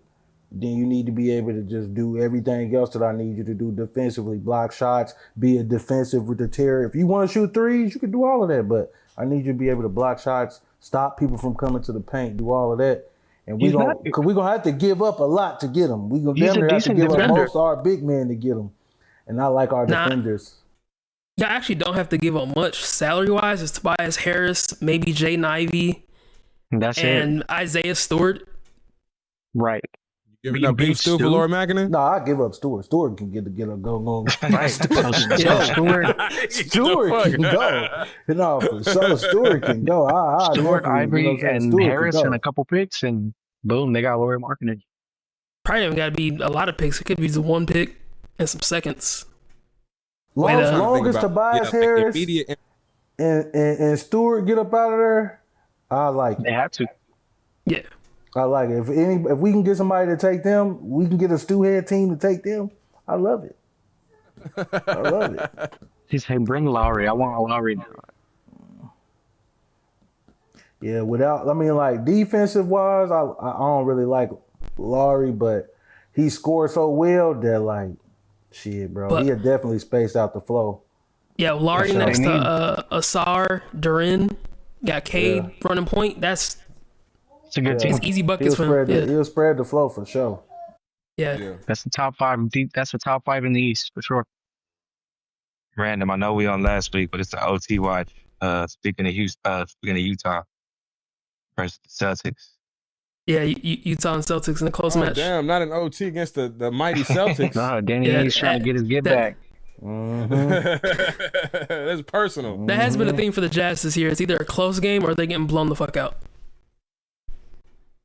C: then you need to be able to just do everything else that I need you to do defensively. Block shots, be a defensive deterrent. If you want to shoot threes, you can do all of that. But I need you to be able to block shots, stop people from coming to the paint, do all of that. And we're gonna have to give up a lot to get him. We're gonna have to give up most of our big men to get him. And I like our defenders.
E: Y'all actually don't have to give up much salary-wise. It's Tobias Harris, maybe Jaden Ivey, and Isaiah Stewart.
D: Right.
B: Giving up beef stew for Laura McKinnon?
C: No, I give up Stewart. Stewart can get a go.
D: Right. Stewart
C: can go. No, for sure, Stewart can go.
D: Stewart, Ivey, and Stewart Harris, and a couple picks, and boom, they got Laura McKinnon.
E: Probably haven't got to be a lot of picks. It could be just one pick and some seconds.
C: Long as Tobias Harris and Stewart get up out of there, I like it.
D: They have to.
E: Yeah.
C: I like it. If we can get somebody to take them, we can get a Stewhead team to take them. I love it. I love it.
D: He said, "Bring Lowry. I want Lowry now."
C: Yeah, defensive wise, I don't really like Lowry, but he scored so well that shit, bro. He had definitely spaced out the flow.
E: Yeah, Lowry next to Asar Durin, got Cade running point. That's
D: a good team.
E: It's easy buckets for him.
C: He'll spread the flow for sure.
E: Yeah.
D: That's the top 5. That's the top 5 in the East for sure.
A: Random. I know we on last week, but it's the OT watch. Speaking of Utah versus the Celtics.
E: Yeah, Utah and Celtics in a close match.
B: Damn, not an OT against the mighty Celtics.
D: Nah, Danny Ainge's trying to get his back.
C: Mm-hmm.
B: That's personal.
E: That has been a theme for the Jazz this year. It's either a close game or they're getting blown the fuck out.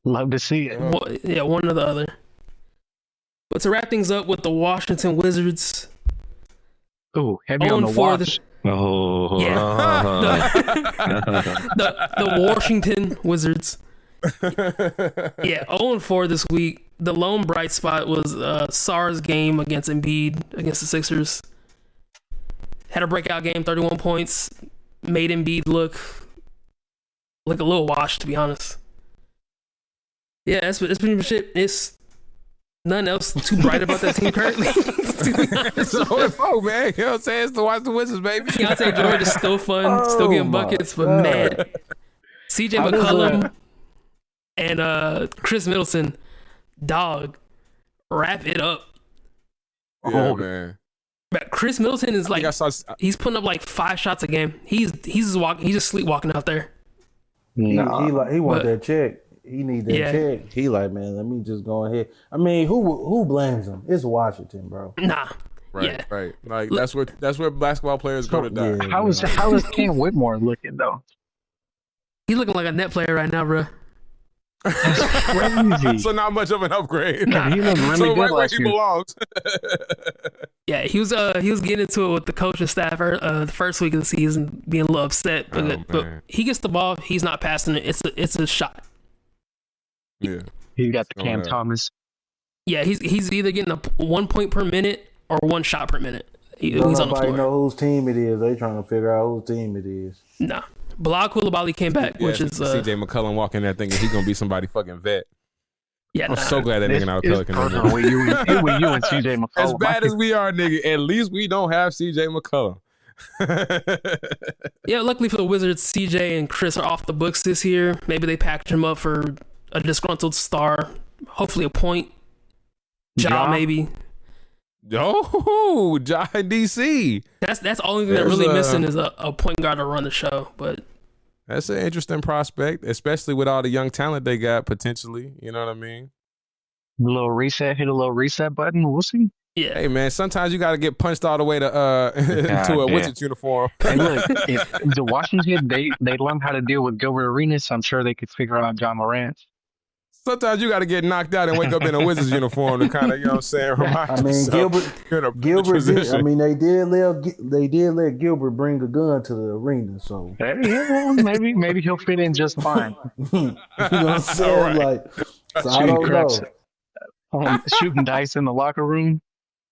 D: Love to see it.
E: One or the other. But to wrap things up with the Washington Wizards.
D: Ooh, heavy on the watch.
E: The Washington Wizards. 0-4 this week. The lone bright spot was Sar's game against Embiid against the Sixers. Had a breakout game, 31 points. Made Embiid look like a little washed, to be honest. Yeah, that's pretty much it. It's nothing else too bright about that team currently.
B: It's 0-4, man. You know what I'm saying? It's to watch the Wizards, baby.
E: Keontae George is still fun, still getting buckets, but man, CJ McCollum and Chris Middleton, dog, wrap it up.
B: Yeah, man.
E: But Chris Middleton is he's putting up 5 shots a game. He's just sleepwalking out there.
C: He want that check. He need that check. He man, let me just go ahead. I mean, who blames him? It's Washington, bro.
E: Nah.
B: Right. Like that's where basketball players go to die.
D: How is Cam Whitmore looking though?
E: He's looking like a net player right now, bro.
D: Crazy.
B: So not much of an upgrade.
D: Nah, he looked really good
B: where he belongs.
E: Yeah, he was getting into it with the coaching staff the first week of the season, being a little upset. But he gets the ball, he's not passing it. It's a shot.
B: Yeah,
D: he got the Cam Thomas.
E: Yeah, he's either getting 1 point per minute or 1 shot per minute. He's on the floor.
C: Know whose team it is. They trying to figure out whose team it is.
E: Nah, Bilal Coulibaly came back, which is
B: CJ McCollum walking there thinking he's gonna be somebody fucking vet.
E: Yeah,
B: I'm so glad that nigga not a Pelican.
D: With you and CJ McCollum.
B: As bad as we are, nigga, at least we don't have CJ McCollum.
E: Yeah, luckily for the Wizards, CJ and Chris are off the books this year. Maybe they package him up for a disgruntled star, hopefully a point. Ja maybe.
B: Oh, Ja in DC.
E: That's the only thing that really missing is a point guard to run the show. But
B: that's an interesting prospect, especially with all the young talent they got potentially. You know what I mean?
D: Hit a little reset button. We'll see.
E: Yeah.
B: Hey man, sometimes you got to get punched all the way to to a Wizards uniform.
D: Hey, look, if the Washington they learned how to deal with Gilbert Arenas, I'm sure they could figure out Ja Morant.
B: Sometimes you got to get knocked out and wake up in a Wizards uniform to kind of, you know what I'm saying, remind yourself.
C: Gilbert did, I mean, they did let Gilbert bring a gun to the arena, so.
D: Hey, yeah, maybe he'll fit in just fine.
C: You know what I'm saying?
B: Right.
C: So I don't know.
D: Shooting dice in the locker room.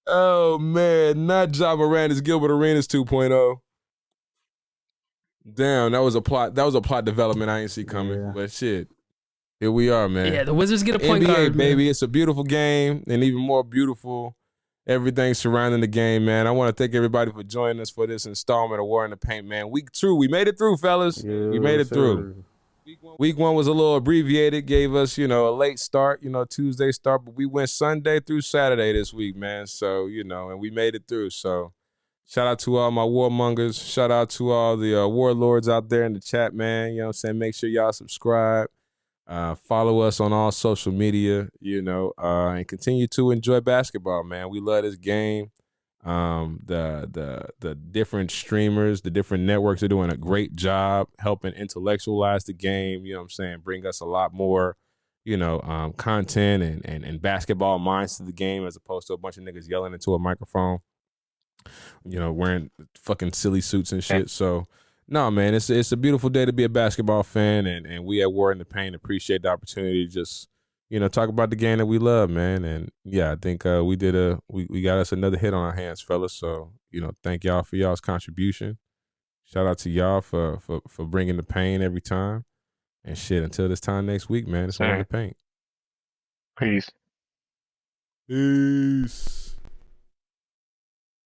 B: Oh, man, not Ja Morant, it's Gilbert Arenas 2.0. Damn, that was a plot development I ain't see coming, but shit. Here we are, man.
E: Yeah, the Wizards get a point
B: NBA,
E: guard,
B: baby.
E: man.
B: It's a beautiful game, and even more beautiful, everything surrounding the game, man. I want to thank everybody for joining us for this installment of War in the Paint, man. Week 2, we made it through, fellas. We made it through. Week 1 was a little abbreviated, gave us, a late start, Tuesday start, but we went Sunday through Saturday this week, man. So, and we made it through. So, shout out to all my warmongers. Shout out to all the warlords out there in the chat, man. You know what I'm saying? Make sure y'all subscribe. Follow us on all social media, and continue to enjoy basketball, man. We love this game. The different streamers, the different networks are doing a great job helping intellectualize the game. You know what I'm saying? Bring us a lot more, content and basketball minds to the game as opposed to a bunch of niggas yelling into a microphone, wearing fucking silly suits and shit. So, no, man, it's a beautiful day to be a basketball fan, and we at War in the Paint appreciate the opportunity to just, talk about the game that we love, man. And yeah, I think we got us another hit on our hands, fellas. So, thank y'all for y'all's contribution. Shout out to y'all for bringing the pain every time. And shit, until this time next week, man, it's War in the Paint.
D: Peace.
B: Peace.